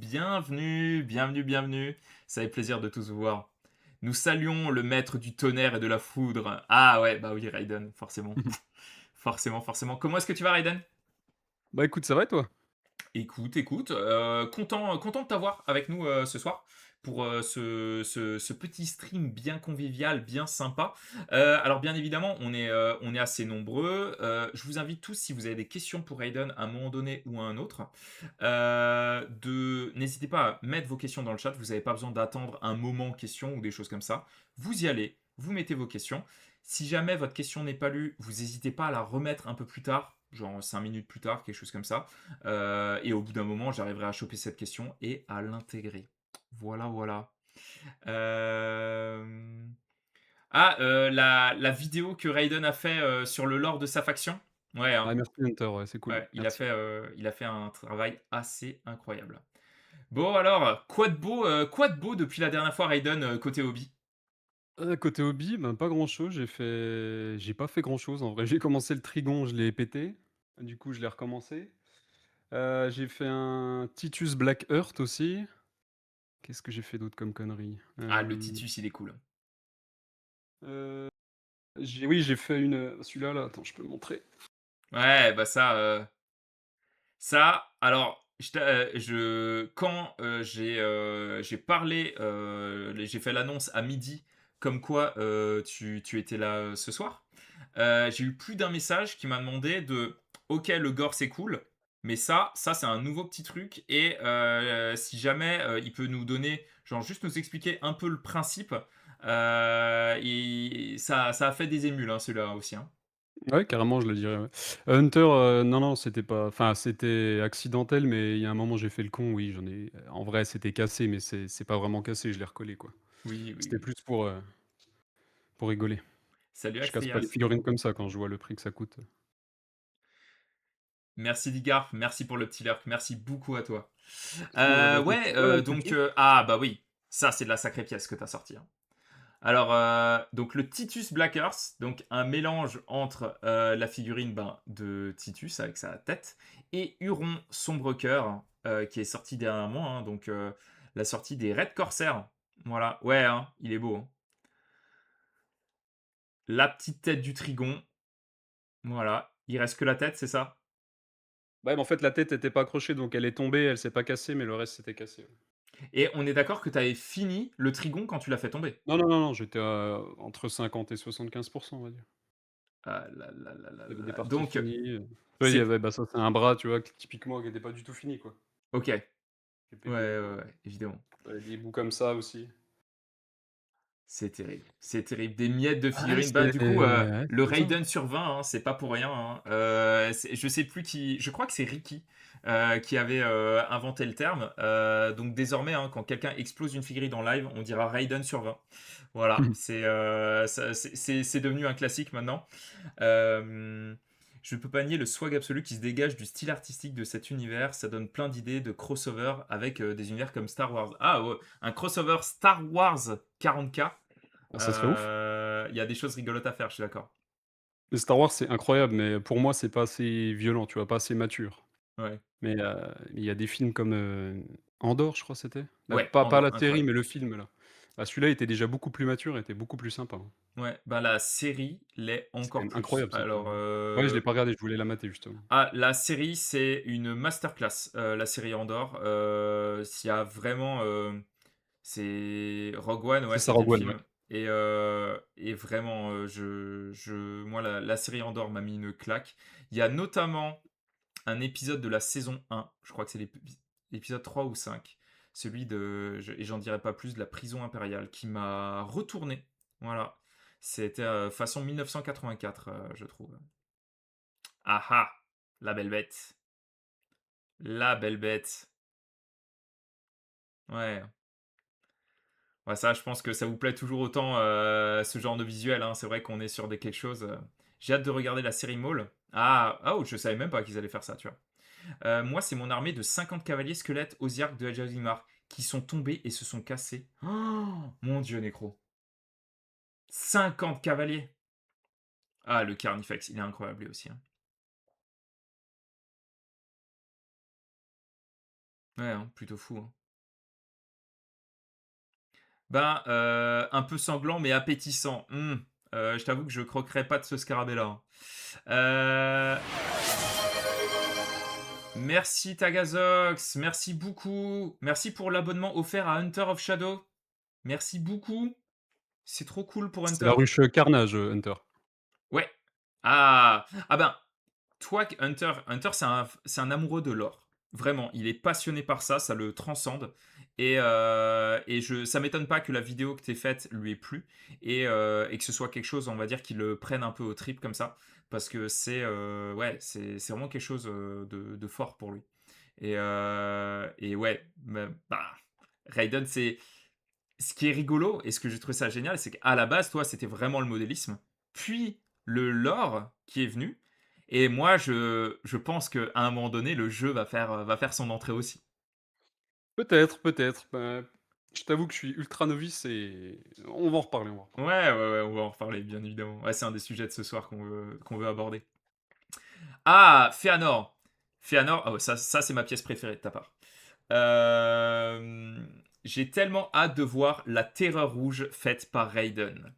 Bienvenue, bienvenue, bienvenue. Ça fait plaisir de tous vous voir. Nous saluons le maître du tonnerre et de la foudre. Ah ouais, bah oui, Raiden, forcément. Forcément, forcément. Comment est-ce que tu vas, Raiden? Bah, écoute, ça va et toi? Écoute, écoute, content de t'avoir avec nous ce soir pour ce petit stream bien convivial, bien sympa. Alors bien évidemment, on est assez nombreux. Je vous invite tous, si vous avez des questions pour Raiden à un moment donné ou à un autre, n'hésitez pas à mettre vos questions dans le chat. Vous n'avez pas besoin d'attendre un moment question ou des choses comme ça. Vous y allez, vous mettez vos questions. Si jamais votre question n'est pas lue, vous n'hésitez pas à la remettre un peu plus tard, genre 5 minutes plus tard, quelque chose comme ça. Et au bout d'un moment, j'arriverai à choper cette question et à l'intégrer. Voilà, voilà. Euh, la vidéo que Raiden a fait sur le lore de sa faction. Ouais, Ah hein. merci Hunter, ouais, c'est cool, Ouais, merci. il a fait un travail assez incroyable. Bon alors, quoi de beau depuis la dernière fois Raiden côté hobby? Côté hobby, ben, pas grand-chose, j'ai pas fait grand-chose en vrai. J'ai commencé le Trigon, je l'ai pété, du coup je l'ai recommencé. J'ai fait un Titus Black Earth aussi. Qu'est-ce que j'ai fait d'autre comme conneries? Ah, le Titus, il est cool. Heu, j'ai fait une, celui-là là, attends, je peux le montrer. Ouais, bah ça, alors, quand j'ai parlé, j'ai fait l'annonce à midi, comme quoi tu étais là ce soir, j'ai eu plus d'un message qui m'a demandé de ok, le gore c'est cool, mais ça c'est un nouveau petit truc, et si jamais il peut nous donner, genre juste nous expliquer un peu le principe, et ça a fait des émules, hein, celui-là aussi. Hein. Ouais, carrément, je le dirais, ouais. Hunter, non, non, c'était pas enfin, c'était accidentel, mais il y a un moment, j'ai fait le con, oui, en vrai, c'était cassé, mais c'est pas vraiment cassé, je l'ai recollé, quoi. Oui, oui, C'était oui. plus pour rigoler. Salut Je casse pas les Axtrias. figurines comme ça quand je vois le prix que ça coûte. Merci Digarf, merci pour le petit lurk, merci beaucoup à toi. Bah, Ouais, voilà le donc Titus. ah bah oui, ça c'est de la sacrée pièce que t'as sorti. Hein. Alors donc le Titus Black Earth, donc un mélange entre la figurine de Titus avec sa tête et Huron Sombre Cœur qui est sorti dernièrement, hein, donc la sortie des Red Corsair. Voilà, ouais, hein, il est beau. Hein. La petite tête du Trigon, voilà, il reste que la tête, c'est ça? Ouais, mais en fait, la tête était pas accrochée, donc elle est tombée, elle s'est pas cassée, mais le reste s'était cassé, ouais. Et on est d'accord que tu avais fini le Trigon quand tu l'as fait tomber. Non, non, non, non, j'étais à entre 50 et 75, on va dire. Ah là là là là Il y avait des là. parties Donc, finies, ouais, il y c'est... avait bah, ça, c'est un bras, tu vois, typiquement qui était pas du tout fini, quoi. Ok. Ouais, J'ai pété un ouais, bras. ouais, évidemment. Des bouts comme ça aussi. C'est terrible. C'est terrible. Des miettes de Ah, figurines. Bah, du coup, ouais, c'est le comme ça, hein. Raiden sur 20, hein, c'est pas pour rien. Hein. Je sais plus qui. Je crois que c'est Ricky qui avait inventé le terme. Donc, désormais, hein, quand quelqu'un explose une figurine en live, on dira Raiden sur 20. Voilà. C'est devenu un classique maintenant. Euh, je ne peux pas nier le swag absolu qui se dégage du style artistique de cet univers. Ça donne plein d'idées de crossover avec des univers comme Star Wars. Ah, ouais, un crossover Star Wars 40K. Ah, ça serait ouf. Il y a des choses rigolotes à faire, je suis d'accord. Mais Star Wars, c'est incroyable, mais pour moi, c'est pas assez violent, tu vois? Pas assez mature. Ouais, Mais il y a des films comme, Andor, je crois c'était? ouais, Pas Andor, la série, incroyable. mais le film là. Bah, celui-là était déjà beaucoup plus mature et était beaucoup plus sympa, hein. Ouais, bah la série l'est C'est encore quand même plus. incroyable cette, Alors, ouais, je l'ai pas regardé, je voulais la mater justement. la série, c'est une masterclass, la série Andor. S'il y a vraiment. C'est Rogue One, ouais, C'est ça c'était le Rogue One, ouais. film. Et vraiment, moi, la série Andor m'a mis une claque. Il y a notamment un épisode de la saison 1, je crois que c'est l'épisode 3 ou 5, celui et j'en dirai pas plus, de la prison impériale, qui m'a retourné. Voilà. C'était façon 1984, je trouve. Ah ah, la belle bête. La belle bête. Ouais. Ouais, ça, je pense que ça vous plaît toujours autant, ce genre de visuel. Hein. C'est vrai qu'on est sur quelque chose. J'ai hâte de regarder la série Maul. Ah, oh, je savais même pas qu'ils allaient faire ça, tu vois. Moi, c'est mon armée de 50 cavaliers squelettes Osiark de Ajazimar qui sont tombés et se sont cassés. Oh, mon dieu, Nécro. 50 cavaliers. Ah, le Carnifex, il est incroyable lui aussi. Hein. Ouais, hein, plutôt fou, hein. Ben, un peu sanglant mais appétissant. Je t'avoue que je croquerai pas de ce scarabée-là, hein. Merci Tagazox, merci beaucoup. Merci pour l'abonnement offert à Hunter of Shadow. Merci beaucoup. C'est trop cool pour C'est la Hunter. ruche, Carnage, Hunter. Ouais. Ah! Ah ben, toi Hunter c'est un amoureux de l'or. Vraiment, il est passionné par ça, ça le transcende et ça m'étonne pas que la vidéo que tu faite lui ait plu et que ce soit quelque chose, on va dire, qui le prenne un peu aux tripes comme ça. Parce que ouais, c'est vraiment quelque chose, de fort pour lui et ouais, Raiden, c'est ce qui est rigolo et ce que j'ai trouvé ça génial, c'est qu'à la base, toi, c'était vraiment le modélisme, puis le lore qui est venu. Et moi, je pense qu'à un moment donné, le jeu va faire son entrée aussi. Peut-être, peut-être. Bah, je t'avoue que je suis ultra novice et on va en reparler, on va en Ouais, reparler. ouais, ouais, on va en reparler, bien évidemment. Ouais, c'est un des sujets de ce soir qu'on veut aborder. Ah, Féanor. Féanor, ah ouais, ça c'est ma pièce préférée de ta part. J'ai tellement hâte de voir la terreur rouge faite par Raiden.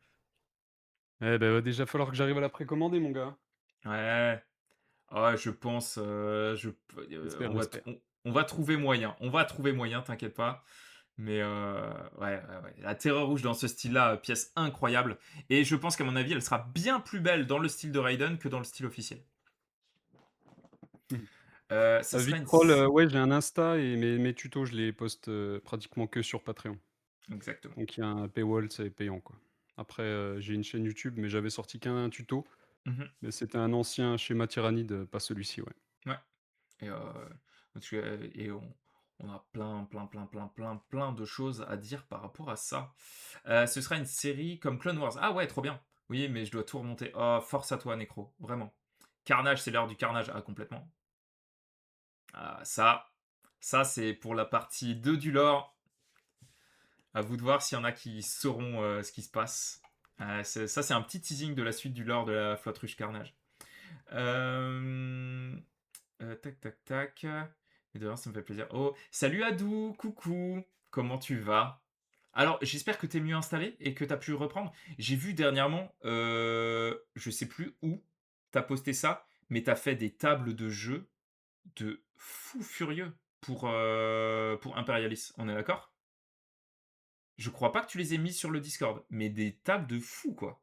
Eh ben, va déjà falloir que j'arrive à la précommander, mon gars. Ouais. Ouais, je pense, J'espère, j'espère. on va trouver moyen. On va trouver moyen, t'inquiète pas. Mais ouais, ouais, ouais. La Terreur Rouge dans ce style-là, pièce incroyable. Et je pense qu'à mon avis, elle sera bien plus belle dans le style de Raiden que dans le style officiel. Mmh. Ça sera une... Victroll, ouais, j'ai un Insta et mes tutos, je les poste, pratiquement que sur Patreon. Exactement. Donc il y a un paywall, c'est payant, quoi. Après, j'ai une chaîne YouTube, mais j'avais sorti qu'un tuto, Mhm. mais c'était un ancien schéma Tyrannide, pas celui-ci, ouais. Ouais. Et, on a plein, plein, plein, plein, plein, plein de choses à dire par rapport à ça. Ce sera une série comme Clone Wars. Ah ouais, trop bien. Oui, mais je dois tout remonter. Oh, force à toi, Necro. Vraiment. Carnage, c'est l'heure du carnage. Ah, complètement. Ah, ça c'est pour la partie 2 du lore. À vous de voir s'il y en a qui sauront ce qui se passe. Ça, c'est un petit teasing de la suite du lore de la flotte ruche carnage. Euh, tac, tac, tac. Et d'ailleurs, ça me fait plaisir. Oh, salut Adou, coucou. Comment tu vas? Alors, j'espère que t'es mieux installé et que t'as pu reprendre. J'ai vu dernièrement, je sais plus où, t'as posté ça, mais t'as fait des tables de jeu de fou furieux pour Imperialis. On est d'accord? Je crois pas que tu les aies mis sur le Discord, mais des tables de fou, quoi.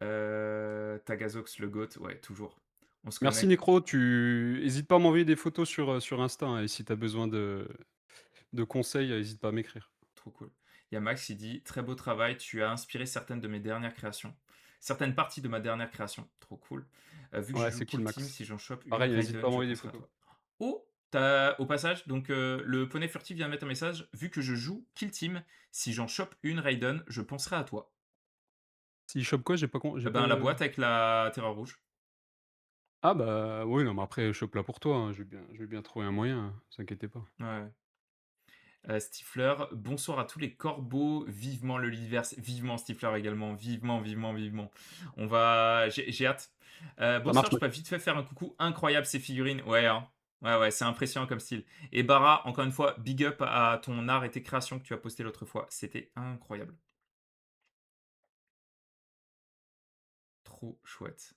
Tagazox, le GOAT, ouais, toujours. On se Merci connecte. Necro, tu hésite pas à m'envoyer des photos sur Insta, hein, et si tu as besoin de conseils, hésite pas à m'écrire. Trop cool. Il y a Max qui dit très beau travail, tu as inspiré certaines de mes dernières créations. Certaines parties de ma dernière création. Trop cool. Vu que je Ouais, joue c'est cool Kill Team, Max. si j'en chope une Pareil, hésite pas Raiden, à je m'envoyer des penserai à photos. toi. Oh, au passage, donc le poney furtif vient de mettre un message. Vu que je joue Kill Team, si j'en chope une Raiden, je penserai à toi. S'il chope quoi? J'ai Eh pas ben la boîte avec la terreur rouge. ah bah, oui, non, mais après, chope là pour toi, hein, je vais bien trouver un moyen, hein, vous inquiétez pas. Ouais. Stifler, bonsoir à tous les corbeaux, vivement le Liverse, vivement Stifler également, vivement, vivement, vivement. J'ai hâte. Ça marche, Bonsoir, je mec. peux vite fait faire un coucou, incroyable ces figurines, ouais, hein. Ouais, ouais, c'est impressionnant comme style. Et Bara, encore une fois, big up à ton art et tes créations que tu as posté l'autre fois, c'était incroyable. Trop chouette.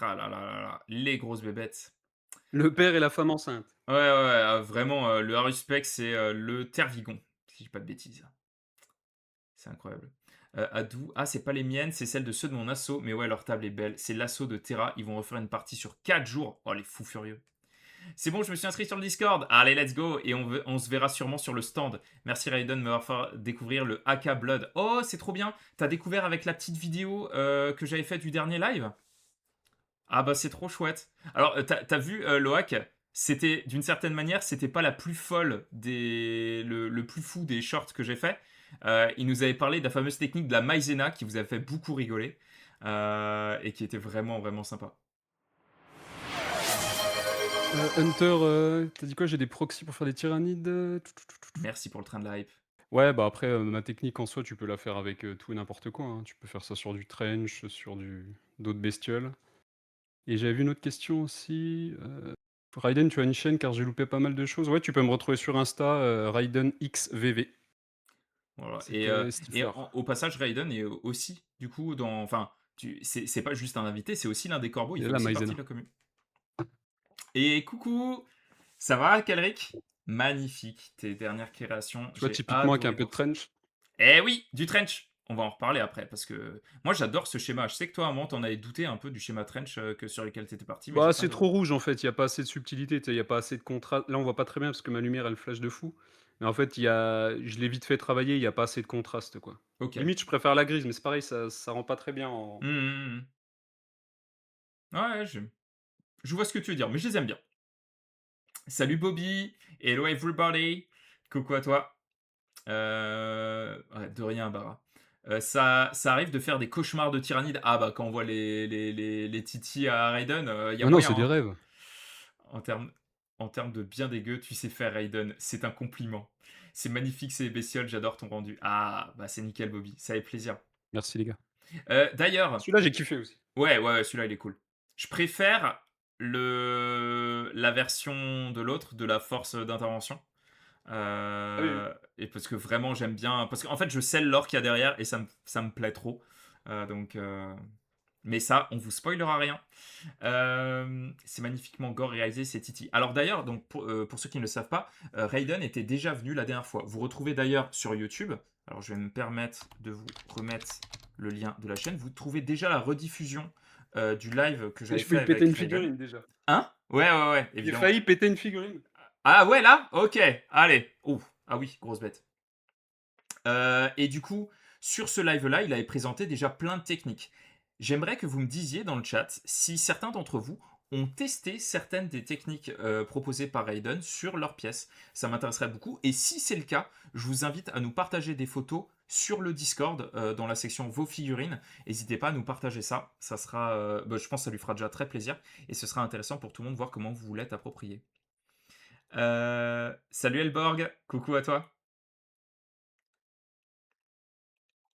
Ah là là là là, les grosses bébêtes. Le père et la femme enceinte. Ouais, ouais, ouais, vraiment, le Haruspec, c'est le Tervigon, si je dis pas de bêtises. C'est incroyable. Adou, ah, c'est pas les miennes, c'est celles de ceux de mon assaut. Mais ouais, leur table est belle. C'est l'assaut de Terra. Ils vont refaire une partie sur 4 jours. Oh, les fous furieux. C'est bon, je me suis inscrit sur le Discord. Allez, let's go. Et on se verra sûrement sur le stand. Merci Raiden de m'avoir fait découvrir le AK Blood. Oh, c'est trop bien. T'as découvert avec la petite vidéo que j'avais faite du dernier live? Ah bah c'est trop chouette. Alors, t'as vu Loak? C'était, d'une certaine manière, c'était pas la plus folle le plus fou des shorts que j'ai fait. Il nous avait parlé de la fameuse technique de la maïzena qui vous a fait beaucoup rigoler et qui était vraiment, vraiment sympa. Hunter, tu dit quoi? J'ai des proxys pour faire des tyrannides, Merci pour le train de la hype. Ouais, bah, après, ma technique en soi, tu peux la faire avec, tout et n'importe quoi, hein. Tu peux faire ça sur du trench, sur d'autres bestioles et j'avais vu une autre question aussi, Raiden, tu as une chaîne car j'ai loupé pas mal de choses. Ouais, tu peux me retrouver sur Insta, Raiden XVV. Voilà C'était et Stifler. au passage, Raiden est aussi, du coup, dans enfin, c'est pas juste un invité, c'est aussi l'un des corbeaux, il Et fait la aussi partie maïzena. de la commu. Et coucou! Ça va, Kelric? Magnifique, tes dernières créations, Tu vois, j'ai typiquement avec un adoré peu de voir ça. trench. Eh oui, du trench! On va en reparler après parce que moi j'adore ce schéma. Je sais que toi, à un moment, tu avais douté un peu du schéma trench, que sur lequel tu étais parti, mais Bah, j'ai c'est adoré. trop rouge en fait, il y a pas assez de subtilité, tu sais, il y a pas assez de contraste. Là, on voit pas très bien parce que ma lumière, elle flash de fou. Mais en fait, je l'ai vite fait travailler, il y a pas assez de contraste, quoi. OK. Limite, je préfère la grise, mais c'est pareil, ça rend pas très bien en. Mmh mh, mmh. Ouais, je vois ce que tu veux dire, mais je les aime bien. Salut Bobby, hello everybody, coucou à toi. Ouais, de rien, Bara. Ça arrive de faire des cauchemars de tyrannide. Ah bah, quand on voit les titis à Raiden, il y a Ah non, moyen, c'est des hein. rêves. En termes en termes de bien dégueu, tu sais faire Raiden, c'est un compliment. C'est magnifique ces bestioles, j'adore ton rendu. Ah, bah, c'est nickel Bobby, ça fait plaisir. Merci les gars. D'ailleurs Celui-là, j'ai kiffé aussi. ouais, celui-là il est cool. Je préfère la version de l'autre, de la force d'intervention. Ah oui, oui. Et parce que vraiment j'aime bien, parce qu'en fait je sais l'or qu'il y a derrière et ça me plaît trop. Donc, mais ça, on vous spoilera rien. C'est magnifiquement gore réalisé, c'est Titi. Alors d'ailleurs, donc pour ceux qui ne le savent pas, Raiden était déjà venu la dernière fois. Vous retrouvez d'ailleurs sur YouTube. Alors je vais me permettre de vous remettre le lien de la chaîne. Vous trouvez déjà la rediffusion du live que j'avais J'ai fait failli péter avec une Raiden. figurine déjà. Hein? Ouais, J'ai évidemment. failli péter une figurine. Ah ouais, là? Ok, allez. Ouh, ah oui, grosse bête. Et du coup, sur ce live-là, il avait présenté déjà plein de techniques. J'aimerais que vous me disiez dans le chat si certains d'entre vous ont testé certaines des techniques proposées par Raiden sur leurs pièces. Ça m'intéresserait beaucoup. Et si c'est le cas, je vous invite à nous partager des photos sur le Discord dans la section vos figurines. N'hésitez pas à nous partager ça. Ça sera, bah, je pense que ça lui fera déjà très plaisir et ce sera intéressant pour tout le monde de voir comment vous l'êtes approprié. Salut Elborg, coucou à toi.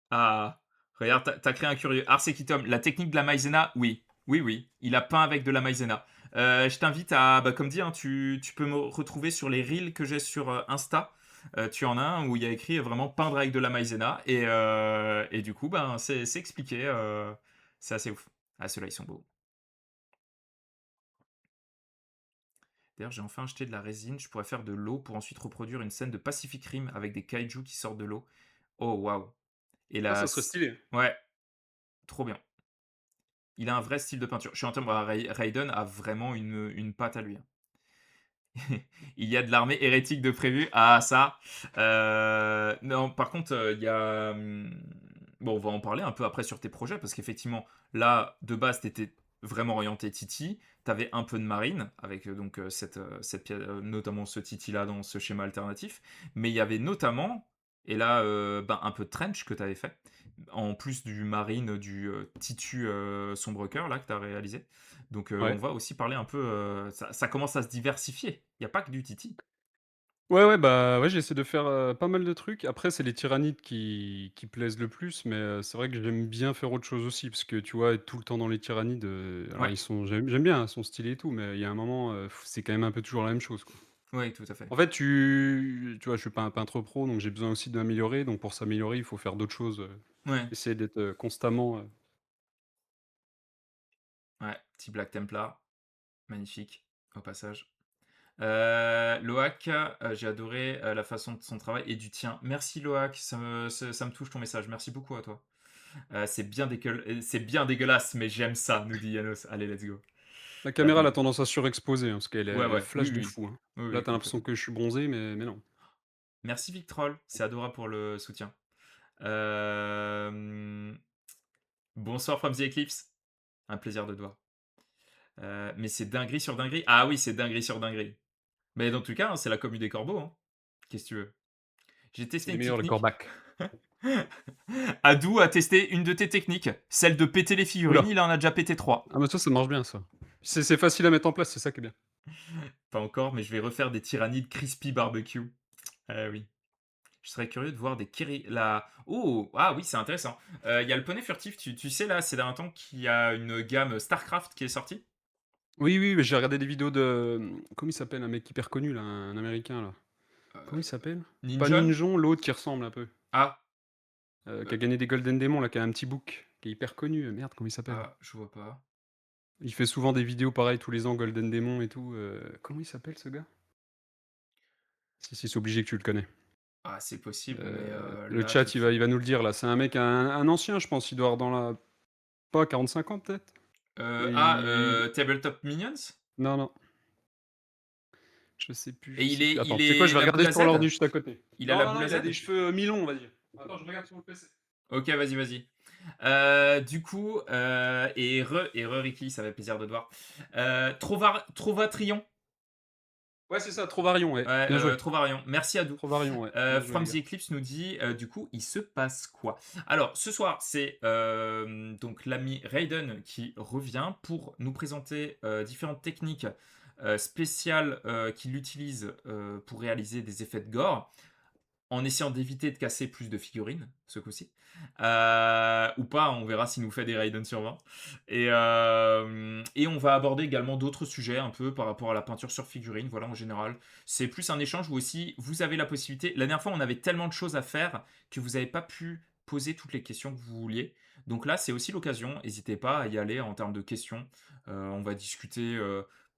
Ah, regarde, t'as créé un curieux. Arsekitom, la technique de la maïzena, oui. Oui, il a peint avec de la maïzena. Je t'invite à, bah, comme dit, hein, tu peux me retrouver sur les reels que j'ai sur Insta. Tu en as un où il y a écrit vraiment peindre avec de la maïzena. Et du coup, ben, c'est expliqué. C'est assez ouf. Ah, ceux-là, ils sont beaux. D'ailleurs, j'ai enfin acheté de la résine. Je pourrais faire de l'eau pour ensuite reproduire une scène de Pacific Rim avec des kaiju qui sortent de l'eau. Oh, waouh. Et Ah, là, ça serait stylé. ouais, trop bien. Il a un vrai style de peinture. Je suis en train de Raiden a vraiment une patte à lui, hein. Il y a de l'armée hérétique de prévu. Ah, ça. Non, par contre, il y a. Bon, on va en parler un peu après sur tes projets, parce qu'effectivement, là, de base, tu étais vraiment orienté Titi. Tu avais un peu de marine, avec donc notamment ce Titi-là dans ce schéma alternatif. Mais il y avait notamment, et là, ben, un peu de trench que tu avais fait, en plus du marine, du Titu sombre cœur, là, que tu as réalisé. Donc on Ouais. va aussi parler un peu, ça commence à se diversifier. Il y a pas que du Titi. Ouais, bah, ouais, j'essaie de faire, pas mal de trucs. Après, c'est les tyrannides qui plaisent le plus, mais c'est vrai que j'aime bien faire autre chose aussi, parce que, tu vois, être tout le temps dans les tyrannides, alors Ouais, ils sont j'aime bien, ils sont stylés et tout, mais il y a un moment, c'est quand même un peu toujours la même chose, quoi. ouais, tout à fait. En fait, tu vois, je suis pas un peintre pro, donc j'ai besoin aussi d'améliorer, donc pour s'améliorer, il faut faire d'autres choses, Ouais, essayer d'être, constamment, ouais, petit Black Templar, magnifique, au passage. Loac, j'ai adoré la façon de son travail et du tien. Merci Loac, ça me touche ton message. Merci beaucoup à toi. C'est bien dégueulasse, mais j'aime ça, nous dit Yanos. Allez, let's go. la caméra, elle a Donc, tendance à surexposer, hein, parce qu'elle elle oui, flash de oui, fou, hein. oui, Là, oui, t'as l'impression complètement. que je suis bronzé, mais non. Merci Victroll, c'est adorable pour le soutien. Euh, Bonsoir From the Eclipse, un plaisir de te voir. Mais c'est dinguerie sur dinguerie. Ah oui, c'est dinguerie sur dinguerie. Mais dans tout cas, hein, c'est la commu des corbeaux, hein. Qu'est-ce que tu veux? J'ai C'est testé les une meilleurs, les technique. corbacs. Adou a testé une de tes techniques, celle de péter les figurines, Oula. il en a déjà pété 3. Ah, mais ça marche bien, ça. C'est facile à mettre en place, c'est ça qui est bien. Pas encore, mais je vais refaire des tyrannides crispy barbecue. Ah oui. Je serais curieux de voir des Oh, ah oui, c'est intéressant. Il y a le poney furtif, tu sais là, c'est d'un temps qu'il y a une gamme StarCraft qui est sortie. Oui, oui, mais j'ai regardé des vidéos de, comment il s'appelle, un mec hyper connu là, un américain là? Comment il Heu, s'appelle? Pas Ninjon? Ninjon, l'autre qui ressemble un peu, Ah, qui a heu, gagné des Golden Demon là, qui a un petit book, qui est hyper connu, merde, comment il s'appelle? je vois pas. Il fait souvent des vidéos pareil tous les ans, Golden Demon et tout, comment il s'appelle ce gars? Si, si, c'est obligé que tu le connais. Ah, c'est possible, mais Le là, tout chat, de suite. il va nous le dire là, c'est un mec, un ancien je pense, il doit avoir dans la pas 45 ans peut-être? Et il Tabletop Minions? non, non, je sais plus, Et je sais plus. Attends, il tu sais quoi? Je est vais la regarder boule à sur Z? l'ordi juste à côté. Il a Non, la non, non, boule à il a Z? des cheveux, mi-longs, on va dire. Attends, je regarde sur le PC. OK, vas-y, vas-y. Du coup, et Ricky, ça fait plaisir de te voir. Trovatrion, Ouais, c'est ça, Trovarion, ouais. ouais, Bien joué. Trovarion, merci à Dou. Trovarion, ouais. Bien joué From les the gars. Eclipse nous dit, du coup, il se passe quoi? Alors, ce soir, c'est donc l'ami Raiden qui revient pour nous présenter différentes techniques spéciales qu'il utilise pour réaliser des effets de gore. En essayant d'éviter de casser plus de figurines, ce coup-ci. Ou pas, on verra s'il nous fait des Raiden sur 20. Et on va aborder également d'autres sujets un peu par rapport à la peinture sur figurine, voilà, en général. C'est plus un échange où aussi vous avez la possibilité. La dernière fois, on avait tellement de choses à faire que vous n'avez pas pu poser toutes les questions que vous vouliez. Donc là, c'est aussi l'occasion. N'hésitez pas à y aller en termes de questions. On va discuter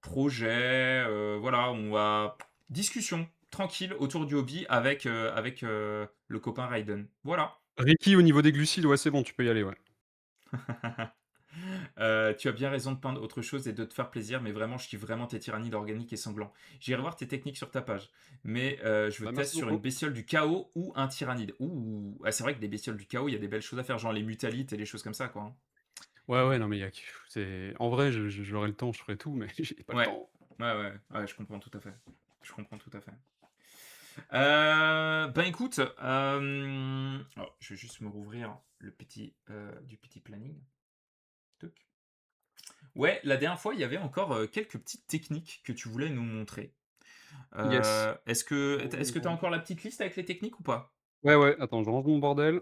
projet, voilà, on va discussion tranquille autour du hobby avec le copain Raiden. Voilà. Ricky, au niveau des glucides, ouais, c'est bon, tu peux y aller, ouais. Tu as bien raison de peindre autre chose et de te faire plaisir, mais vraiment, je kiffe vraiment tes tyrannides organiques et sanglants. J'irai voir tes techniques sur ta page, mais je veux Bah, tester merci sur une beaucoup. bestiole du chaos ou un tyrannide. Ouh, ah, c'est vrai que des bestioles du chaos, il y a des belles choses à faire, genre les mutalites et les choses comme ça, quoi, hein. Ouais, ouais, non, mais il y a c'est en vrai, j'aurais le temps, je ferais tout, mais j'ai pas le Ouais, temps. ouais, je comprends tout à fait. Je comprends tout à fait. Ben écoute, alors, je vais juste me rouvrir le petit du petit planning. Toc. Ouais, la dernière fois, il y avait encore quelques petites techniques que tu voulais nous montrer. Yes. Est-ce que tu as encore la petite liste avec les techniques ou pas? Ouais, ouais, attends, je range mon bordel.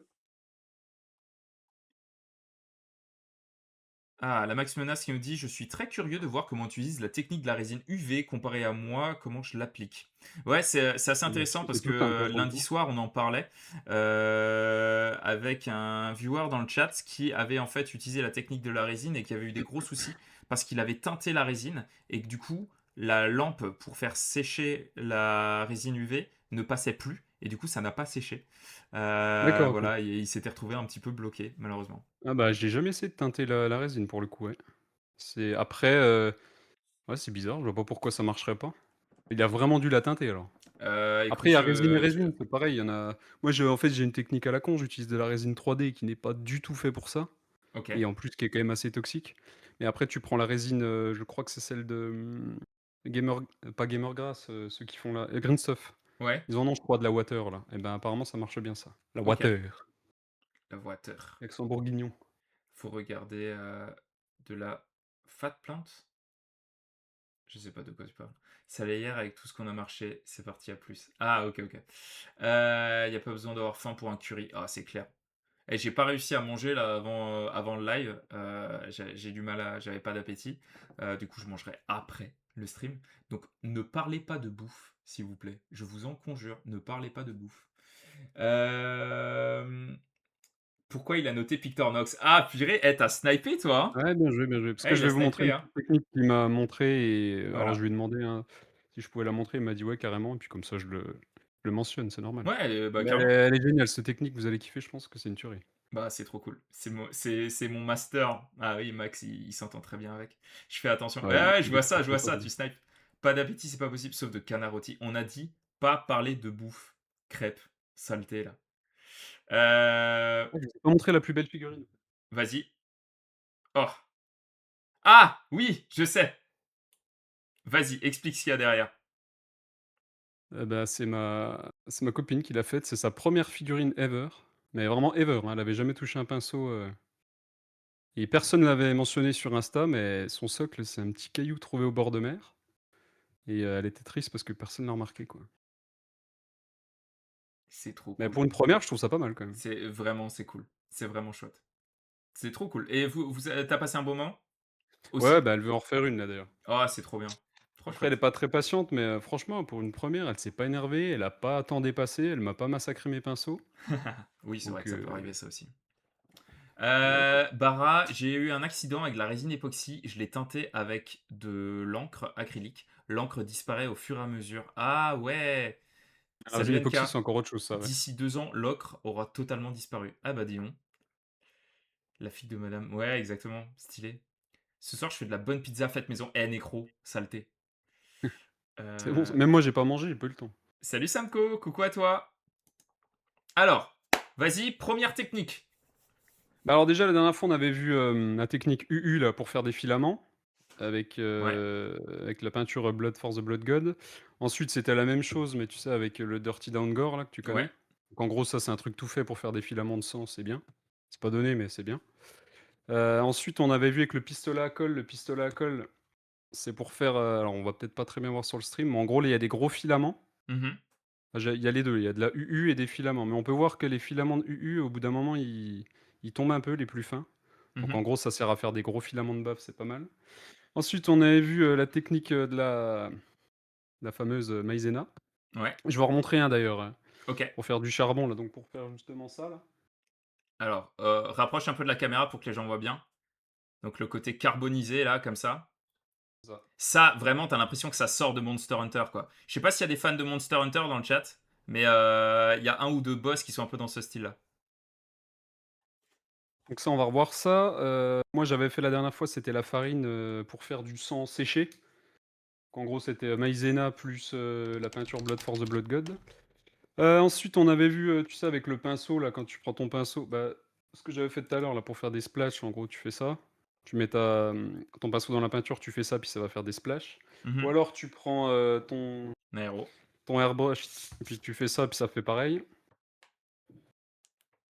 Ah, la Max Menace qui nous dit: «Je suis très curieux de voir comment tu utilises la technique de la résine UV comparée à moi, comment je l'applique». Ouais, c'est assez Bah, intéressant parce c'est tout simple, hein, que pour le lundi coup. soir, on en parlait, avec un viewer dans le chat qui avait en fait utilisé la technique de la résine et qui avait eu des gros soucis parce qu'il avait teinté la résine et que du coup, la lampe pour faire sécher la résine UV ne passait plus et du coup, ça n'a pas séché. D'accord, OK. Voilà, et il s'était retrouvé un petit peu bloqué malheureusement. Ah bah, j'ai jamais essayé de teinter la résine pour le coup, ouais. C'est après, ouais, c'est bizarre, je vois pas pourquoi ça marcherait pas. Il a vraiment dû la teinter alors. Après, il Écoute, y a résine et résine, c'est pareil, il y en a moi, en fait, j'ai une technique à la con, j'utilise de la résine 3D qui n'est pas du tout fait pour ça et OK. en plus qui est quand même assez toxique. Mais après tu prends la résine, je crois que c'est celle de, Gamer pas Gamergrass, ceux qui font la Green Stuff. Ouais, Ils en ont, je crois, de la water là et ben, apparemment ça marche bien ça. La OK. water, La water. accent bourguignon. Faut regarder, de la fat plant? Je sais pas de quoi tu parles. Ça l'est hier avec tout ce qu'on a marché, c'est parti à plus. Ah OK, OK. Y a pas besoin d'avoir faim pour un curry. Ah, c'est clair. Et j'ai pas réussi à manger là avant le live, j'ai du mal à j'avais pas d'appétit. Du coup, je mangerai après le stream. Donc ne parlez pas de bouffe, s'il vous plaît. Je vous en conjure, ne parlez pas de bouffe. Hem Pourquoi il a noté Pictornox? Ah purée, eh, tu snipé toi, hein? Ouais, bien joué, parce que Eh, je il a vais vous montrer snipé, une hein? petite technique qu'il m'a montré et alors je Voilà. lui ai demandé, hein, si je pouvais la montrer, il m'a dit: «Ouais, carrément» et puis comme ça je le mentionne, c'est normal. Ouais, bah, Mais elle est carrément. elle est géniale cette technique, vous allez kiffer, je pense que c'est une tuerie. Bah, c'est trop cool. C'est mon master. Ah oui, Max, il s'entend très bien avec. Je fais attention. Ouais, Ouais, ouais, il est très, je très vois fort ça, lui. tu snipes. Pas d'appétit, c'est pas possible, sauf de canard rôti. On a dit pas parler de bouffe. Crêpes, saleté là. Heu, Ah, je vous ai pas montré la plus belle figurine. Vas-y. Oh! Ah! Oui, je sais. Vas-y, explique ce qu'il y a derrière. Bah, c'est ma copine qui l'a faite, c'est sa première figurine ever, mais vraiment ever, hein, elle avait jamais touché un pinceau, et personne l'avait mentionné sur Insta, mais son socle, c'est un petit caillou trouvé au bord de mer et elle était triste parce que personne l'a remarqué, quoi. C'est trop Mais cool. pour une première, je trouve ça pas mal quand même. C'est cool. C'est vraiment chouette. C'est trop cool. Et tu passé un bon moment? Ouais, Aussi? bah, elle veut en refaire une là d'ailleurs. Ah, c'est trop bien. Trop Après elle est chouette. pas très patiente, mais franchement pour une première, elle s'est pas énervée, elle a pas tant dépassé, elle m'a pas massacré mes pinceaux, Oui, c'est vrai donc que ça peut arriver ça aussi. voilà quoi. Bara, j'ai eu un accident avec la résine époxy, je l'ai teinté avec de l'encre acrylique. L'encre disparaît au fur et à mesure. Ah ouais! La résine Salut NK, époxy, c'est encore autre chose ça, ouais. d'ici 2 ans, l'ocre aura totalement disparu. Ah bah dis donc, la fille de madame. Ouais, exactement, stylé. Ce soir, je fais de la bonne pizza faite maison. Eh, nécro, saleté. C'est bon ça. Euh, Même moi j'ai pas mangé, j'ai pas eu le temps. Salut Samko, coucou à toi. Alors, vas-y, première technique. Bah, alors déjà la dernière fois on avait vu, la technique UU là pour faire des filaments Ouais, avec la peinture Blood for the Blood God. Ensuite c'était la même chose mais tu sais avec le Dirty Down Gore là que tu ouais. connais. Donc en gros ça c'est un truc tout fait pour faire des filaments de sang, c'est bien. C'est pas donné mais c'est bien. Ensuite on avait vu avec le pistolet à colle. Le pistolet à colle, c'est pour faire, alors on va peut-être pas très bien voir sur le stream, mais en gros là il y a des gros filaments. Mhm, Il y a les 2, il y a de la UU et des filaments, mais on peut voir que les filaments de UU au bout d'un moment ils tombent un peu les plus fins. Donc en mhm. gros ça sert à faire des gros filaments de bave, c'est pas mal. Ensuite on avait vu, la technique, de la fameuse, maïzena. Ouais, Je vais en remontrer un d'ailleurs, ok. pour faire du charbon là, donc pour faire justement ça là. Alors, rapproche un peu de la caméra pour que les gens voient bien. Donc le côté carbonisé là, comme ça. Ça. Ça, vraiment, t'as l'impression que ça sort de Monster Hunter, quoi. Je sais pas s'il y a des fans de Monster Hunter dans le chat, mais il y a un ou deux boss qui sont un peu dans ce style-là. Donc ça on va revoir ça. Moi j'avais fait la dernière fois, c'était la farine, pour faire du sang séché. Donc en gros c'était, maïzena plus, la peinture Blood for the Blood God. Ensuite, on avait vu, tu sais, avec le pinceau, là, quand tu prends ton pinceau, bah, ce que j'avais fait tout à l'heure, là, pour faire des splashes, en gros, tu fais ça. Tu mets ton pinceau dans la peinture, tu fais ça, puis ça va faire des splashes. Ou Mhm. alors, tu prends ton airbrush, et puis tu fais ça, puis ça fait pareil.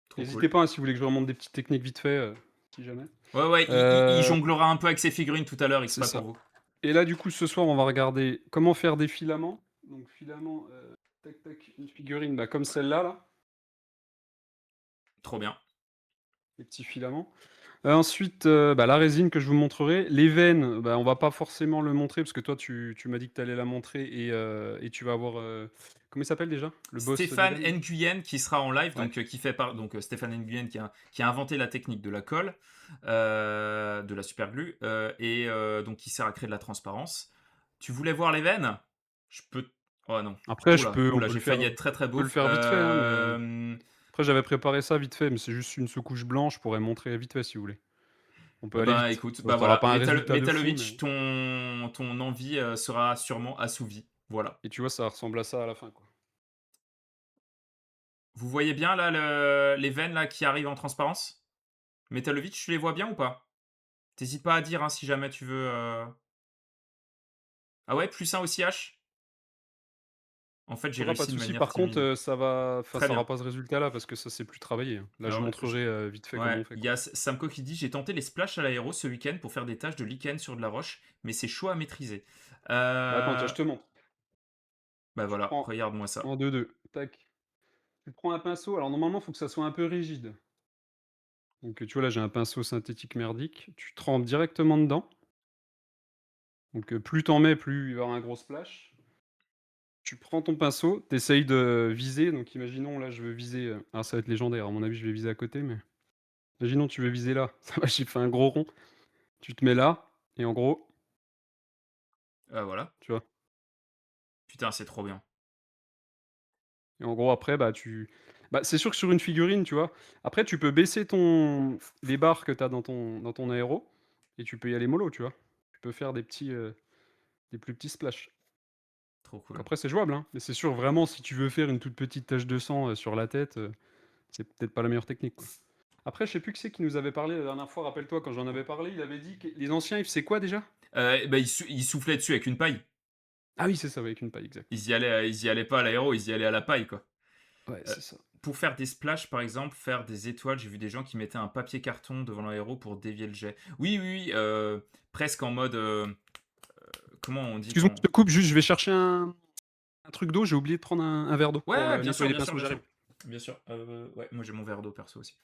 Trop N'hésitez cool. pas, hein, si vous voulez que je remonte des petites techniques vite fait, si jamais. Ouais, ouais, il Euh, jonglera un peu avec ses figurines tout à l'heure, c'est exprès pour ça. vous. Et là, du coup, ce soir, on va regarder comment faire des filaments. Donc, filaments, tac, tac, une figurine, bah, comme celle-là, là, Trop bien. les petits filaments. Ensuite, bah, la résine que je vous montrerai. Les veines, bah, on va pas forcément le montrer parce que toi tu m'as dit que tu allais la montrer et tu vas avoir, comment il s'appelle déjà? Le boss des Stéphane veines là? Nguyen qui sera en live, Ouais. donc qui fait par donc Stéphane Nguyen qui a inventé la technique de la colle, de la superglue, et donc qui sert à créer de la transparence. Tu voulais voir les veines? Je peux. Oh non. Après Oula, on oula, peut le j'ai faire, failli être très très beauf. vite fait, hein, mais après j'avais préparé ça vite fait, mais c'est juste une sous-couche blanche, je pourrais montrer vite fait si vous voulez. On peut aller Ben vite. écoute, Bon, bah tu auras voilà, pas un résultat de fou, mais Metalovic, ton envie sera sûrement assouvie. Voilà. et tu vois, ça ressemble à ça à la fin, quoi. Vous voyez bien là les veines là qui arrivent en transparence? Metalovic, tu les vois bien ou pas? T'hésites pas à dire hein, si jamais tu veux. Ah ouais, plus un aussi H? En fait, j'ai Il y aura pas réussi de de souci. manière Par contre, timide. ça Très aura bien. pas ce résultat-là parce que ça, c'est plus travaillé, hein. Là, je Alors, montrerai, vite fait comment ouais, on fait, il y quoi. a Samko qui dit: «J'ai tenté les splashs à l'aéro ce week-end pour faire des taches de lichen sur de la roche, mais c'est chaud à maîtriser». Bah, attends, tiens, Heu, je te montre. Bah Tu voilà, prends regarde-moi ça. en deux deux, tac. Tu prends un pinceau, alors normalement, il faut que ça soit un peu rigide. Donc, tu vois, là, j'ai un pinceau synthétique merdique. Tu trempes directement dedans. Donc, plus t'en mets, plus il va y avoir un gros splash. Tu prends ton pinceau, tu essayes de viser. Donc, imaginons, là, je veux viser. Alors, ça va être légendaire. À mon avis, je vais viser à côté, mais imaginons, tu veux viser là. Ça va, j'ai fait un gros rond. Tu te mets là, et en gros, Voilà. tu vois. Putain, c'est trop bien. Et en gros, après, bah, c'est sûr que sur une figurine, tu vois, après, tu peux baisser les barres que tu as dans ton aéro et tu peux y aller mollo, tu vois? Tu peux faire des plus petits splashs. Trop Donc cool. après, c'est jouable, hein, mais c'est sûr, vraiment, si tu veux faire une toute petite tache de sang, sur la tête, c'est peut-être pas la meilleure technique, quoi. Après, je sais plus qui c'est qui nous avait parlé la dernière fois, rappelle-toi, quand j'en avais parlé, il avait dit que les anciens, ils faisaient quoi déjà? Bah, il soufflait dessus avec une paille. Ah oui, c'est ça, ouais, avec une paille, exact. Ils y allaient pas à l'aéro, ils y allaient à la paille, quoi. Ouais, Heu, c'est ça. pour faire des splashs, par exemple, faire des étoiles, j'ai vu des gens qui mettaient un papier carton devant l'aéro pour dévier le jet. Oui, oui, oui, presque en mode, comment on dit Excuse-moi, je quand. te coupe, juste, je vais chercher un truc d'eau, j'ai oublié de prendre un verre d'eau pour Ouais, le nettoyer les bien sûr, pinceaux, bien sûr. j'arrive. Bien sûr. Ouais, moi j'ai mon verre d'eau perso aussi.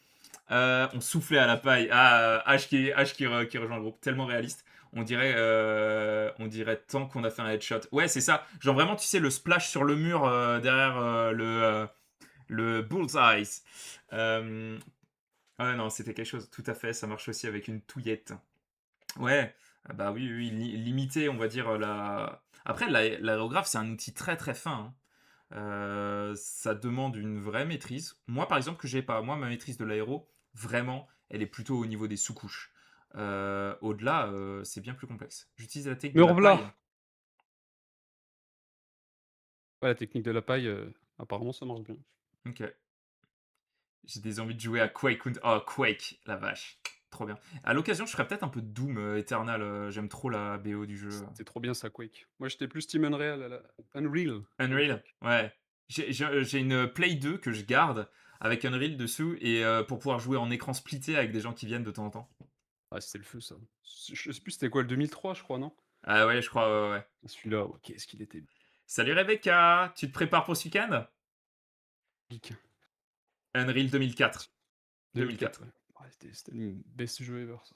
On soufflait à la paille. Ah, H qui rejoint le groupe. Tellement réaliste. On dirait tant qu'on a fait un headshot. Ouais, c'est ça. Genre vraiment, tu sais, le splash sur le mur derrière le bullseye. Euh, ouais, non, c'était quelque chose. Tout à fait. Ça marche aussi avec une touillette. Ouais. Ah bah oui, oui, limiter, on va dire, la. Après, l'aérographe, c'est un outil très très fin, hein. Ça demande une vraie maîtrise. Moi, par exemple, que j'ai pas. Moi, ma maîtrise de l'aéro, vraiment, elle est plutôt au niveau des sous-couches. Au-delà, c'est bien plus complexe. J'utilise la technique Me de la rev'là! paille. Ouais, la technique de la paille, apparemment ça marche bien. Ok. J'ai des envies de jouer à Quake. Oh, Quake, la vache. Trop bien. À l'occasion, je ferais peut-être un peu de Doom Eternal. J'aime trop la BO du jeu. C'était trop bien ça, Quake. Moi, j'étais plus Team Unreal Unreal à Unreal, l'époque. ouais. J'ai une Play 2 que je garde avec Unreal dessus et pour pouvoir jouer en écran splitté avec des gens qui viennent de temps en temps. Ah, c'était le feu ça. Je sais plus c'était quoi, le 2003 je crois, non? Ah ouais, je crois, ouais, ouais. Celui-là, ouais, qu'est-ce qu'il était Salut Rebecca, tu te prépares pour ce week-end? geek. Unreal 2004. 2004, 2004. ouais. Ouais, c'était le best jeu ever ça.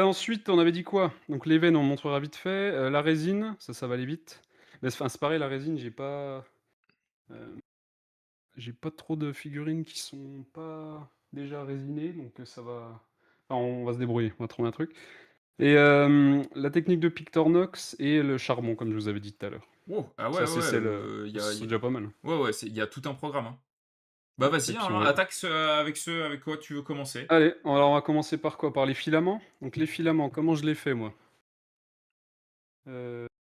Ensuite, on avait dit quoi? Donc l'Even, on montrera vite fait. La résine, ça va aller vite. Mais enfin, c'est pareil, la résine, heu, j'ai pas trop de figurines qui sont pas déjà résinées, donc ça va enfin, on va se débrouiller, on va trouver un truc. Et la technique de Pictornox et le charbon, comme je vous avais dit tout à l'heure. Wow, ah ouais, Ça, c'est ouais, celle, y c'est a- déjà pas mal. ouais, ouais, il y a tout un programme, hein. Bah Ouais, et vas-y, puis hein, on attaque avec ceux avec quoi tu veux commencer. allez, alors on va commencer par quoi? Par les filaments? Donc les filaments, comment je les fais moi?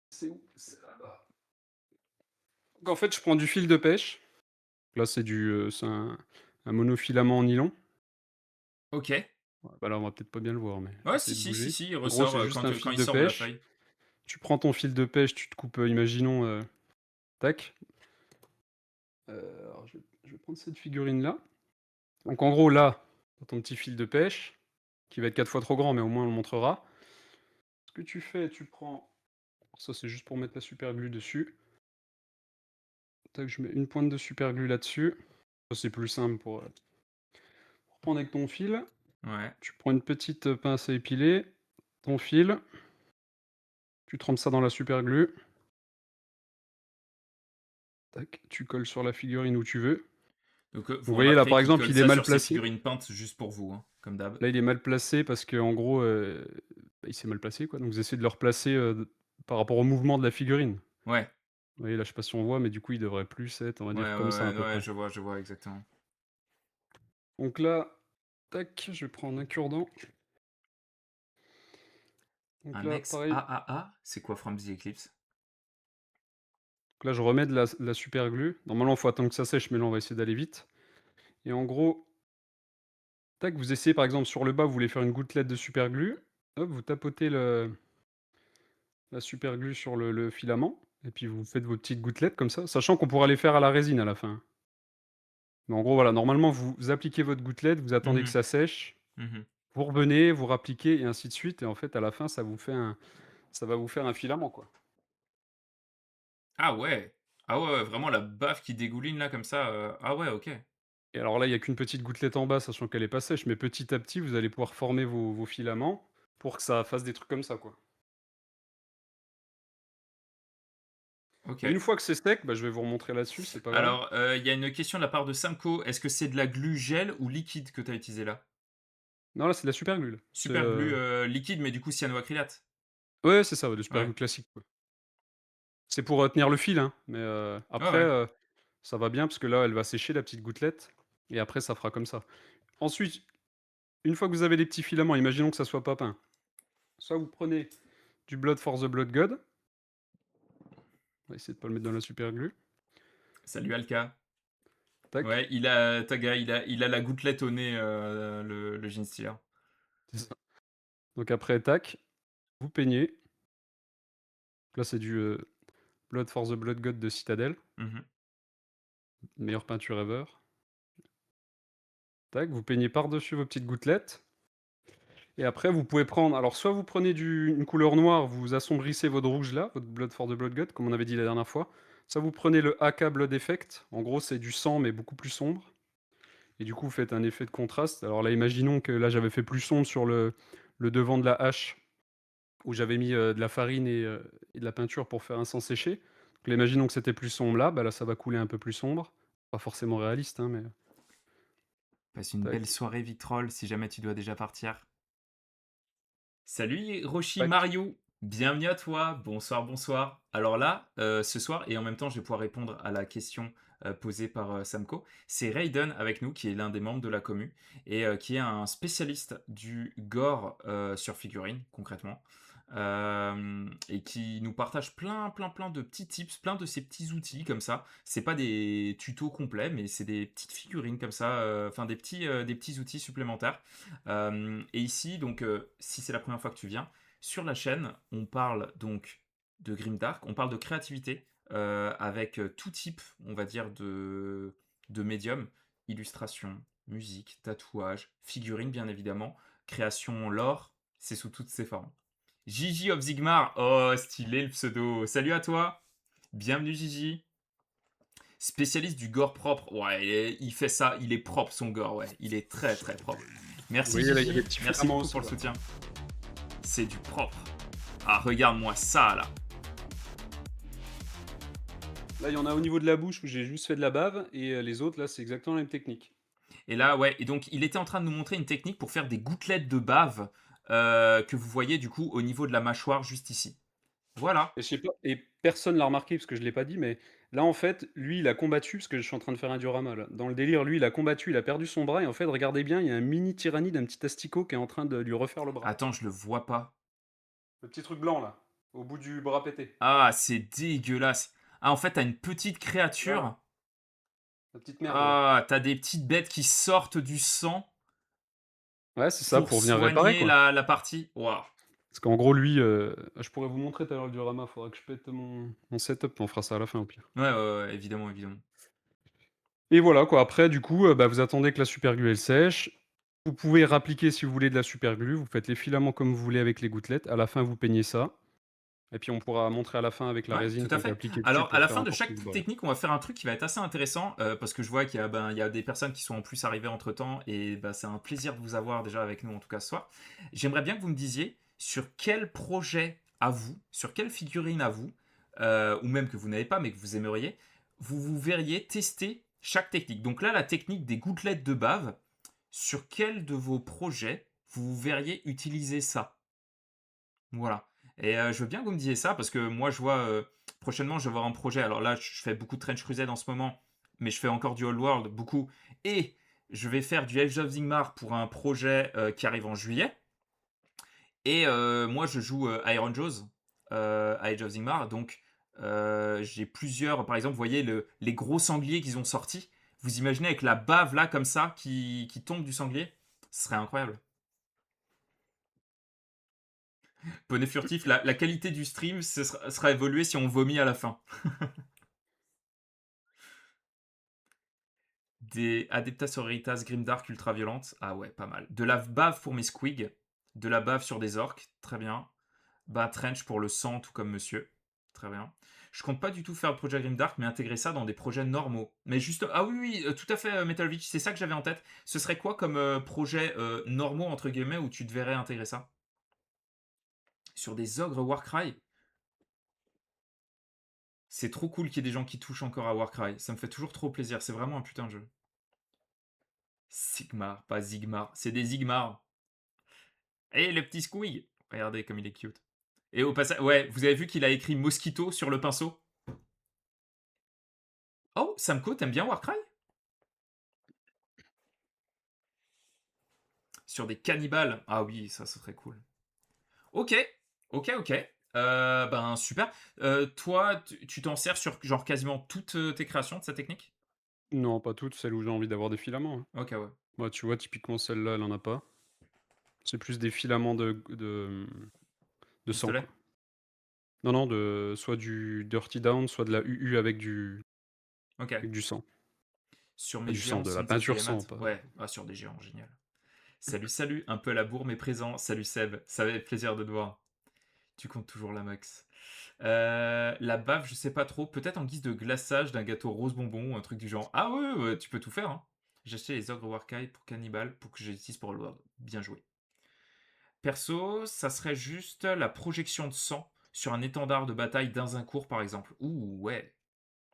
C'est où? C'est là-bas. Donc en fait, je prends du fil de pêche. Là, c'est un monofilament en nylon. Ok. Ouais, bah là, on va peut-être pas bien le voir, mais je vais Ouais, si, essayer de si, si, bouger. si, il En gros, ressort c'est juste un quand fil il de sort de la pêche. feuille. Tu prends ton fil de pêche, tu te coupes, imaginons, tac. Alors je vais prendre cette figurine-là. Donc en gros, là, tu ton petit fil de pêche, qui va être 4 fois trop grand, mais au moins on le montrera. Ce que tu fais, tu prends ça c'est juste pour mettre la super glue dessus. Tac, je mets une pointe de super glue là-dessus. Ça c'est plus simple pour prendre avec ton fil. Ouais. Tu prends une petite, pince à épiler, ton fil, tu trempes ça dans la super glue. Tac, tu colles sur la figurine où tu veux. Donc Vous faut voyez là remarquer par qu'il exemple, colle il est ça mal sur ses placé. figurines peintes juste pour vous, hein, comme d'hab. Là, il est mal placé parce qu'en gros, bah, il s'est mal placé quoi, donc vous essayez de le replacer, par rapport au mouvement de la figurine. Ouais. Vous voyez là, je sais pas si on voit, mais du coup, il devrait plus être, on va Ouais, dire comme ça ouais, à ouais, peu ouais, près. je vois exactement. Donc là, tac, je vais prendre un cure-dent. Donc Un là, ex pareil, AAA, c'est quoi From the Eclipse? donc là, je remets de la super glue. Normalement, il faut attendre que ça sèche, mais là, on va essayer d'aller vite. Et en gros, tac, vous essayez par exemple sur le bas, vous voulez faire une gouttelette de super glue. Hop, vous tapotez la super glue sur le filament. Et puis vous faites vos petites gouttelettes comme ça, sachant qu'on pourra les faire à la résine à la fin. Mais en gros, voilà, normalement, vous appliquez votre gouttelette, vous attendez que Mhm, ça sèche, mhm. vous revenez, vous rappliquez et ainsi de suite. Et en fait, à la fin, ça va vous faire un filament, quoi. Ah ouais. Ah ouais, ouais, vraiment la baffe qui dégouline là comme ça. Ah ouais, ok. Et alors là, il y a qu'une petite gouttelette en bas, sachant qu'elle est pas sèche, mais petit à petit, vous allez pouvoir former vos filaments pour que ça fasse des trucs comme ça, quoi. Ok. Et une fois que c'est sec, bah, je vais vous remontrer là-dessus, c'est pas grave. Alors, il y a une question de la part de Samco. Est-ce que c'est de la glue gel ou liquide que tu as utilisé là? Non, là, c'est de la super glue, là. Super glue liquide, mais du coup cyanoacrylate. Ouais, c'est ça, ouais, de super Ouais. glue classique, quoi. C'est pour, tenir le fil, hein, mais Ouais, après, ouais. ça va bien parce que là, elle va sécher la petite gouttelette et après ça fera comme ça. Ensuite, une fois que vous avez les petits filaments, imaginons que ça soit pas peint. Soit vous prenez du Blood for the Blood God. On va essayer de pas le mettre dans la super glue. Salut Alka. Tac, Ouais, Taga, il a la gouttelette au nez, le Gene Stealer. c'est ça. Donc après, tac, vous peignez. Là, c'est du, Blood for the Blood God de Citadel, Mhm. meilleure peinture ever. Tac, vous peignez par-dessus vos petites gouttelettes Et après, vous pouvez prendre alors soit vous prenez une couleur noire, vous assombrissez votre rouge là, votre Blood for the Blood God, comme on avait dit la dernière fois. Soit vous prenez le AK Blood Effect. En gros, c'est du sang, mais beaucoup plus sombre. Et du coup, vous faites un effet de contraste. Alors là, imaginons que là, j'avais fait plus sombre sur le devant de la hache, où j'avais mis de la farine et de la peinture pour faire un sang séché. Donc là, imaginons que c'était plus sombre là, bah là, ça va couler un peu plus sombre. Pas forcément réaliste, hein, mais Passe une belle tac, soirée, Victroll, si jamais tu dois déjà partir. Salut Roshi tac. Mario, bienvenue à toi, bonsoir, bonsoir. Alors là, ce soir, et en même temps je vais pouvoir répondre à la question posée par Samko, c'est Raiden avec nous, qui est l'un des membres de la commu, et qui est un spécialiste du gore sur figurine, concrètement, et qui nous partage plein de petits tips, plein de ces petits outils comme ça. C'est pas des tutos complets, mais c'est des petites figurines comme ça, enfin des petits outils supplémentaires. Et ici, donc, si c'est la première fois que tu viens, sur la chaîne, on parle donc de Grimdark, on parle de créativité avec tout type, on va dire, de médium, illustration, musique, tatouage, figurine, bien évidemment, création lore, c'est sous toutes ses formes. Gigi of Zigmar, oh, stylé le pseudo. Salut à toi, bienvenue Gigi. Spécialiste du gore propre, ouais, il fait ça, il est propre son gore, ouais, il est très très propre. Vous Merci voyez là, il y a des Gigi, petits merci filaments beaucoup aussi pour le là. soutien. C'est du propre. Ah, regarde-moi ça là. Là, il y en a au niveau de la bouche où j'ai juste fait de la bave et les autres là, c'est exactement la même technique. Et là, ouais, et donc il était en train de nous montrer une technique pour faire des gouttelettes de bave que vous voyez du coup au niveau de la mâchoire juste ici. Voilà. Et je sais pas, et personne l'a remarqué parce que je l'ai pas dit, mais là en fait, lui, il a combattu parce que je suis en train de faire un diorama là. Dans le délire, lui, il a combattu, il a perdu son bras et en fait, regardez bien, il y a un mini tyrannide, un petit asticot qui est en train de lui refaire le bras. Attends, je le vois pas. Le petit truc blanc là, au bout du bras pété. Ah, c'est dégueulasse. Ah, en fait, t'as une petite Là, là, créature. la petite merde là. Ah, t'as des petites bêtes qui sortent du sang Ouais, c'est ça, pour pour venir réparer soigner quoi. la partie. Waouh. Parce qu'en gros, lui, je pourrais vous montrer tout à l'heure le diorama, faudra que je pète mon setup, on fera ça à la fin au pire. Ouais, évidemment, évidemment. Et voilà quoi, après du coup, bah, vous attendez que la super glue elle sèche. Vous pouvez rappliquer si vous voulez de la super glue, vous faites les filaments comme vous voulez avec les gouttelettes, à la fin vous peignez ça, et puis on pourra montrer à la fin avec la Ouais, tout résine à qu'on peut fait. appliquer dessus Alors, à pour la faire fin un de chaque portrait voilà. technique, on va faire un truc qui va être assez intéressant, parce que je vois qu'il y a, il y a des personnes qui sont en plus arrivées entre temps, et bah, c'est un plaisir de vous avoir déjà avec nous, en tout cas ce soir. J'aimerais bien que vous me disiez sur quel projet à vous, sur quelle figurine à vous, ou même que vous n'avez pas, mais que vous aimeriez, vous verriez tester chaque technique. Donc là, la technique des gouttelettes de bave, sur quel de vos projets vous verriez utiliser ça? Voilà. Et je veux bien que vous me disiez ça parce que moi, je vois prochainement, je vais avoir un projet. Alors là, je fais beaucoup de Trench Crusade en ce moment, mais je fais encore du Old World, beaucoup. Et je vais faire du Age of Sigmar pour un projet qui arrive en juillet. Et moi, je joue Iron Jaws à Age of Sigmar. Donc, j'ai plusieurs. Par exemple, vous voyez les gros sangliers qu'ils ont sortis. Vous imaginez avec la bave là, comme ça, qui tombe du sanglier? Ce serait incroyable. Poney furtif, la qualité du stream sera évoluée si on vomit à la fin. Des Adeptas Sororitas Grimdark ultra violente. Ah ouais, pas mal. De la bave pour mes squigs. De la bave sur des orques. Très bien. Bah, Trench pour le sang, tout comme monsieur. Très bien. Je compte pas du tout faire le projet Grimdark, mais intégrer ça dans des projets normaux. Mais juste. Ah oui, tout à fait, Metalvich, c'est ça que j'avais en tête. Ce serait quoi comme projet normaux, entre guillemets, où tu devrais intégrer ça? Sur des ogres Warcry? C'est trop cool qu'il y ait des gens qui touchent encore à Warcry. Ça me fait toujours trop plaisir. C'est vraiment un putain de jeu. Sigmar, pas Zigmar. C'est des Zigmar. Et le petit Squig. Regardez comme il est cute. Et au passage, ouais, vous avez vu qu'il a écrit Mosquito sur le pinceau? Oh, Samko, t'aimes bien Warcry? Sur des cannibales. Ah oui, ça serait cool. Ok, ok. Ben super. Toi, tu t'en sers sur genre quasiment toutes tes créations de cette technique? Non, pas toutes, celles où j'ai envie d'avoir des filaments, hein. Ok, ouais. Moi, tu vois, typiquement celle-là, elle en a pas. C'est plus des filaments de sang, Pistolet? quoi. Non, non, soit du Dirty Down, soit de la UU Ok. avec du sang. Sur Pas mes du sang, géants de la Sons of peinture Behemoth? sang, pas Ouais, ah, sur des géants, génial. Salut, salut, un peu à la bourre mais présent. Salut Seb, ça fait plaisir de te voir. Tu comptes toujours la max. La bave, je sais pas trop, peut-être en guise de glaçage d'un gâteau rose bonbon ou un truc du genre. Ah ouais, ouais, ouais, tu peux tout faire, hein. J'ai acheté les ogres Warkai pour Cannibal pour que je les utilise pour le World. Bien joué. Perso, ça serait juste la projection de sang sur un étendard de bataille dans un cours par exemple. Ouh, ouais.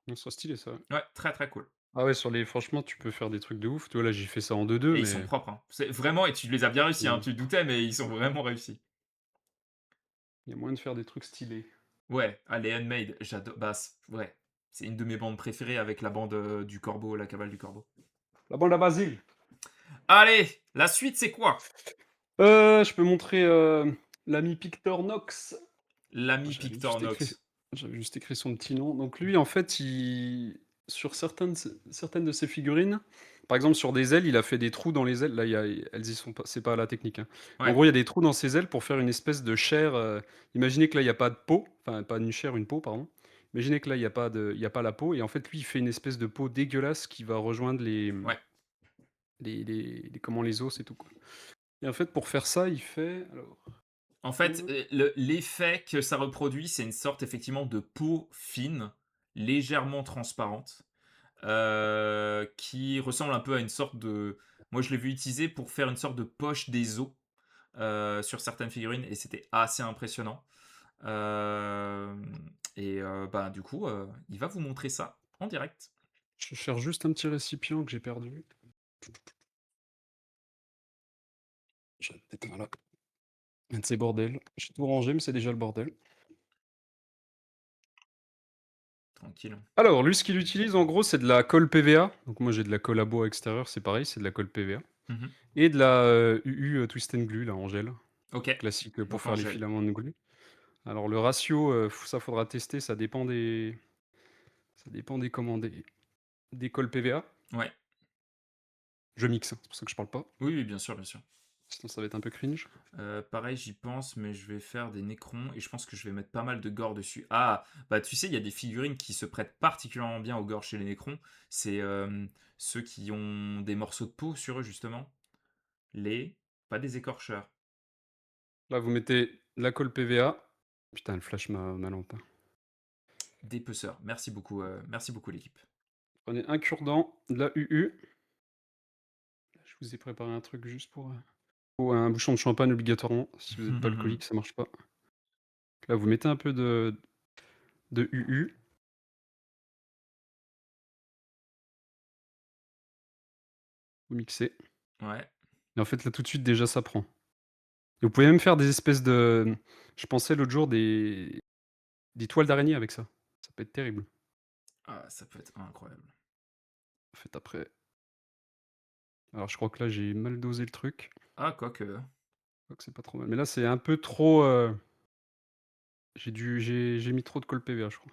Ça serait stylé ça, ouais. Ouais, très très cool. Ah ouais, franchement, tu peux faire des trucs de ouf. Tu vois, là, j'ai fait ça en 2-2, Et ils sont mais propres, hein. C'est vraiment, et tu les as bien réussi, hein. il Tu te doutais, mais ils sont vraiment réussis. y a moyen de faire des trucs stylés. Ouais, ah, les Handmade, j'adore. Bah, ouais. C'est une de mes bandes préférées avec la bande du corbeau, la cavale du corbeau. La bande à Basile! Allez, la suite, c'est quoi? Je peux montrer, l'ami Pictor Nox. L'ami J'avais juste écrit Pictornox. j'avais juste écrit son petit nom. Donc lui, en fait, il sur certaines de ses figurines, par exemple sur des ailes, il a fait des trous dans les ailes. Là, il y a elles y sont pas, c'est pas la technique, hein. En Ouais, gros, il y a des trous dans ses ailes pour faire une espèce de chair, imaginez que là, il y a pas de peau, enfin pas une chair, une peau, pardon. Imaginez que là, il y a pas la peau et en fait, lui, il fait une espèce de peau dégueulasse qui va rejoindre ouais. les os et tout, quoi. Et en fait, pour faire ça, il fait alors, En fait, l'effet que ça reproduit, c'est une sorte effectivement de peau fine, légèrement transparente, qui ressemble un peu à une sorte de. Moi, je l'ai vu utiliser pour faire une sorte de poche des os sur certaines figurines, et c'était assez impressionnant. Euh, bah, du coup, il va vous montrer ça en direct. je cherche juste un petit récipient que j'ai perdu. J'en ai peut-être un là. Un de ces bordels. J'ai tout rangé, mais c'est déjà le bordel. Tranquille. Alors, lui, ce qu'il utilise, en gros, c'est de la colle PVA. Donc moi, j'ai de la colle à bois extérieure, c'est pareil, c'est de la colle PVA. Mhm. Et de la UU Twist and Glue, là, en gel. Ok. Classique pour Donc en faire les gel. filaments de glue. Alors, le ratio, ça faudra tester, ça dépend des commandes, des colles PVA. Ouais. Je mixe, hein, c'est pour ça que je parle pas. Oui, oui, bien sûr, bien sûr. Sinon, ça va être un peu cringe. Pareil, j'y pense, mais je vais faire des nécrons et je pense que je vais mettre pas mal de gore dessus. Ah, bah tu sais, il y a des figurines qui se prêtent particulièrement bien au gore chez les nécrons. C'est ceux qui ont des morceaux de peau sur eux, justement. Les. Pas des écorcheurs. Là, vous mettez de la colle PVA. Putain, le flash ma lampe, hein. Des peceurs. Merci beaucoup l'équipe. Prenez un cure-dent, de la UU. Je vous ai préparé un truc juste pour. Faut un bouchon de champagne obligatoirement. Si vous êtes pas alcoolique, ça marche pas. Là, vous mettez un peu de UU. Vous mixez. Ouais. Et en fait, là, tout de suite, déjà, ça prend. Et vous pouvez même faire des espèces de. Je pensais l'autre jour des toiles d'araignée avec ça. Ça peut être terrible. Ah, ça peut être incroyable. En fait, après. Alors, je crois que là, j'ai mal dosé le truc. Ah, quoique. Je crois que c'est pas trop mal. Mais là, c'est un peu trop. J'ai mis trop de colle PVA, je crois.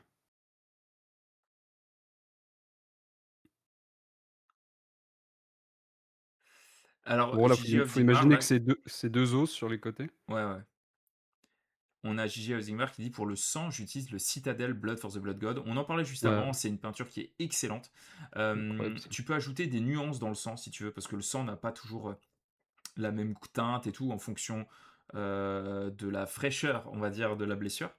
Alors, Bon, là, Gigi of faut Sigmar, imaginer là. que c'est deux os sur les côtés. Ouais, ouais. On a Gigi Sigmar qui dit pour le sang, j'utilise le Citadel Blood for the Blood God. On en parlait juste Ouais, avant, c'est une peinture qui est excellente. incroyable ça. Tu peux ajouter des nuances dans le sang si tu veux, parce que le sang n'a pas toujours la même teinte et tout en fonction de la fraîcheur, on va dire, de la blessure.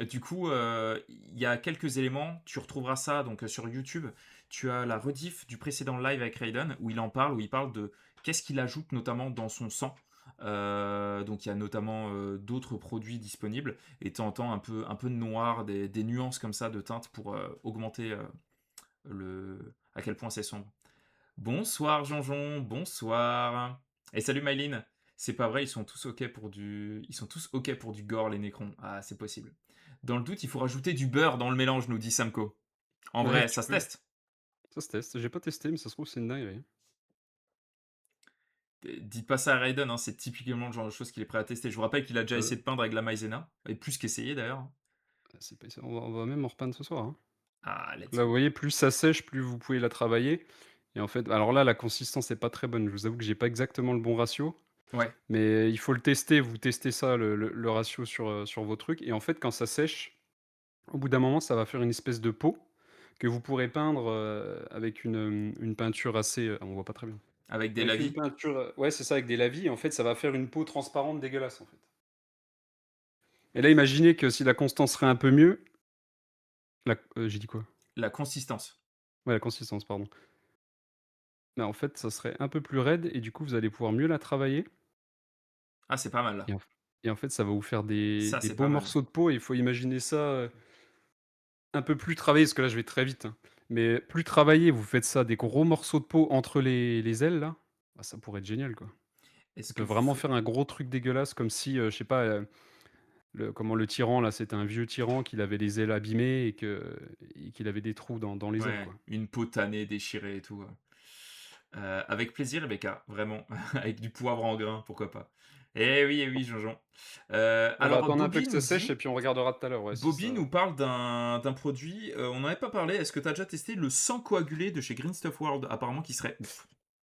Du coup, il y a quelques éléments. Tu retrouveras ça donc sur YouTube. Tu as la rediff du précédent live avec Raiden où il en parle, où il parle de qu'est-ce qu'il ajoute notamment dans son sang. Donc il y a notamment d'autres produits disponibles et tu entends un peu de noir, des nuances comme ça de teinte pour augmenter à quel point c'est sombre. Bonsoir Jean-Jean, bonsoir. Et salut Mylene. C'est pas vrai, ils sont tous ok pour du gore les nécrons. Ah, c'est possible. Dans le doute, il faut rajouter du beurre dans le mélange, nous dit Samko. En Ouais, vrai, tu ça se peux. teste. Ça se teste. J'ai pas testé, mais ça se trouve, c'est une dinguerie. Dites pas ça à Raiden, hein, c'est typiquement le genre de choses qu'il est prêt à tester. Je vous rappelle qu'il a déjà Euh, essayé de peindre avec la maïzena, et plus qu'essayé d'ailleurs. c'est pas... on va même en repeindre ce soir, hein. Ah, let's Là, vous go. voyez, plus ça sèche, plus vous pouvez la travailler. Et en fait, alors là, la consistance est pas très bonne. Je vous avoue que j'ai pas exactement le bon ratio, Ouais, mais il faut le tester. Vous testez ça, le ratio sur vos trucs. Et en fait, quand ça sèche, au bout d'un moment, ça va faire une espèce de peau. que vous pourrez peindre, avec une peinture assez, on voit pas très bien. Avec des Avec une lavis? peinture, ouais, c'est ça, avec des lavis et en fait, ça va faire une peau transparente dégueulasse, en fait. Et là, imaginez que si la constance serait un peu mieux, j'ai dit quoi? La consistance. Ouais, la consistance, pardon. Bah, en fait, ça serait un peu plus raide et du coup, vous allez pouvoir mieux la travailler Ah, c'est pas mal là. et en fait, ça va vous faire des Ça, des c'est beaux pas mal. morceaux de peau et il faut imaginer ça, un peu plus travaillé, parce que là, je vais très vite, hein, mais plus travaillé, vous faites ça, des gros morceaux de peau entre les ailes là, bah, ça pourrait être génial, quoi. Ça Est-ce peut que vous vraiment faites faire un gros truc dégueulasse comme si, je sais pas, le tyran là, c'était un vieux tyran qu'il avait les ailes abîmées et qu'il avait des trous dans les ailes, ouais, quoi. une peau tannée, déchirée et tout, avec plaisir Rebecca, vraiment, avec du poivre en grains, pourquoi pas. Eh oui, Jean-Jean. On va Alors attendre un peu Bobby que ça nous sèche et dit puis on regardera tout à l'heure, ouais, si Bobby ça nous parle d'un produit, on n'en avait pas parlé, est-ce que tu as déjà testé le sang coagulé de chez Green Stuff World? Apparemment qui serait ouf.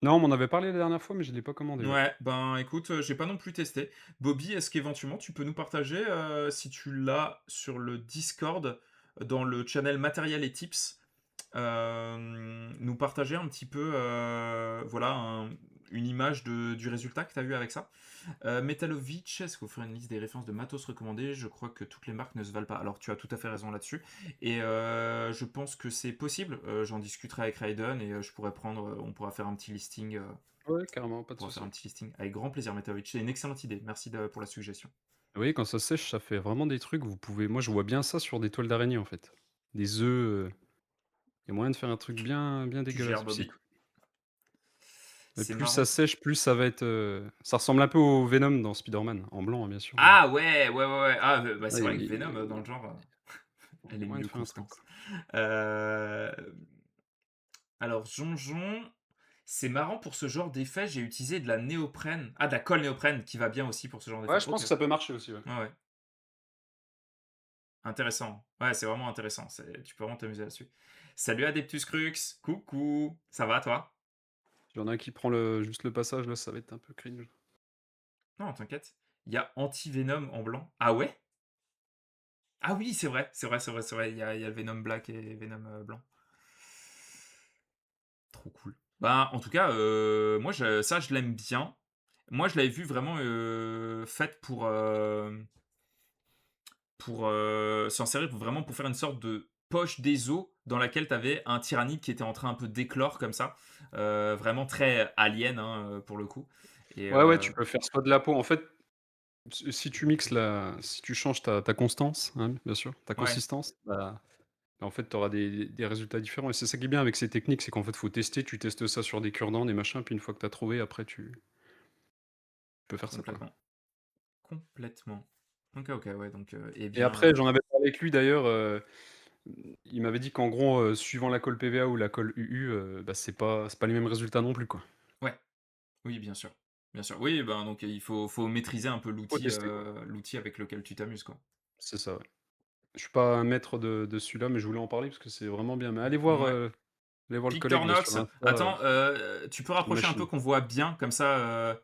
non, on m'en avait parlé la dernière fois, mais je l'ai pas commandé, ouais. Ouais, ben écoute, j'ai pas non plus testé. Bobby, est-ce qu'éventuellement tu peux nous partager, si tu l'as sur le Discord, dans le channel matériel et tips, nous partager un petit peu, voilà, une image du résultat que tu as eu avec ça. Metalovic, est-ce que vous ferez une liste des références de matos recommandées? Je crois que toutes les marques ne se valent pas. Alors tu as tout à fait raison là-dessus. Et je pense que c'est possible. J'en discuterai avec Raiden et je pourrais prendre, on pourra faire un petit listing. Ouais, carrément, pas On de pourra faire un souci. petit listing. Avec grand plaisir, Metalovic. C'est une excellente idée. Merci pour la suggestion. Oui, quand ça sèche, ça fait vraiment des trucs, vous pouvez moi, je vois bien ça sur des toiles d'araignée, en fait. Des œufs, il y a moyen de faire un truc bien bien Tu gères dégueulasse. Puis c'est Bobby. tout et C'est plus ça marrant. sèche, plus ça va être, ça ressemble un peu au Venom dans Spider-Man, en blanc, hein, bien sûr, mais Ah ouais. Ah, bah, c'est ouais, vrai que Venom, dans le genre, il elle y est a moyen de mieux faire un truc, Constance. quoi. Euh, Alors, Jonjon, c'est marrant pour ce genre d'effet, j'ai utilisé de la néoprène. Ah, de la colle néoprène qui va bien aussi pour ce genre Ouais, d'effet. je pense Ok. que ça peut marcher aussi, ouais. Ouais. Intéressant. Ouais, c'est vraiment intéressant. Tu peux vraiment t'amuser là-dessus. Salut Adeptus Crux. Coucou. Ça va, toi? Il y en a un qui prend juste le passage, là, ça va être un peu cringe. Non, t'inquiète. Il y a Anti-Venom en blanc. Ah ouais? Ah oui, c'est vrai. C'est vrai. Il y a le Venom Black et Venom blanc. Trop cool. Bah, en tout cas, moi, ça, je l'aime bien. Moi, je l'avais vu vraiment faite pour s'en servir vraiment pour faire une sorte de poche des os dans laquelle tu avais un tyrannide qui était en train un peu d'éclore comme ça. Vraiment très alien hein, pour le coup. Et Ouais, tu peux faire soit de la peau en fait, si tu mixes si tu changes ta constance, hein, bien sûr, ta ouais, consistance, bah, en fait, tu auras des résultats différents et c'est ça qui est bien avec ces techniques, c'est qu'en fait, faut tester, tu testes ça sur des cure-dents, des machins, puis une fois que tu as trouvé, après tu peux faire ça, quoi. complètement. Complètement. Ok, ok, ouais, donc, eh Et bien, après, j'en avais parlé avec lui d'ailleurs, il m'avait dit qu'en gros, suivant la colle PVA ou la colle UU, bah, c'est pas les mêmes résultats non plus, quoi. ouais, oui, bien sûr. Bien sûr. Oui, ben, donc faut maîtriser un peu Faut tester, quoi. l'outil avec lequel tu t'amuses, quoi. C'est ça, ouais. Je suis pas un maître de celui-là, mais je voulais en parler parce que c'est vraiment bien. Mais Ouais. allez voir le collègue là sur Pictornox. Insta, Attends, tu peux c'est une rapprocher un peu machine. qu'on voit bien, comme ça,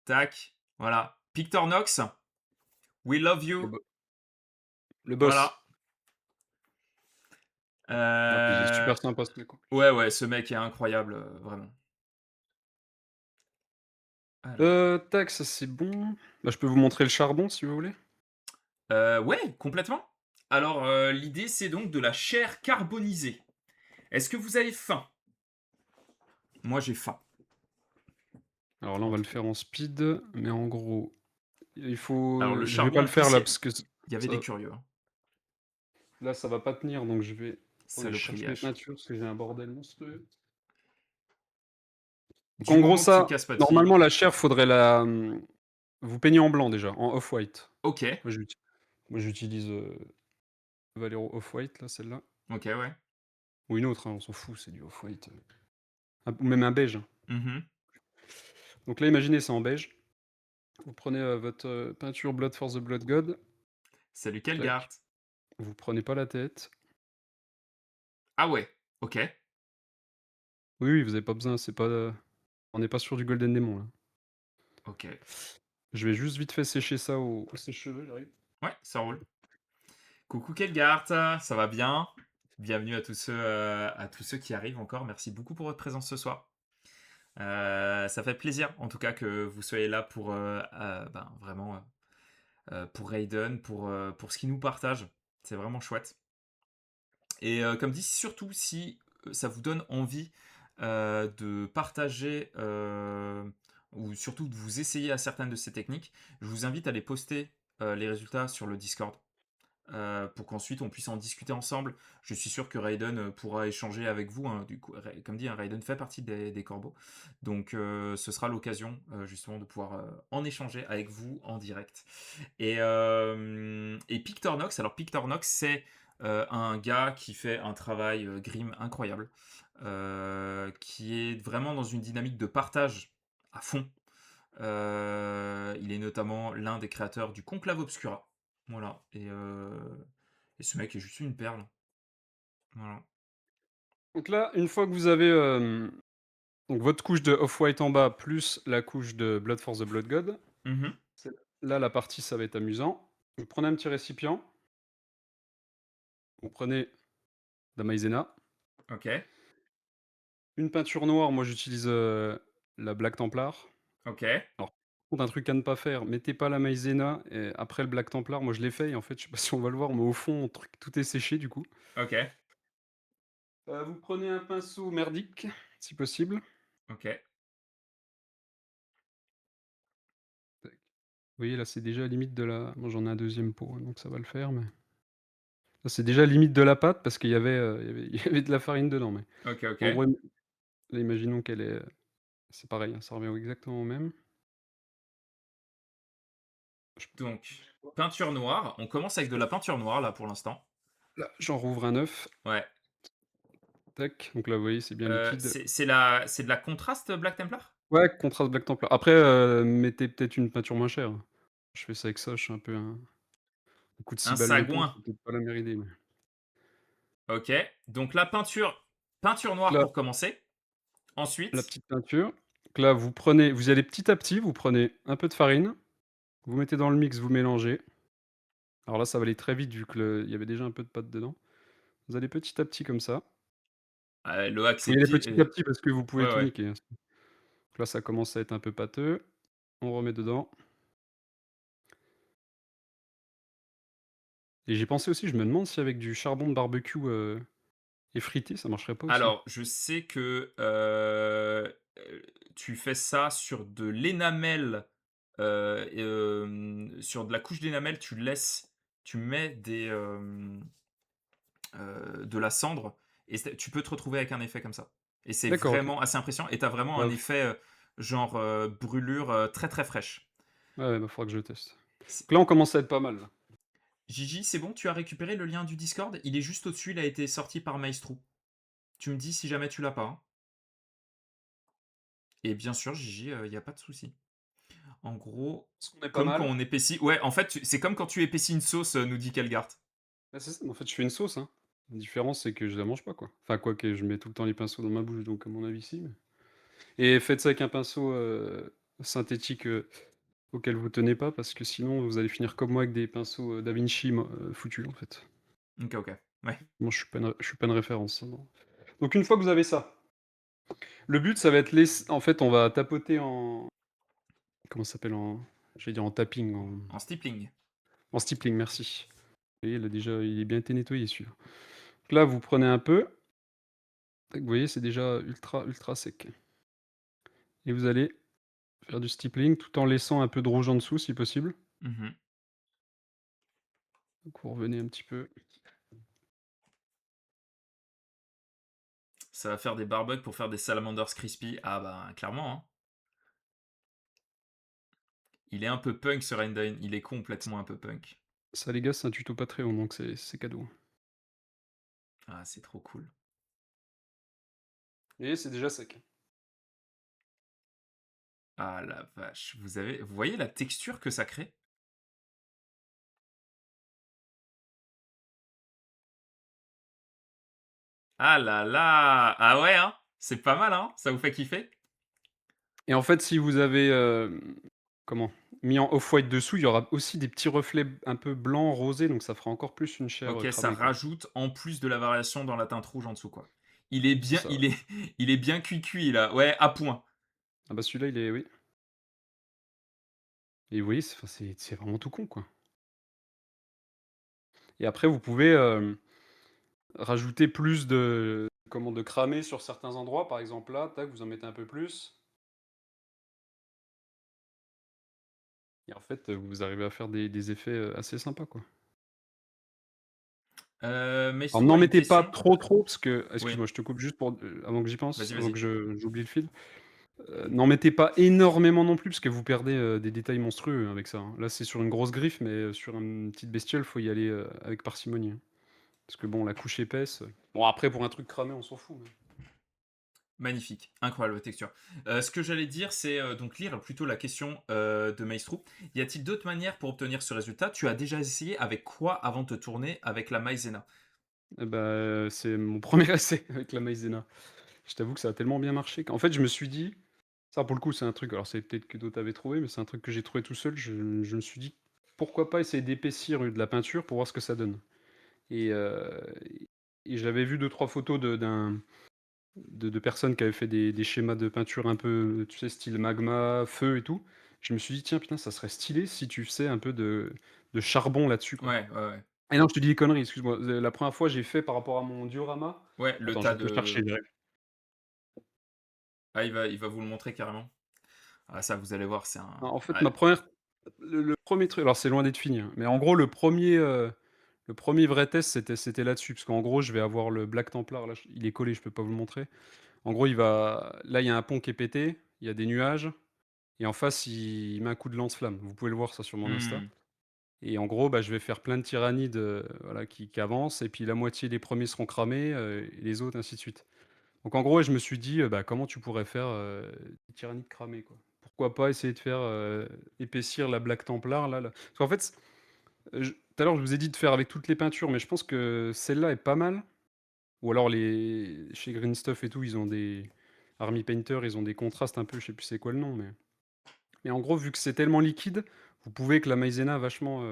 tac, voilà. Pictornox, we love Le you. bo le boss. Voilà. Ah, puis il est Euh, super sympa ce mec en plus. ouais, ce mec est incroyable, vraiment. Alors, Tac, ça c'est bon. Bah, je peux vous montrer le charbon si vous voulez? ouais, complètement. Alors, l'idée, c'est donc de la chair carbonisée. Est-ce que vous avez faim? Moi, j'ai faim, Alors là, on en va le tout cas. faire en speed, mais en gros, il faut, Alors, le je vais pas charbon, le en faire plus, là parce que il y avait des ça curieux, hein. là, ça va pas tenir donc je vais attendez, je cherche mes Salopriage. peintures parce que j'ai un bordel monstrueux. Donc Du en gros moment que tu te ça, casses pas de normalement fil. la chair, faudrait vous peignez en blanc déjà, en off-white. Ok, Moi j'uti moi j'utilise, Valero off-white là, celle-là. ok, ouais. Ou une autre, hein, on s'en fout, c'est du off-white, ou même un beige, hein. Mhm. Donc là, imaginez, c'est en beige. Vous prenez, votre, peinture Blood for the Blood God, Salut, clac, Kelgard. vous prenez pas la tête. Ah ouais, ok, Oui, oui, vous avez pas besoin, c'est pas, on n'est pas sur du Golden Demon, là. ok. Je vais juste vite fait sécher ça au sèche-cheveux, j'arrive. Ouais, ça roule. Coucou Kelgard, ça va bien? Bienvenue à tous ceux qui arrivent encore. Merci beaucoup pour votre présence ce soir. Ça fait plaisir, en tout cas, que vous soyez là pour, ben, vraiment, pour Raiden, pour ce qu'il nous partage. C'est vraiment chouette. Et comme dit, surtout si ça vous donne envie de partager ou surtout de vous essayer à certaines de ces techniques, je vous invite à les poster les résultats sur le Discord. Pour qu'ensuite on puisse en discuter ensemble. Je suis sûr que Raiden pourra échanger avec vous, hein. Du coup, comme dit, hein, Raiden fait partie des corbeaux. Donc ce sera l'occasion justement de pouvoir en échanger avec vous en direct. Et Pictornox, alors Pictornox, c'est un gars qui fait un travail grim incroyable, qui est vraiment dans une dynamique de partage à fond. Il est notamment l'un des créateurs du Conclave Obscura. Voilà. Et ce mec est juste une perle. Voilà. Donc là, une fois que vous avez, donc votre couche de Off-White en bas, plus la couche de Blood for the Blood God, Mhm. c'est là, la partie, ça va être amusant. Vous prenez un petit récipient, vous prenez de la maïzena, Ok. une peinture noire, moi j'utilise, la Black Templar. Ok. Alors, par contre, un truc à ne pas faire, mettez pas la maïzena et après le Black Templar, moi je l'ai fait et en fait, je sais pas si on va le voir, mais au fond, truc tout est séché du coup. Ok. Vous prenez un pinceau merdique, si possible. Ok. Tac. Vous voyez, là, c'est déjà limite de la moi j'en ai un deuxième pot, hein, donc ça va le faire, mais là, c'est déjà limite de la pâte parce qu'il y avait, il y avait de la farine dedans, mais Ok. Ok. en gros, là, imaginons qu'elle est, c'est pareil, hein, ça revient exactement au même. Je Donc, peinture noire. On commence avec de la peinture noire là pour l'instant. Là, j'en rouvre un œuf, Ouais. tac, donc là, vous voyez, c'est bien liquide. C'est de la contraste Black Templar. Ouais, contraste Black Templar. Après, mettez peut-être une peinture moins chère. Je fais ça avec ça, je suis un peu un coûte 6 Un balles le pot, sagouin. c'est peut-être pas la meilleure idée, mais Ok. Donc la peinture donc noire là, pour commencer. la Ensuite. petite peinture. Donc là, vous y allez petit à petit, vous prenez un peu de farine, vous mettez dans le mix, vous mélangez. Alors là, ça va aller très vite vu que il y avait déjà un peu de pâte dedans. Vous allez petit à petit comme ça. Le hack Faut c'est y aller petit. petit à petit parce que vous pouvez Ouais, tout ouais. niquer, hein. Donc là, ça commence à être un peu pâteux. On remet dedans. Et j'ai pensé aussi, je me demande si avec du charbon de barbecue effrité, ça marcherait pas aussi. Alors, je sais que, tu fais ça sur de l'énamel, sur de la couche d'énamel, tu mets de la cendre et tu peux te retrouver avec un effet comme ça et c'est D'accord, OK. vraiment assez impressionnant et tu as vraiment un Bah, effet, genre, brûlure, très, très fraîche. ouais, ouais, bah, faudra que je teste. C Donc là, on commence à être pas mal, là. Gigi, c'est bon, tu as récupéré le lien du Discord? Il est juste au-dessus, il a été sorti par Maestro. Tu me dis si jamais tu l'as pas, hein, et bien sûr Gigi, il y a pas de souci. En gros, Parce qu'on est pas comme quand mal. on épaissit. Ouais, en fait, c'est comme quand tu épaissis une sauce, nous dit Kelgart. Bah, c'est ça, en fait, je fais une sauce, hein. La différence, c'est que je la mange pas, quoi. Enfin, quoi que je mets tout le temps les pinceaux dans ma bouche, donc à mon avis, si, mais et faites ça avec un pinceau, synthétique, auquel vous tenez pas parce que sinon vous allez finir comme moi avec des pinceaux, Da Vinci foutus, en fait. OK, OK. Ouais. Moi, je suis pas une référence, hein, non. Donc une fois que vous avez ça, le but, ça va être en fait, on va tapoter en comment ça s'appelle? J'allais dire en tapping, En stippling. en stippling, merci. Vous voyez, il est bien été nettoyé celui-là. Donc là, vous prenez un peu, tac, vous voyez, c'est déjà ultra, ultra sec et vous allez faire du stippling tout en laissant un peu de rouge en dessous si possible. Mmh. Donc vous revenez un petit peu. Ça va faire des barbecues pour faire des salamanders crispy. Ah bah, clairement, hein. Il est un peu punk ce Raiden, il est complètement un peu punk. Ça les gars, c'est un tuto Patreon, donc c'est cadeau. Ah, c'est trop cool. Et c'est déjà sec. Ah la vache, vous voyez la texture que ça crée? Ah là là! Ah ouais, hein? C'est pas mal, hein? Ça vous fait kiffer? Et en fait, si vous avez, comment? mis en off-white dessous, il y aura aussi des petits reflets un peu blancs, rosés, donc ça fera encore plus une chèvre OK, ça cramée, quoi. rajoute en plus de la variation dans la teinte rouge en dessous, quoi. Il est C'est bien ça, ouais. il est il est bien cuit là. Ouais, à point. Ah bah, celui-là, il est oui et vous voyez, c'est vraiment tout con, quoi et après vous pouvez, rajouter plus de cramé sur certains endroits. Par exemple là, tac, vous en mettez un peu plus et en fait, vous arrivez à faire des effets, assez sympas, quoi. Alors Maestro n'en a une mettez pas question. trop parce que Oui, excuse-moi, je te coupe juste pour, avant que j'y pense, vas-y, avant vas-y. que je j'oublie le fil. N'en mettez pas énormément non plus parce que vous perdez, des détails monstrueux avec ça, hein. Là, c'est sur une grosse griffe, mais, sur une petite bestiole, faut y aller, avec parcimonie, hein. Parce que bon, la couche épaisse, bon après pour un truc cramé, on s'en fout, mais Magnifique, incroyable texture. Ce que j'allais dire, c'est, donc lire plutôt la question, de Maestro. Y a-t-il d'autres manières pour obtenir ce résultat? Tu as déjà essayé avec quoi avant de te tourner avec la maïzena? et bah, c'est mon premier essai avec la maïzena. Je t'avoue que ça a tellement bien marché qu'en fait, je me suis dit ça pour le coup, c'est un truc alors c'est peut-être que d'autres avaient trouvé, mais c'est un truc que j'ai trouvé tout seul. Je me suis dit: «Pourquoi pas essayer d'épaissir, de la peinture pour voir ce que ça donne?» et et j'avais vu deux trois photos de personnes qui avaient fait des schémas de peinture un peu, tu sais, style magma, feu et tout. Je me suis dit: «Tiens, putain, ça serait stylé si tu faisais un peu de charbon là-dessus, quoi». Ouais, ouais, ouais. Et non, je te dis des conneries, excuse-moi. La première fois, j'ai fait par rapport à mon diorama Ouais, le attends, je tas vais te le chercher de direct. ah, il va vous le montrer carrément. Ah ça, vous allez voir, c'est un En fait, ouais. ma première le 1er truc alors c'est loin d'être fini, hein, mais en gros, le premier vrai test, c'était là-dessus. Parce qu'en gros, je vais avoir le Black Templar, là, il est collé, je peux pas vous le montrer. En gros, il y a un pont qui est pété, il y a des nuages et en face, il met un coup de lance-flamme. Vous pouvez le voir ça sur mon Insta Mmh. et en gros, bah, je vais faire plein de tyrannides, voilà, qui avancent et puis la moitié des premiers seront cramés, et les autres, ainsi de suite. Donc en gros, ouais, je me suis dit, bah, comment tu pourrais faire, des tyrannides cramés, quoi? Pourquoi pas essayer de faire, épaissir la Black Templar là parce qu'en fait, tout à l'heure, je vous ai dit de faire avec toutes les peintures, mais je pense que celle-là est pas mal ou alors les chez Green Stuff et tout, ils ont des Army Painter, ils ont des contrastes un peu, je sais plus c'est quoi le nom, mais en gros, vu que c'est tellement liquide, vous pouvez avec la maïzena vachement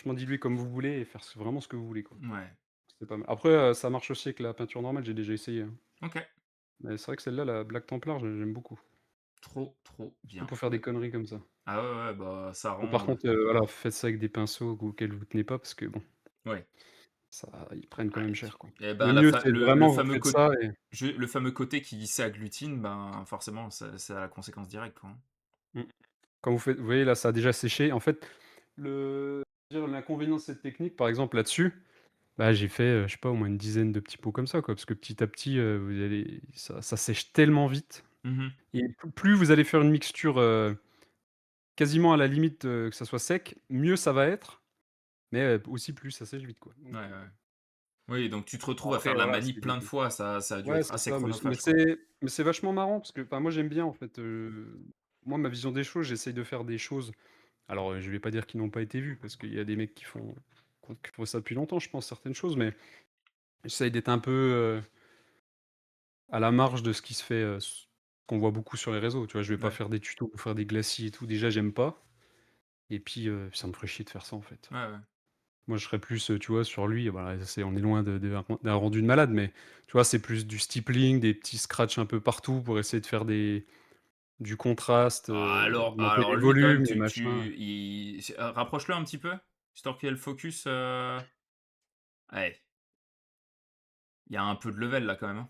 diluer comme vous voulez et faire vraiment ce que vous voulez, quoi. Ouais. C'est pas mal. Après, ça marche aussi avec la peinture normale, j'ai déjà essayé, hein. OK. Mais c'est vrai que celle-là, la Black Templar, j'aime beaucoup. Trop, trop Surtout bien. pour faire des conneries comme ça. Ah ouais, ouais, bah, ça Bon par rend, contre, voilà, faites ça avec des pinceaux auxquels vous tenez pas parce que bon, ouais. ça ils prennent quand Ah même et puis cher, quoi. et Le ben, mieux, c'est le vraiment vous fameux faites ça et le fameux côté qui s'agglutine, ben, forcément, ça a la conséquence directe, quoi, hein. mmh, quand vous voyez là, ça a déjà séché. En fait, l'inconvénient de cette technique, par exemple là-dessus, bah, j'ai fait, je sais pas, au moins une dizaine de petits pots comme ça, quoi, parce que petit à petit, vous allez ça sèche tellement vite Mmh. et plus vous allez faire une mixture, quasiment à la limite, que ça soit sec, mieux ça va être, mais aussi plus ça sèche vite, quoi, Ouais, donc ouais. Oui, donc tu te bon retrouves à après faire la voilà, manip plein de fois, ça a dû ouais, être c'est assez ça, chronophage, quoi. mais c'est vachement marrant parce que, enfin, moi, j'aime bien, en fait, moi, ma vision des choses, j'essaye de faire des choses alors, je vais pas dire qu'ils n'ont pas été vus parce qu'il y a des mecs qui font ça depuis longtemps, je pense, certaines choses, mais j'essaye d'être un peu, à la marge de ce qui se fait, s qu'on voit beaucoup sur les réseaux, tu vois? Je vais pas Ouais. faire des tutos pour faire des glacis et tout, déjà, j'aime pas et puis, ça me ferait chier de faire ça, en fait. Ouais, ouais. Moi, je serais plus, tu vois, sur lui, voilà, on est loin d'un rendu de malade, mais tu vois, c'est plus du stippling, des petits scratchs un peu partout pour essayer de faire du contraste, Ah, augmenter alors les lui, quand même, volumes, les machins. rapproche-le un petit peu, histoire qu'il y ait le focus, ouais, il y a un peu de level, là, quand même, hein.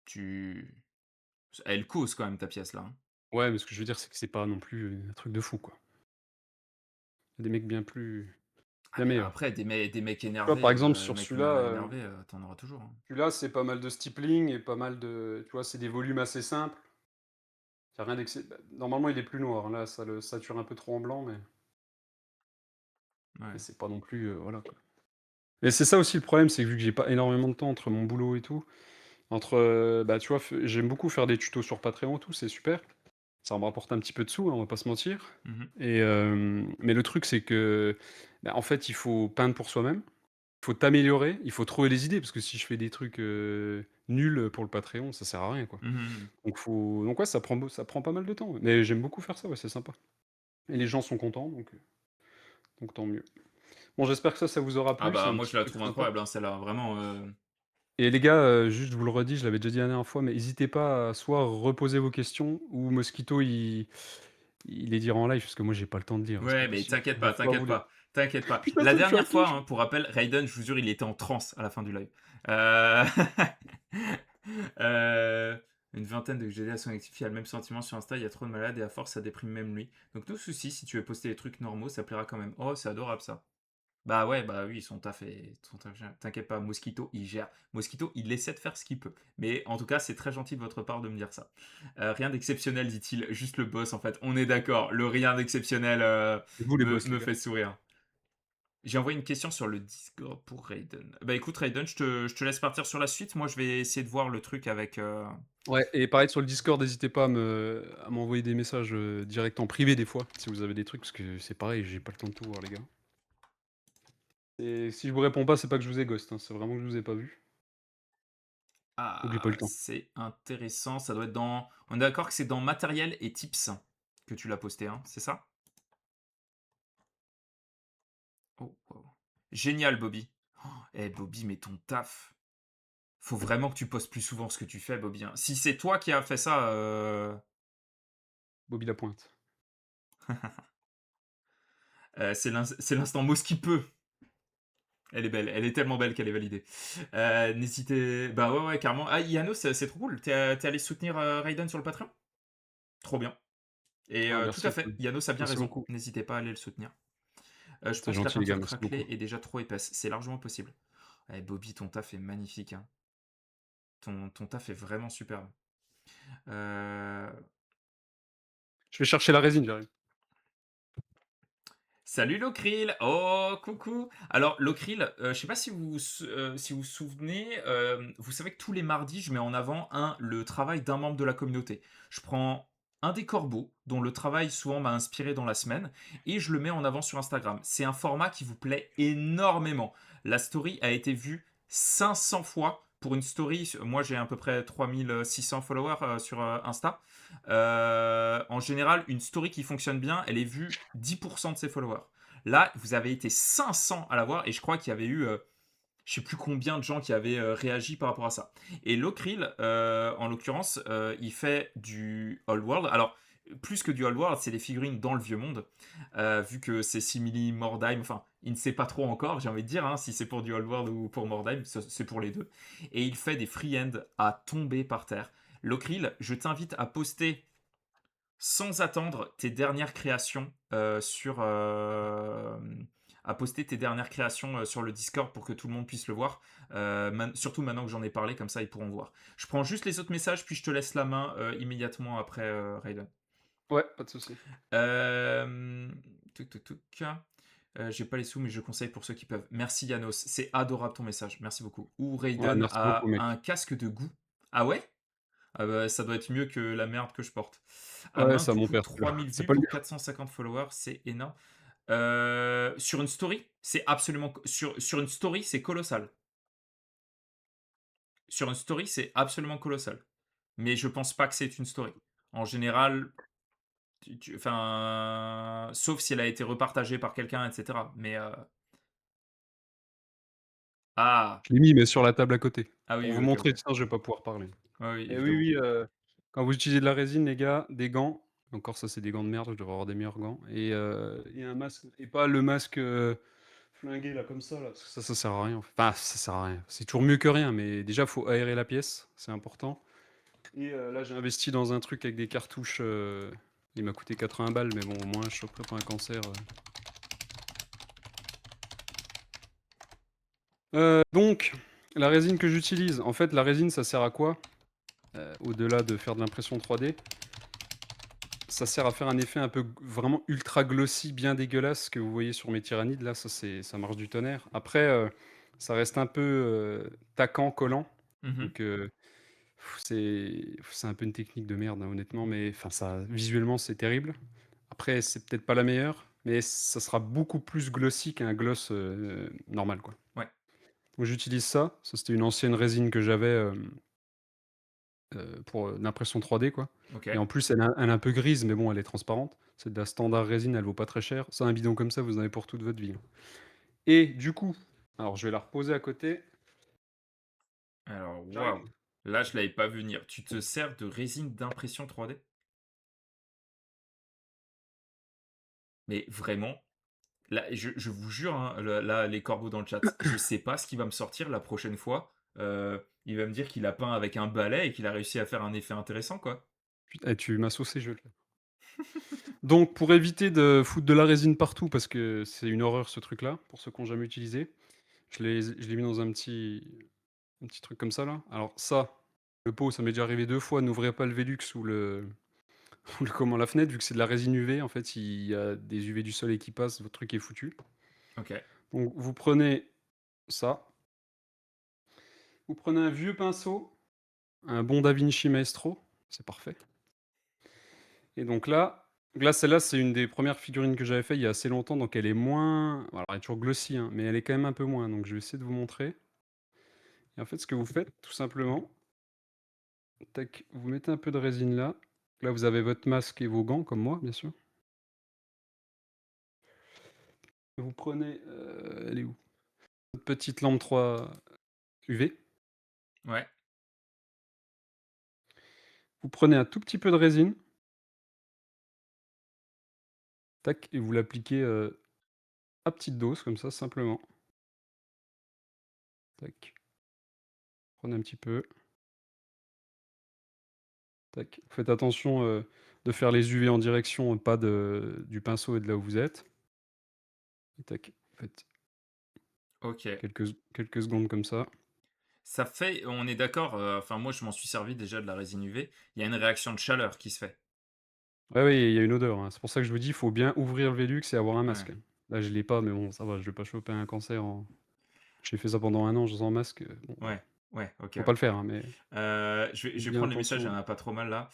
Tu Elle cause quand même ta pièce, là, hein. Ouais, mais ce que je veux dire, c'est que c'est pas non plus, un truc de fou, quoi. Il y a des mecs Ah, bien mais meilleurs. après des mecs Tu vois, énervés, par exemple, des sur mecs celui-là, énervés, tu auras toujours, hein. c'est pas mal de stippling et pas mal de tu vois, c'est des volumes assez simples. Il y a rien normalement, il est plus noir, là, ça le sature un peu trop en blanc, mais Ouais. c'est pas non plus, voilà, quoi. Et c'est ça aussi le problème, c'est que vu que j'ai pas énormément de temps entre mon boulot et tout, bah, tu vois, j'aime beaucoup faire des tutos sur Patreon et tout, c'est super. Ça me rapporte un petit peu de sous, hein, on va pas se mentir Mmh. et mais le truc, c'est que, bah, en fait, il faut peindre pour soi-même, il faut t'améliorer, il faut trouver les idées parce que si je fais des trucs, nul, pour le Patreon, ça sert à rien, quoi. Mmh mh. Donc ouais, ça prend pas mal de temps, ouais. Mais j'aime beaucoup faire ça, ouais, c'est sympa. Et les gens sont contents, donc tant mieux. Bon, j'espère que ça vous aura Ah plu, c'est bah, un moi petit je la truc trouve sympa. incroyable, hein, celle-là, vraiment, Et les gars, juste je vous le redis, je l'avais déjà dit la dernière fois, mais hésitez pas à soit reposer vos questions ou Mosquito il les dira en live parce que moi j'ai pas le temps de lire, c'est pas ouais, mais possible. t'inquiète Des pas, fois vous t'inquiète les pas, t'inquiète pas. putain La ça me fait un dernière fois, kiff! hein, pour rappel, Raiden, je vous jure, il était en transe à la fin du live. Heu, heu, une vingtaine de GD à son actif, il a le même sentiment sur Insta, il y a trop de malades et à force ça déprime même lui. Donc no souci, si tu veux poster des trucs normaux, ça plaira quand même. Oh, c'est adorable ça. Bah ouais, bah oui, son taf gère. T'inquiète pas, Mosquito, il gère. Mosquito, il essaie de faire ce qu'il peut. Mais en tout cas, c'est très gentil de votre part de me dire ça. Rien d'exceptionnel, dit-il. Juste le boss, en fait. On est d'accord. Le rien d'exceptionnel C'est vous les boss les me gars. fait sourire. J'ai envoyé une question sur le Discord pour Raiden. Bah écoute, Raiden, je te laisse partir sur la suite. Moi, je vais essayer de voir le truc avec. Ouais et pareil sur le Discord, n'hésitez pas à m'envoyer des messages, direct en privé des fois, si vous avez des trucs, parce que c'est pareil, j'ai pas le temps de tout voir les gars. Et si je vous réponds pas, c'est pas que je vous ai ghost, hein, c'est vraiment que je vous ai pas vu ou que j'ai pas eu Ah, le temps. c'est intéressant. Ça doit être dans. On est d'accord que c'est dans matériel et tips que tu l'as posté, hein, c'est ça? Oh, wow. Génial, Bobby. Eh Bobby, mais ton taf, faut vraiment que tu postes plus souvent ce que tu fais, Bobby, hein. Si c'est toi qui as fait ça, Bobby Lapointe. c'est l'instant mot qui peut. Elle est belle, elle est tellement belle qu'elle est validée. N'hésitez bah, ouais, ouais, carrément. Ah, Yano, c'est trop cool. Tu allé soutenir, Raiden sur le Patreon? Trop bien et Ah tout à merci, fait, Yanos a bien merci raison. beaucoup. N'hésitez pas à aller le soutenir. Je C'est pense que la gentil les gars, peinture merci beaucoup. craquelée est déjà trop épaisse. C'est largement possible. Eh Bobby, ton taf est magnifique, hein. Ton taf est vraiment superbe. Heu Je vais chercher la résine, j'arrive. Salut Locril! Oh, coucou! Alors Locril, je sais pas si vous vous souvenez, vous savez que tous les mardis, je mets en avant le travail d'un membre de la communauté. Je prends un des corbeaux, dont le travail souvent m'a inspiré dans la semaine, et je le mets en avant sur Instagram. C'est un format qui vous plaît énormément. La story a été vue 500 fois pour une story. Moi, j'ai à peu près 3600 followers sur Insta. En général, une story qui fonctionne bien, elle est vue 10% de ses followers. Là, vous avez été 500 à la voir et je crois qu'il y avait eu, je sais plus combien de gens qui avaient réagi par rapport à ça. Et Locril, en l'occurrence, il fait du Old World. Alors, plus que du Old World, c'est des figurines dans le vieux monde, vu que c'est simili Mordheim. Enfin, il ne sait pas trop encore, j'ai envie de dire, hein, si c'est pour du Old World ou pour Mordheim, c'est pour les deux. Et il fait des freehands à tomber par terre. Locril, je t'invite à poster sans attendre tes dernières créations à poster tes dernières créations sur le Discord pour que tout le monde puisse le voir. Surtout maintenant que j'en ai parlé, comme ça ils pourront voir. Je prends juste les autres messages, puis je te laisse la main immédiatement après Raiden. Ouais, pas de souci. Euh, Tuc, tuc, tuc. J'ai pas les sous, mais je conseille pour ceux qui peuvent. Merci Yanos, c'est adorable ton message, merci beaucoup. Ou Ouais, Raiden merci beaucoup a un mec. casque de goût. Ah ouais? Ah bah, ça doit être mieux que la merde que je porte. À Ouais, main c'est à mon coucou, père celui-là. 3000 C'est vues pas le pour mien. 450 followers, c'est énorme. Sur une story, sur une story, c'est colossal. Sur une story, c'est absolument colossal. Mais je pense pas que c'est une story. En général, enfin, sauf si elle a été repartagée par quelqu'un, etc. Mais ah, Je l'ai mis, mais sur la table à côté. ah Pour oui, vous oui, ok, montrer, ok. sinon je vais pas pouvoir parler. Ah oui, Et oui, évidemment. oui, quand vous utilisez de la résine les gars, des gants, encore ça c'est des gants de merde, je devrais avoir des meilleurs gants et un masque et pas le masque, flingué là comme ça là, parce que ça sert à rien en fait. Enfin ça sert à rien, c'est toujours mieux que rien, mais déjà faut aérer la pièce, c'est important et là j'ai investi dans un truc avec des cartouches, il m'a coûté 80 balles mais bon au moins je choperai pas un cancer. Donc la résine que j'utilise, en fait la résine ça sert à quoi? Au-delà de faire de l'impression 3D, ça sert à faire un effet un peu vraiment ultra glossy, bien dégueulasse que vous voyez sur mes tyrannides là, ça marche du tonnerre. Après, ça reste un peu, taquant, collant, Mhm. donc c'est un peu une technique de merde, hein, honnêtement, mais enfin ça visuellement c'est terrible. Après c'est peut-être pas la meilleure, mais ça sera beaucoup plus glossy qu'un gloss, normal quoi. Ouais. Donc j'utilise ça, c'était une ancienne résine que j'avais, pour, l'impression 3D quoi et OK. en plus elle est un peu grise mais bon elle est transparente. C'est de la standard résine, elle vaut pas très cher. Ça un bidon comme ça, vous en avez pour toute votre vie, hein et du coup, alors je vais la reposer à côté. Alors, waouh! J'arrive? Là, je l'avais pas vu venir. Tu te sers de résine d'impression 3D? Mais vraiment, là, je vous jure, hein, là, les corbeaux dans le chat, je sais pas ce qu'il va me sortir la prochaine fois. Il va me dire qu'il a peint avec un balai et qu'il a réussi à faire un effet intéressant, quoi. Eh, tu m'as saucé, je vais le faire. Donc pour éviter de foutre de la résine partout parce que c'est une horreur ce truc-là, pour ceux qui ont jamais utilisé, je l'ai mis dans un petit truc comme ça là. Alors ça, le pot, ça m'est déjà arrivé 2 fois, n'ouvrez pas le Velux ou le ou le comment, la fenêtre vu que c'est de la résine UV, en fait, il y a des UV du soleil qui passent, votre truc est foutu. OK. Donc vous prenez ça, vous prenez un vieux pinceau, un bon Da Vinci Maestro, c'est parfait et donc là, celle-là, c'est une des premières figurines que j'avais fait il y a assez longtemps, donc elle est moins alors elle est toujours glossy, hein, mais elle est quand même un peu moins, donc je vais essayer de vous montrer et en fait, ce que vous faites, tout simplement, tac, vous mettez un peu de résine là. Là, vous avez votre masque et vos gants, comme moi, bien sûr. Vous prenez, elle est où? Votre petite lampe 3 UV. Ouais. Vous prenez un tout petit peu de résine, tac, et vous l'appliquez, à petite dose comme ça, simplement. Tac, prenez un petit peu, tac. Faites attention, de faire les UV en direction, pas du pinceau et de là où vous êtes. Et tac, faites OK. quelques secondes comme ça. Ça fait on est d'accord, enfin, moi, je m'en suis servi déjà de la résine UV. Il y a une réaction de chaleur qui se fait. Ouais, oui, il y a une odeur, hein. C'est pour ça que je vous dis, il faut bien ouvrir le Velux et avoir un Ouais. masque. Là, je l'ai pas, mais bon, ça va, je vais pas choper un cancer en j'ai fait ça pendant 1 an, sans masque, bon, Ouais. Ouais, OK, faut ouais. pas le faire, hein, mais Je faites vais bien prendre les messages, il y en attention. a pas trop mal là.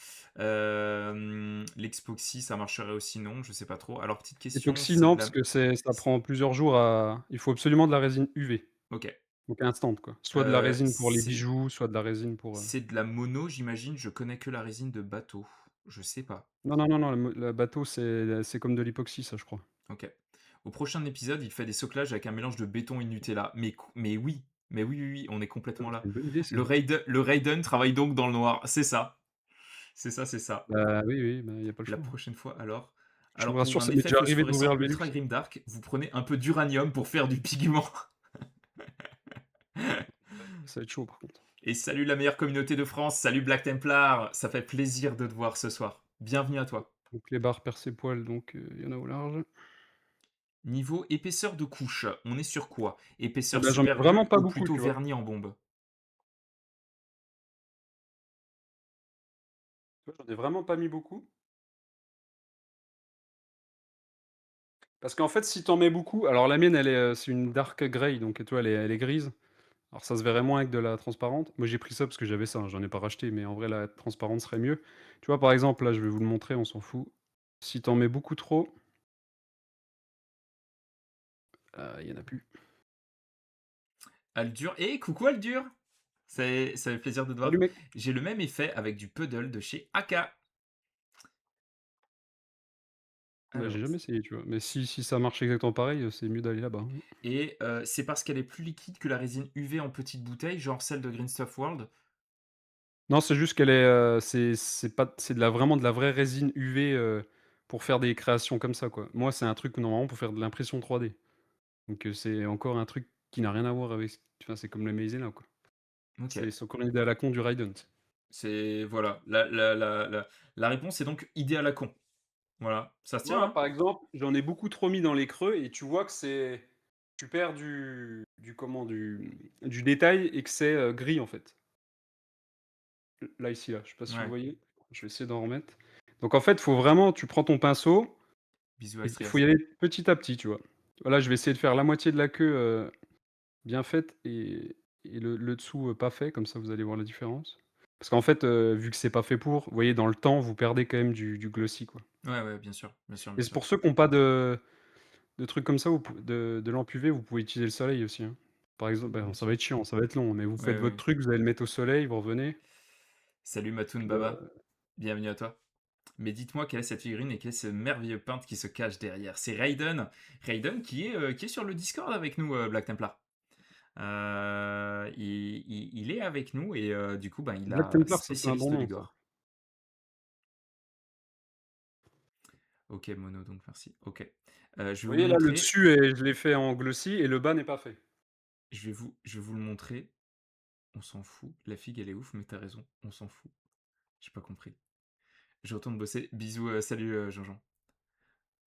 L'Expoxy, ça marcherait aussi, non? Je sais pas trop. Alors, petite question, Époxy, c'est non, de parce la que ça prend plusieurs jours à il faut absolument de la résine UV, OK. donc instant, quoi. Soit de la résine pour les C'est bijoux, soit de la résine pour, c'est de la mono, j'imagine? Je connais que la résine de bateau. Je sais pas. non, non, non, non, le bateau, c'est comme de l'époxy, ça, je crois. OK. Au prochain épisode, il fait des soclages avec un mélange de béton et Nutella. Mais oui, mais oui, oui, oui, on est complètement C'est là. une bonne idée, ça. Le Raiden travaille donc dans le noir. C'est ça. C'est ça, c'est ça. Bah, oui, oui, bah, il y a pas le La choix, hein. prochaine fois, alors Je vous alors pour rassure, un ça m'est effet déjà arrivé d'ouvrir phosphorescent le Velux. ultra grimdark, vous prenez un peu d'uranium pour faire du pigment. Ça va être chaud, par contre. Et salut la meilleure communauté de France, salut Black Templar, ça fait plaisir de te voir ce soir. Bienvenue à toi. Donc les barres percé-poil, donc il y en a au large. Niveau épaisseur de couche, on est sur quoi? Ah Épaisseur bah, j'en ai super vraiment glue pas ou beaucoup, plutôt tu vois? vernis en bombe? Tu vois, j'en ai vraiment pas mis beaucoup. Parce qu'en fait, si tu en mets beaucoup alors la mienne, c'est une dark grey, donc tu vois, elle est grise. Alors ça se verrait moins avec de la transparente. Moi, j'ai pris ça parce que j'avais ça, hein, j'en ai pas racheté, mais en vrai, la transparente serait mieux. Tu vois, par exemple, là, je vais vous le montrer, on s'en fout. Si tu en mets beaucoup trop, il y en a plus. Aldur, eh coucou Aldur! Ça fait plaisir de te Salut voir. mec! J'ai le même effet avec du puddle de chez Aka. Bah, j'ai Alors, jamais essayé, tu vois? Mais si ça marche exactement pareil, c'est mieux d'aller là-bas, hein. et c'est parce qu'elle est plus liquide que la résine UV en petite bouteille, genre celle de Green Stuff World? Non, c'est juste qu'elle est, c'est pas c'est de la vraiment de la vraie résine UV, pour faire des créations comme ça, quoi. Moi, c'est un truc normalement pour faire de l'impression 3D. Donc, c'est encore un truc qui n'a rien à voir avec enfin, c'est comme le maïzena, quoi. OK. C'est encore une idée à la con du Raiden, tu sais. C'est voilà, la réponse est donc idée à la con. Voilà, ça se Moi, tient, là, hein? par exemple, j'en ai beaucoup trop mis dans les creux et tu vois que tu perds du détail et que c'est, gris, en fait. Là, ici, là, je sais pas si vous Ouais. voyez? Je vais essayer d'en remettre. Donc en fait, faut vraiment tu prends ton pinceau Bisous et il faut y Astrias. aller petit à petit, tu vois? Voilà, je vais essayer de faire la moitié de la queue, bien faite et le dessous, pas fait, comme ça vous allez voir la différence. Parce qu'en fait, vu que c'est pas fait pour, vous voyez, dans le temps, vous perdez quand même du glossy, quoi. Ouais, ouais, bien sûr, bien sûr, Et bien c'est sûr. pour ceux qui ont pas de trucs comme ça, vous pou de lampe UV, vous pouvez utiliser le soleil aussi, hein. Par exemple, Bien ça va sûr. être chiant, ça va être long, mais vous Ouais, faites votre ouais. truc, vous allez le mettre au soleil, vous revenez. Salut Matoun Baba, Bah, bienvenue à toi. Mais dites-moi quelle est cette figurine et quel est ce merveilleux peintre qui se cache derrière. C'est Raiden. Raiden qui est sur le Discord avec nous, Black Templar. Il est avec nous et du coup, ben, il Black a Templar, ça c'est un bon spécialiste du nom ça. gore. Ok, Mono, donc merci. Ok. Je vais Vous vous le voyez là, le montrer. dessus je l'ai fait en glossy et le bas n'est pas fait. Je vais vous le montrer. On s'en fout. La figue, elle est ouf, mais t'as raison. On s'en fout. J'ai pas compris. Je retourne bosser. Bisous, salut Jean-Jean.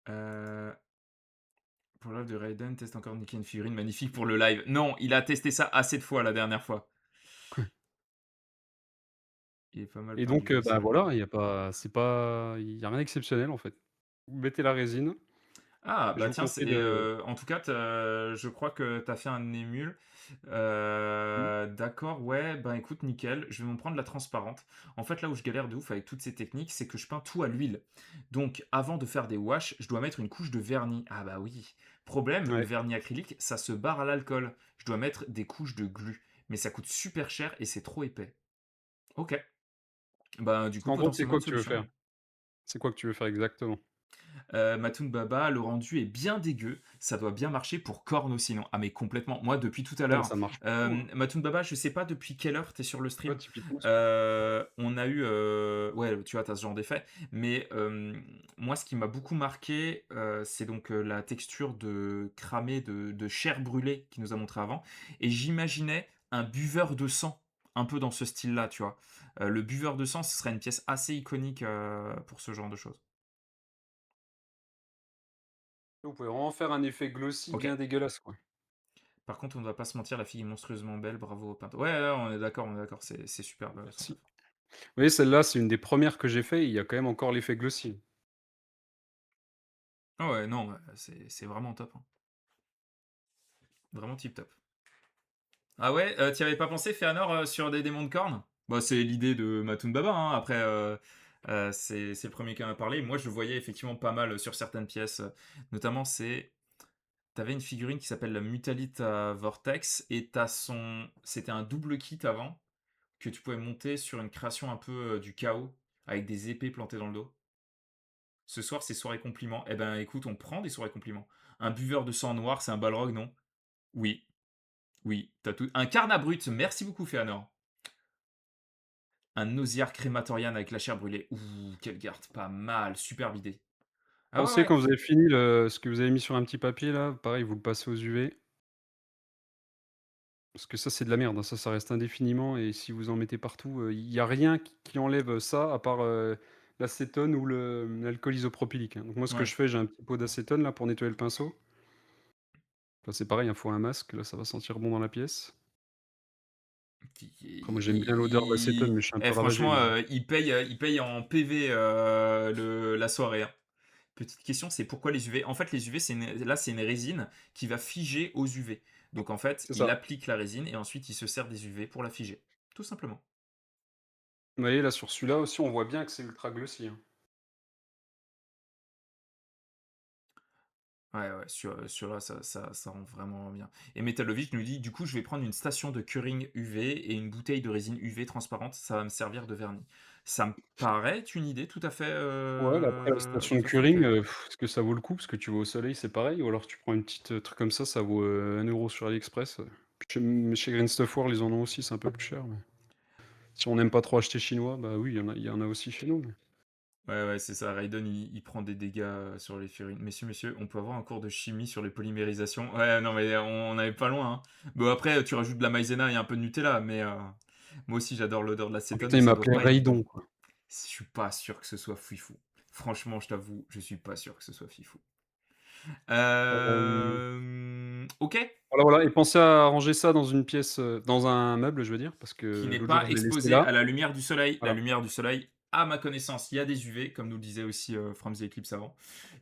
Euh, Pour l'œuvre de Raiden, teste encore de niquer une figurine magnifique pour le live. Non, il a testé ça assez de fois la dernière fois. Il est pas mal Et peint du donc, glossy bah, Raiden. voilà, il y a rien d'exceptionnel en fait. Vous mettez la résine Ah, et je bah vous tiens, conseille de en tout cas, je crois que t'as fait un émule. mmh, D'accord, ouais, bah écoute, nickel. Je vais m'en prendre la transparente. En fait, là où je galère de ouf avec toutes ces techniques, c'est que je peins tout à l'huile. Donc, avant de faire des washes, je dois mettre une couche de vernis. Ah bah oui. Problème, le ouais. vernis acrylique, ça se barre à l'alcool. Je dois mettre des couches de glu. Mais ça coûte super cher et c'est trop épais. Ok. Bah, du Parce coup, qu'en gros, c'est potentiellement quoi une que tu veux solution. faire? C'est quoi que tu veux faire exactement? Matoun Baba, le rendu est bien dégueu. Ça doit bien marcher pour Corno sinon. Ah mais complètement. Moi, depuis tout à Ah mais l'heure, ça marche partout, hein. Matoun Baba, je sais pas depuis quelle heure t'es sur le Ouais, stream. typiquement ce que je fais. On a eu... ouais, tu vois, t'as ce genre d'effet. Mais moi, ce qui m'a beaucoup marqué, c'est donc la texture de cramé de chair brûlée qu'il nous a montré avant. Et j'imaginais un buveur de sang, un peu dans ce style-là, tu vois. Le buveur de sang, ce serait une pièce assez iconique pour ce genre de choses. Vous pouvez vraiment faire un effet glossy Ok. bien dégueulasse, quoi. Par contre, on ne va pas se mentir, la fille est monstrueusement belle, bravo au peintre. Ouais, ouais, on est d'accord, c'est superbe son Merci. taf. Vous voyez, celle-là, c'est une des premières que j'ai fait, il y a quand même encore l'effet glossy. Ah ouais, non, c'est vraiment top, hein. Vraiment tip top. Ah ouais, t'y avais pas pensé, Féanor, sur des démons de cornes? Bah, c'est l'idée de Matoun Baba, hein. Après, c'est le premier qui en a parlé. Moi, je le voyais effectivement pas mal sur certaines pièces. Notamment, t'avais une figurine qui s'appelle la Mutalita Vortex, et c'était un double kit avant, que tu pouvais monter sur une création un peu du chaos, avec des épées plantées dans le dos. Ce soir, c'est soirée compliment. Eh ben, écoute, on prend des soirées compliments. Un buveur de sang noir, c'est un balrog, non? Oui, oui, t'as tout. Un carnat brut, merci beaucoup, Féanor. Un nausiard crématorian avec la chair brûlée. Ouh, quelle garde, pas mal, superbe idée. Ah ouais, Pensez ouais. quand vous avez fini ce que vous avez mis sur un petit papier là, pareil, vous le passez aux UV. Parce que ça, c'est de la merde, hein, ça reste indéfiniment et si vous en mettez partout, il y a rien qui enlève ça à part, l'acétone ou l'alcool isopropylique, hein. Donc moi, ce que Ouais. je fais, j'ai un petit pot d'acétone là pour nettoyer le pinceau. Là, c'est pareil, il faut un masque, là, ça va sentir bon dans la pièce. Après moi, j'aime bien l'odeur de l'acétone, mais je suis un peu ravagé, Franchement, mais il paye en PV la soirée, hein. Petite question, c'est pourquoi les UV? En fait, les UV, c'est une résine qui va figer aux UV. Donc en fait, c'est il ça. applique la résine et ensuite il se sert des UV pour la figer. Tout simplement. Vous voyez là, sur celui-là aussi, on voit bien que c'est ultra glossy, hein. Ouais, ouais, sur là, ça rend vraiment bien. Et Metalovic nous dit, du coup, je vais prendre une station de curing UV et une bouteille de résine UV transparente, ça va me servir de vernis. Ça me paraît être une idée Ouais, là, après la station tout de à fait OK. curing, est-ce que ça vaut le coup? Parce que tu vas au soleil, c'est pareil, ou alors tu prends une petite, truc comme ça vaut, 1 € sur AliExpress. Chez Green Stuff World, ils en ont aussi, c'est un peu plus cher, mais si on n'aime pas trop acheter chinois, bah oui, il y en a aussi chez nous, mais Ouais, ouais, c'est ça. Raiden, il prend des dégâts sur les figurines. Messieurs, messieurs, on peut avoir un cours de chimie sur les polymérisations. Ouais, non, mais on n'avait pas loin, hein. Bon, après, tu rajoutes de la maïzena et un peu de Nutella, mais moi aussi, j'adore l'odeur de oh l'acétone, putain, mais il ça doit m'appelait pas être Raidon, bon. quoi. Je suis pas sûr que ce soit fifou. Franchement, je t'avoue, je suis pas sûr que ce soit fifou. Hem, Ok, voilà, voilà et pensez à ranger ça dans une pièce, dans un meuble, je veux dire, parce qui que n'est l'autre jour, pas je l'ai laissé exposé là. à la lumière du soleil. La Voilà. lumière du soleil, à ma connaissance, il y a des UV, comme nous le disait aussi From the Eclipse avant.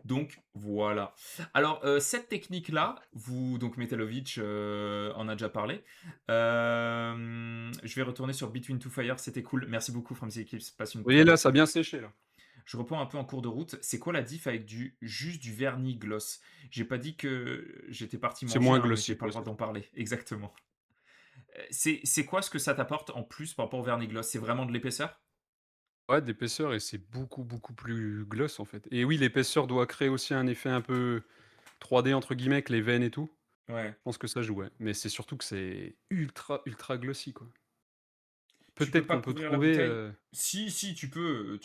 Donc voilà. Alors cette technique-là, donc Metalovic en a déjà parlé. Je vais retourner sur Between Two Fires, c'était cool. Merci beaucoup From the Eclipse, passe une Vous voyez très là, bonne ça a soirée. bien séché, là. Je reprends un peu en cours de route. C'est quoi la diff avec juste du vernis gloss? J'ai pas dit que j'étais parti C'est manger, moins hein, mais j'ai glossy, pas le quoi, droit c'est d'en tout. parler. Exactement. C'est quoi ce que ça t'apporte en plus par rapport au vernis gloss? C'est vraiment de l'épaisseur? Ouais, d'épaisseur et c'est beaucoup, beaucoup plus gloss, en fait et oui, l'épaisseur doit créer aussi un effet un peu 3D entre guillemets avec les veines et tout. Ouais. Je pense que ça joue, ouais, mais c'est surtout que c'est ultra, ultra glossy, quoi. Tu peux Peut-être pas qu'on peut couvrir la trouver, bouteille? Si, si, tu peux.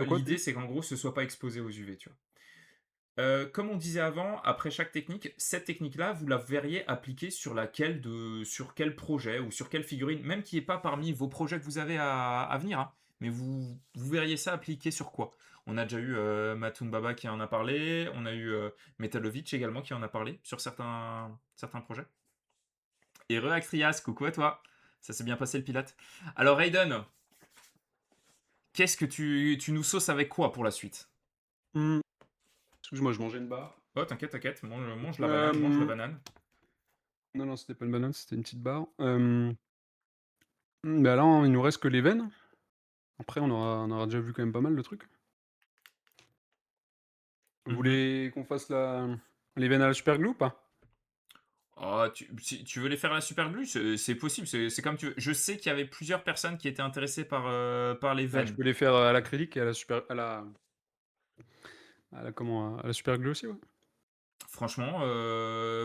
quoi, L'idée, tu c'est qu'en gros, ce soit pas exposé aux UV, tu vois? Comme on disait avant, après chaque technique, cette technique-là, vous la verriez appliquée sur quel projet ou sur quelle figurine, même qui est pas parmi vos projets que vous avez à venir, hein, mais vous verriez ça appliqué sur quoi? On a déjà eu, Matun Baba qui en a parlé, on a eu, Metalovic également qui en a parlé sur certains projets. Et Trias, coucou à toi! Ça s'est bien passé le pilote. Alors Aiden, qu'est-ce que tu nous sauces avec quoi pour la suite? Mmh, excuse-moi, je mangeais une barre. Oh t'inquiète, t'inquiète, mange la banane, mange la Hem, banane. non, non, c'était pas une banane, c'était une petite barre. Bah, là, il nous reste que les veines. Après, on aura déjà vu quand même pas mal de trucs. Vous Mmh. voulez qu'on fasse les veines à la super glue ou pas? Oh, si tu veux les faire à la super glue, c'est possible, c'est comme tu veux. Je sais qu'il y avait plusieurs personnes qui étaient intéressées par les Ah, je veines. peux les faire, à l'acrylique et à la comment? À la super glue aussi, ouais. Franchement,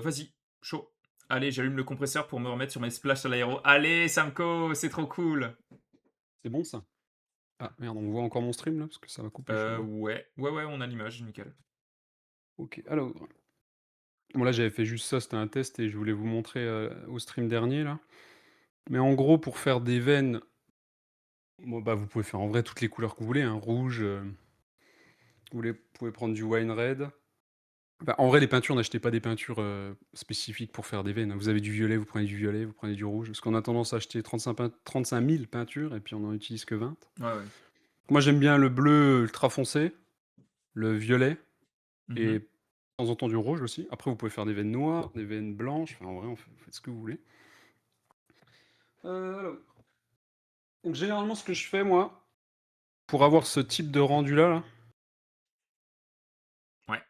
vas-y, chaud. Allez, j'allume le compresseur pour me remettre sur mes splash à l'aéro. Allez, Samco, c'est trop cool. C'est bon ça? Ah merde, on voit encore mon stream là? Parce que ça va couper, je suis désolé. Ouais, ouais, ouais, on a l'image, nickel. OK, alors, bon là, j'avais fait juste ça, c'était un test et je voulais vous montrer, au stream dernier là. Mais en gros, pour faire des veines, bon, bah, vous pouvez faire en vrai toutes les couleurs que vous voulez, hein, rouge, vous pouvez prendre du wine red. Bah, en vrai, les peintures, n'achetez pas des peintures, spécifiques pour faire des veines, hein. Vous avez du violet, vous prenez du violet, vous prenez du rouge. Parce qu'on a tendance à acheter 35 000 peintures et puis on n'en utilise que 20. Ouais, ouais. Moi, j'aime bien le bleu ultra foncé, le violet et Mmh. de temps en temps du rouge aussi. Après, vous pouvez faire des veines noires, des veines blanches, enfin, en vrai, vous faites ce que vous voulez. Alors, donc généralement, ce que je fais, moi, pour avoir ce type de rendu-là, là, Ouais,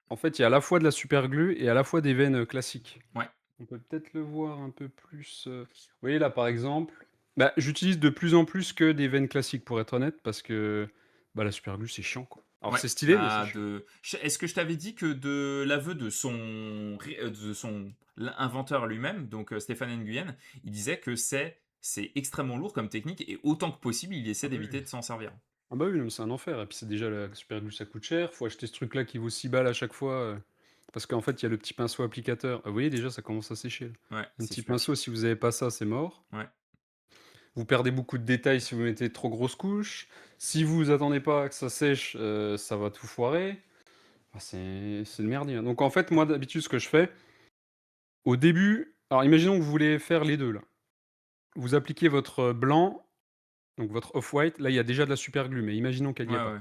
en fait, il y a à la fois de la super glue et à la fois des veines, classiques. ouais. On peut peut-être le voir un peu plus, vous voyez là, par exemple, bah, j'utilise de plus en plus que des veines classiques pour être honnête parce que, bah, la super glue, c'est chiant, quoi. Alors Ouais, c'est stylé, mais c'est bah, chiant. est-ce que je t'avais dit que de l'aveu de son inventeur lui-même, donc Stéphane Nguyen, il disait que c'est extrêmement lourd comme technique et autant que possible, il Ah essaie bah, oui. d'éviter de s'en servir. Ah bah, oui, non, mais c'est un enfer et puis c'est déjà la super glue, ça coûte cher. Faut acheter ce truc-là qui vaut 6 balles à chaque fois, parce qu'en fait, il y a le petit pinceau applicateur. Ah, vous voyez déjà, ça commence à sécher, là. Ouais, Un c'est petit super pinceau, chiant. si vous avez pas ça, c'est mort. Ouais. Vous perdez beaucoup de détails si vous mettez trop grosses couches. Si vous attendez pas que ça sèche, ça va tout foirer. Ah, c'est le merdier, hein. Donc en fait, moi, d'habitude, ce que je fais, au début alors imaginons que vous voulez faire les 2 là. Vous appliquez votre, blanc, donc votre off-white. Là, il y a déjà de la super glue, mais imaginons qu'elle Ouais, y a pas. ouais.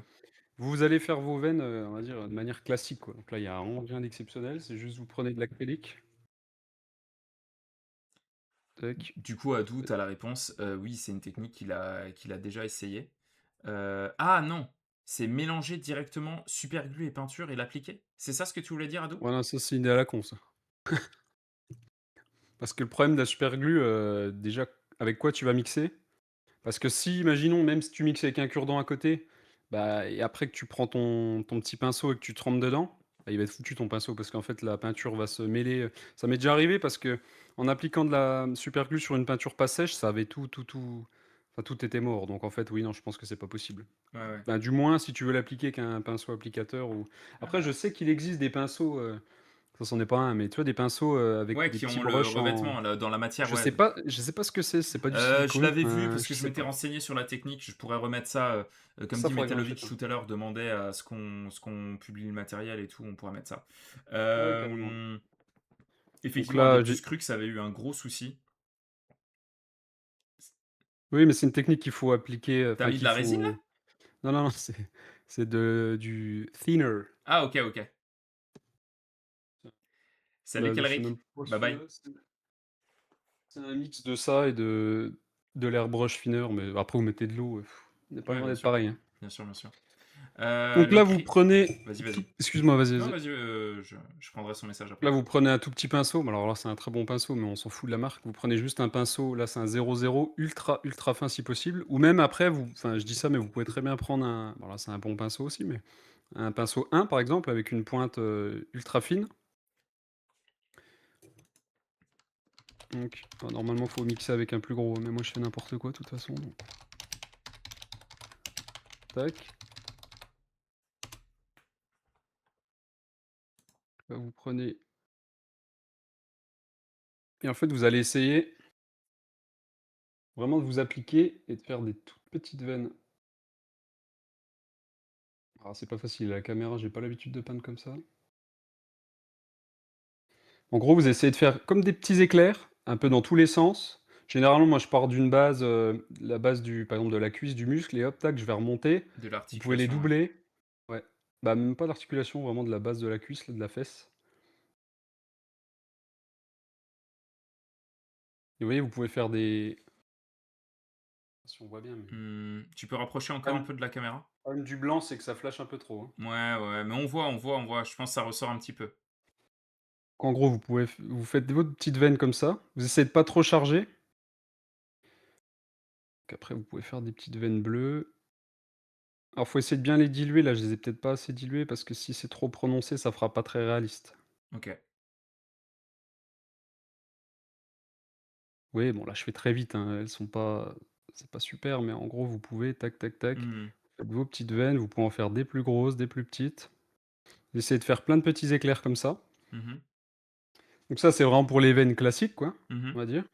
Vous allez faire vos veines, on va dire, de manière classique, quoi. Donc là, il y a vraiment rien d'exceptionnel, c'est juste vous prenez de l'acrylique, tac, Du coup, Adou, tu as la réponse. Oui, c'est une technique qu'il a déjà essayé. Ah non, c'est mélanger directement superglue et peinture et l'appliquer? C'est ça ce que tu voulais dire, Adou? voilà, ça, c'est une idée à la con, ça. Parce que le problème de la super glue, déjà, avec quoi tu vas mixer? Parce que si, imaginons, même si tu mixes avec un cure-dent à côté, bah et après que tu prends ton petit pinceau et que tu trempes dedans, bah, il va être foutu ton pinceau parce qu'en fait la peinture va se mêler, ça m'est déjà arrivé parce que en appliquant de la superglue sur une peinture pas sèche, ça avait tout enfin tout était mort donc en fait, oui, non, je pense que c'est pas possible. Ouais, ouais. Ben, du moins si tu veux l'appliquer qu'un pinceau applicateur ou après je Ah, sais qu'il existe des pinceaux, ça c'en est pas un, mais tu vois des pinceaux, avec ouais, des qui petits ont le brushes en revêtement là, dans la matière, je ouais. sais pas je sais pas ce que c'est pas du Je silicone, l'avais vu enfin, parce je que je sais m'étais pas. renseigné sur la technique. Je pourrais remettre ça, comme Ça, dit faudrait que j'en Metalovic achète un. tout à l'heure, demandait à ce qu'on publie le matériel et tout, on pourra mettre ça. Ouais, carrément. Donc Effectivement, là, Adeptus j'ai Crux avait eu un gros souci. oui, mais c'est une technique qu'il faut appliquer, T'as enfin mis de qu'il la résine là? faut non, non, non, c'est du thinner. Ah OK, OK. Salut Bah, je sais même Calric. pas Bye bye. celui-là, c'est un mix de ça et de l'airbrush thinner, mais après vous mettez de l'eau, on n'est pas Ouais, loin bien d'être sûr. pareil, hein. Bien sûr, bien sûr. Donc le là, vous cri prenez vas-y, tout vas-y. excuse-moi, vas-y, Non, vas-y. vas-y, je prendrai son message après. Là, vous prenez un tout petit pinceau, mais alors là, c'est un très bon pinceau, mais on s'en fout de la marque. Vous prenez juste un pinceau, là, c'est un 00 ultra, ultra fin si possible, ou même après, vous enfin, je dis ça, mais vous pouvez très bien prendre un bon là, c'est un bon pinceau aussi, mais un pinceau 1 par exemple, avec une pointe, ultra fine. Donc, normalement, faut mixer avec un plus gros, mais moi, je fais n'importe quoi de toute façon, donc tac. Là, vous prenez et en fait, vous allez essayer vraiment de vous appliquer et de faire des toutes petites veines. Alors c'est pas facile, à la caméra, j'ai pas l'habitude de peindre comme ça. En gros, vous essayez de faire comme des petits éclairs, un peu dans tous les sens. Généralement, moi, je pars d'une base, la base du par exemple, de la cuisse du muscle et hop, tac, je vais remonter. De Vous pouvez les l'articulation, ouais. doubler. Ouais. Bah, même pas l'articulation, vraiment de la base de la cuisse, là, de la fesse. Et vous voyez, vous pouvez faire des si on voit bien, mais Tu peux rapprocher le encore un peu de la caméra? problème du blanc, c'est que ça flash un peu trop, hein. Ouais, ouais, mais on voit, on voit, on voit. Je pense que ça ressort un petit peu. En gros, vous pouvez vous faites votre petite veine comme ça. Vous essayez de pas trop charger. Qu'après, vous pouvez faire des petites veines bleues. Alors, faut essayer de bien les diluer. Là, je les ai peut-être pas assez diluées parce que si c'est trop prononcé, ça fera pas très réaliste. OK. Oui, bon, là, je fais très vite, hein, elles sont pas c'est pas super, mais en gros, vous pouvez tac, tac, tac, Mmh. faites vos petites veines, vous pouvez en faire des plus grosses, des plus petites. Essayez de faire plein de petits éclairs comme ça. Mmh. Donc ça, c'est vraiment pour les veines classiques, quoi, Mmh. on va dire.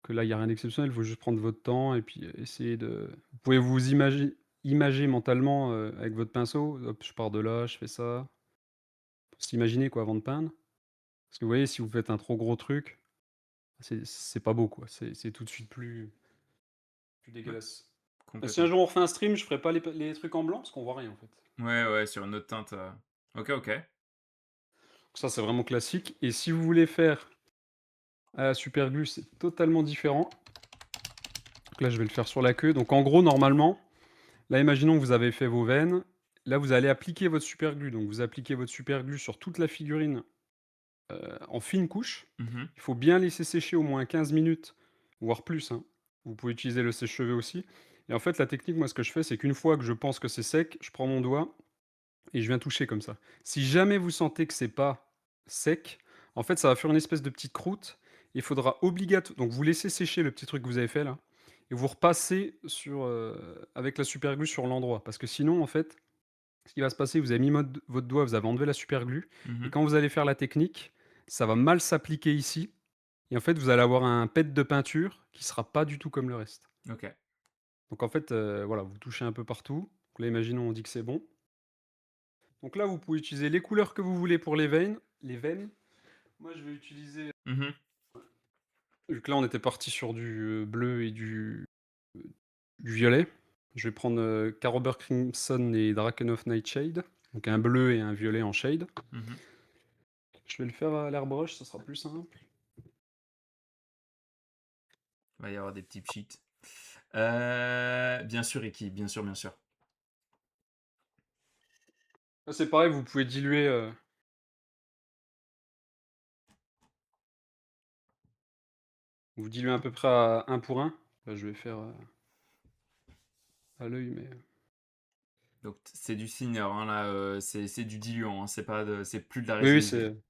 Que là, il y a rien d'exceptionnel, il faut juste prendre votre temps et puis, essayer de vous pouvez vous imager mentalement, avec votre pinceau. Hop, je pars de là, je fais ça. Faut s'imaginer, quoi, avant de peindre. Parce que vous voyez, si vous faites un trop gros truc, c'est pas beau, quoi. C'est tout de suite plus Ouais, dégueulasse. Si un complètement. jour on refait un stream, je ferai pas les trucs en blanc parce qu'on voit rien en fait. Ouais, ouais, sur une autre teinte, OK, OK. Ça, c'est vraiment classique. Et si vous voulez faire à la super glue, c'est totalement différent. Donc là, je vais le faire sur la queue. Donc en gros, normalement, là, imaginons que vous avez fait vos veines. Là, vous allez appliquer votre super glue. Donc vous appliquez votre super glue sur toute la figurine en fine couche. Mmh. Il faut bien laisser sécher au moins 15 minutes, voire plus, hein. Vous pouvez utiliser le sèche-cheveux aussi. Et en fait, la technique, moi, ce que je fais, c'est qu'une fois que je pense que c'est sec, je prends mon doigt et je viens toucher comme ça. Si jamais vous sentez que c'est pas sec, en fait, ça va faire une espèce de petite croûte. Il faudra donc vous laissez sécher le petit truc que vous avez fait là et vous repassez avec la super glue sur l'endroit. Parce que sinon, en fait, ce qui va se passer, vous avez mis votre doigt, vous avez enlevé la super glue et Mmh. quand vous allez faire la technique, ça va mal s'appliquer ici et en fait, vous allez avoir un pet de peinture qui sera pas du tout comme le reste. OK. Donc en fait, voilà, vous touchez un peu partout. Donc là, imaginons, on dit que c'est bon. Donc là, vous pouvez utiliser les couleurs que vous voulez pour les veines. Moi, je vais utiliser Mmh. vu que là, on était parti sur du, bleu et du violet. Je vais prendre, Carober Crimson et Drakenhof Nightshade, donc un bleu et un violet en shade. Mmh. Je vais le faire à l'airbrush, ça sera plus simple. Il va y avoir des petits cheats. Bien sûr, Iki, bien sûr, bien sûr. Là, c'est pareil, vous pouvez diluer, vous diluez à peu près à 1 pour 1. Là, je vais faire, à l'œil, mais Donc c'est du thinner, hein, là, c'est du diluant, hein, c'est plus de la oui, oui, résine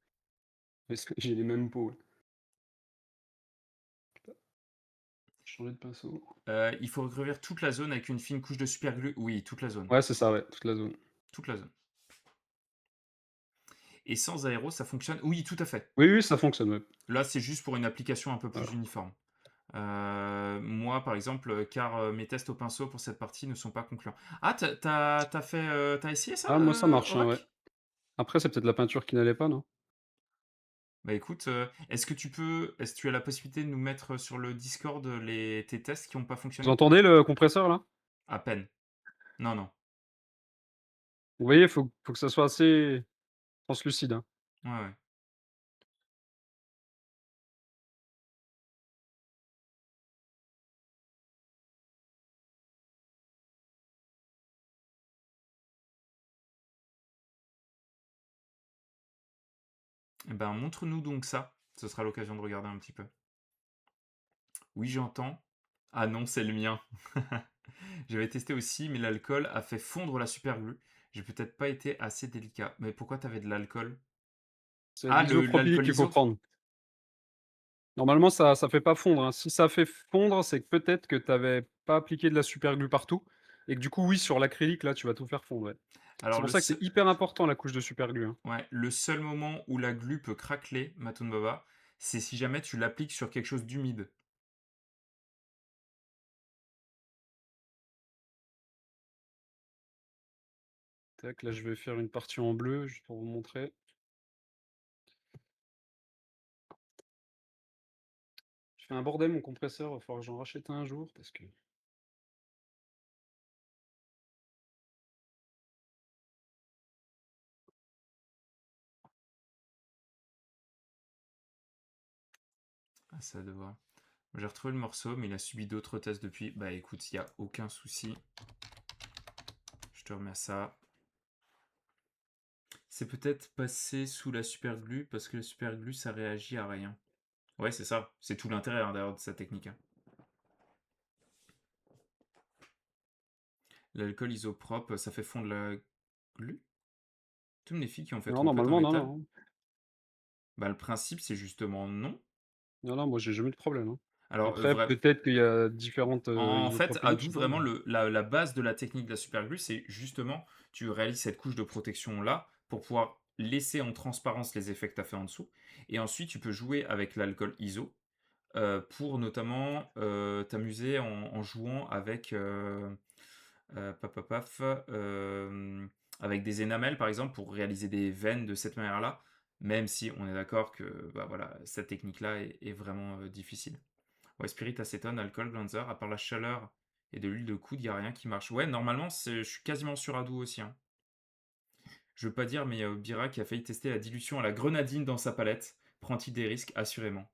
du tout. j'ai les mêmes pots, ouais. Changer de pinceau. Il faut recouvrir toute la zone avec une fine couche de superglue. Oui, toute la zone, Ouais, c'est ça, ouais, toute la zone. toute la zone. Et sans aéro, ça fonctionne? Oui, tout à fait. Oui, oui, ça fonctionne, ouais. Là, c'est juste pour une application un peu plus Voilà. uniforme. Moi, par exemple, car mes tests au pinceau pour cette partie ne sont pas concluants. Ah, tu fait, tu essayé ça, Ah, moi, ça marche, hein, ouais. Aurac? Après, c'est peut-être la peinture qui n'allait pas, non? Bah écoute, est-ce que tu as la possibilité de nous mettre sur le Discord tes tests qui n'ont pas Vous fonctionné? entendez le compresseur, là? À peine. Non, non. Vous voyez, faut que ça soit assez translucide, hein. Ouais, ouais. Eh ben, montre-nous donc ça. Ce sera l'occasion de regarder un petit peu. Oui, j'entends. Ah non, c'est le mien. J'avais testé aussi, mais l'alcool a fait fondre la superglue. J'ai peut-être pas été assez délicat. Mais pourquoi t'avais de l'alcool? C'est de Ah, l'isopropylique l'alcool qu'il faut iso? prendre. Normalement, ça fait pas fondre, hein. Si ça fait fondre, c'est que peut-être que tu avais pas appliqué de la superglue partout et que du coup, oui, sur l'acrylique, là, tu vas tout faire fondre, ouais. C'est Alors, pour ça que c'est hyper important la couche de superglue, hein. ouais, le seul moment où la glu peut craqueler, Matoun Baba, c'est si jamais tu l'appliques sur quelque chose d'humide. Tac, là, je vais faire une partie en bleu juste pour vous montrer. Je fais un bordel mon compresseur, va falloir que j'en rachète un jour parce que Ah, ça devrait. J'ai retrouvé le morceau, mais il a subi d'autres tests depuis. Bah écoute, il n'y a aucun souci. Je te remets ça. C'est peut-être passé sous la superglue, parce que la superglue, ça réagit à rien. Ouais, c'est ça. C'est tout l'intérêt hein, d'ailleurs de sa technique, hein. L'alcool isopropre, ça fait fondre la glu. Toutes les filles qui ont fait non, trop pote en normalement, non, métal. non. Bah le principe, c'est justement non. Non, non, moi, j'ai jamais eu de problème, hein. Alors, Après, peut-être qu'il y a différentes, en fait, isopropyliques, je Adou, sais pas, vraiment, mais la base de la technique de la superglue, c'est justement, tu réalises cette couche de protection là pour pouvoir laisser en transparence les effets que tu as fait en dessous. Et ensuite, tu peux jouer avec l'alcool ISO pour notamment t'amuser en jouant avec, paf, paf, paf, avec des énamels, par exemple, pour réaliser des veines de cette manière-là, même si on est d'accord que bah, voilà, cette technique-là est vraiment difficile. Ouais, spirit, acétone, alcool, blanzer, à part la chaleur et de l'huile de coude, il n'y a rien qui marche. Ouais, normalement, je suis quasiment sur Adou aussi, hein. Je veux pas dire, mais il y a Bira qui a failli tester la dilution à la grenadine dans sa palette. Prend-il des risques? Assurément.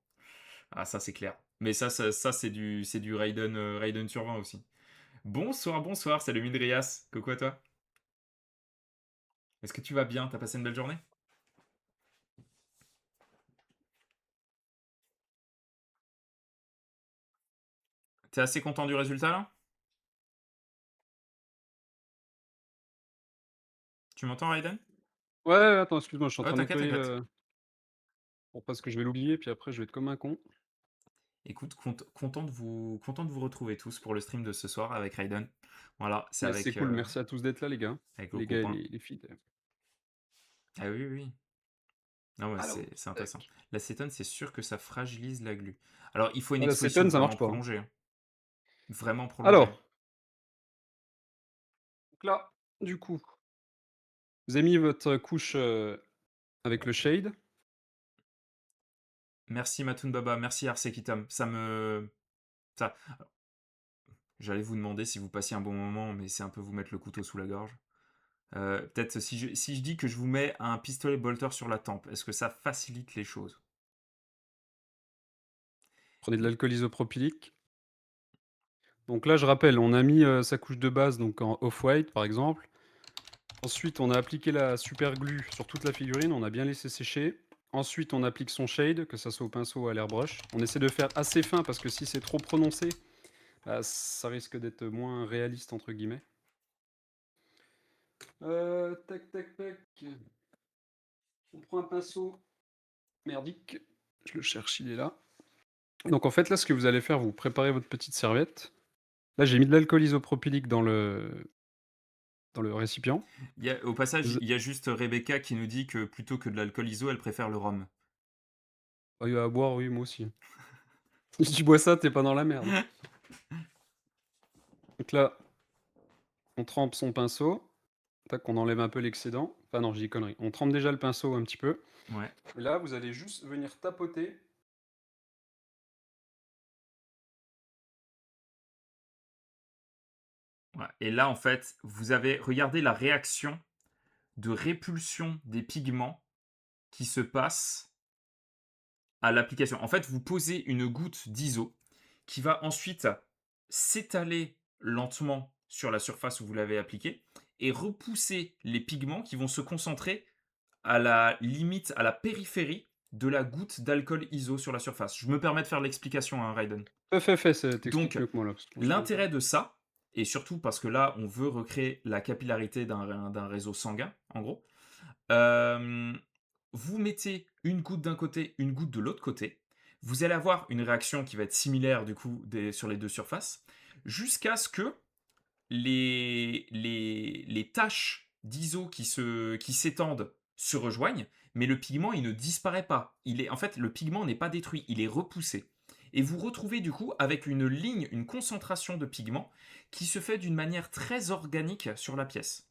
Ah, ça, c'est clair. Mais ça c'est du Raiden, Raiden sur 20 aussi. Bonsoir, bonsoir, salut Midrias. Coucou à toi. Est-ce que tu vas bien? T'as passé une belle journée? T'es assez content du résultat là? Tu m'entends, Raiden? ouais, ouais, attends, excuse-moi, je suis en Oh, train de t'inquiète, nettoyer t'inquiète. le pour parce que je vais l'oublier, puis après je vais être comme un con. Écoute, content de vous retrouver tous pour le stream de ce soir avec Raiden. Voilà, c'est Mais c'est avec, cool, merci à tous d'être là, les gars. avec le Les gars et copain. les filles, d'ailleurs. Ah oui, oui. Non, ouais, Alors, c'est intéressant. tac. L'acétone, c'est sûr que ça fragilise la glu. Alors, il faut une Ah, exposition l'acétone, ça vraiment marche pas, hein. prolongée, hein. Vraiment prolongée. Alors, donc là, du coup, vous avez mis votre couche, avec le shade. Merci Matun Baba, merci Arsekitam. Ça, j'allais vous demander si vous passiez un bon moment, mais c'est un peu vous mettre le couteau sous la gorge. Peut-être si je dis que je vous mets un pistolet bolter sur la tempe, est-ce que ça facilite les choses? Prenez de l'alcool isopropylique. Donc là, je rappelle, on a mis, sa couche de base donc en off-white, par exemple. Ensuite, on a appliqué la super glue sur toute la figurine, on a bien laissé sécher. Ensuite, on applique son shade, que ça soit au pinceau ou à l'airbrush. On essaie de faire assez fin parce que si c'est trop prononcé, bah, ça risque d'être moins «réaliste» entre guillemets. Tac, tac, tac. On prend un pinceau merdique. Je le cherche, il est là. Donc en fait, là, ce que vous allez faire, vous préparez votre petite serviette. Là, j'ai mis de l'alcool isopropylique dans le récipient. Au passage, Vous il y a juste Rebecca qui nous dit que plutôt que de l'alcool ISO, elle préfère le rhum. à boire, oui, moi aussi. Si tu bois ça, t'es pas dans la merde. Donc là, on trempe son pinceau. Tac, on enlève un peu l'excédent. Enfin non, je dis connerie. On trempe déjà le pinceau un petit peu. Ouais. Et là, vous allez juste venir tapoter. Ouais. Et là, en fait, vous avez regardé la réaction de répulsion des pigments qui se passe à l'application. En fait, vous posez une goutte d'ISO qui va ensuite s'étaler lentement sur la surface où vous l'avez appliqué et repousser les pigments qui vont se concentrer à la limite, à la périphérie de la goutte d'alcool iso sur la surface. Je me permets de faire l'explication, hein, Raiden. Fais, t'expliques Donc, mieux que moi là, parce que moi je connais pas. l'intérêt de ça, et surtout parce que là, on veut recréer la capillarité d'un réseau sanguin, en gros, euh, vous mettez une goutte d'un côté, une goutte de l'autre côté. Vous allez avoir une réaction qui va être similaire du coup sur les deux surfaces, jusqu'à ce que les taches d'ISO qui s'étendent se rejoignent, mais le pigment, il ne disparaît pas. En fait, le pigment n'est pas détruit, il est repoussé. Et vous retrouvez du coup avec une ligne, une concentration de pigment qui se fait d'une manière très organique sur la pièce.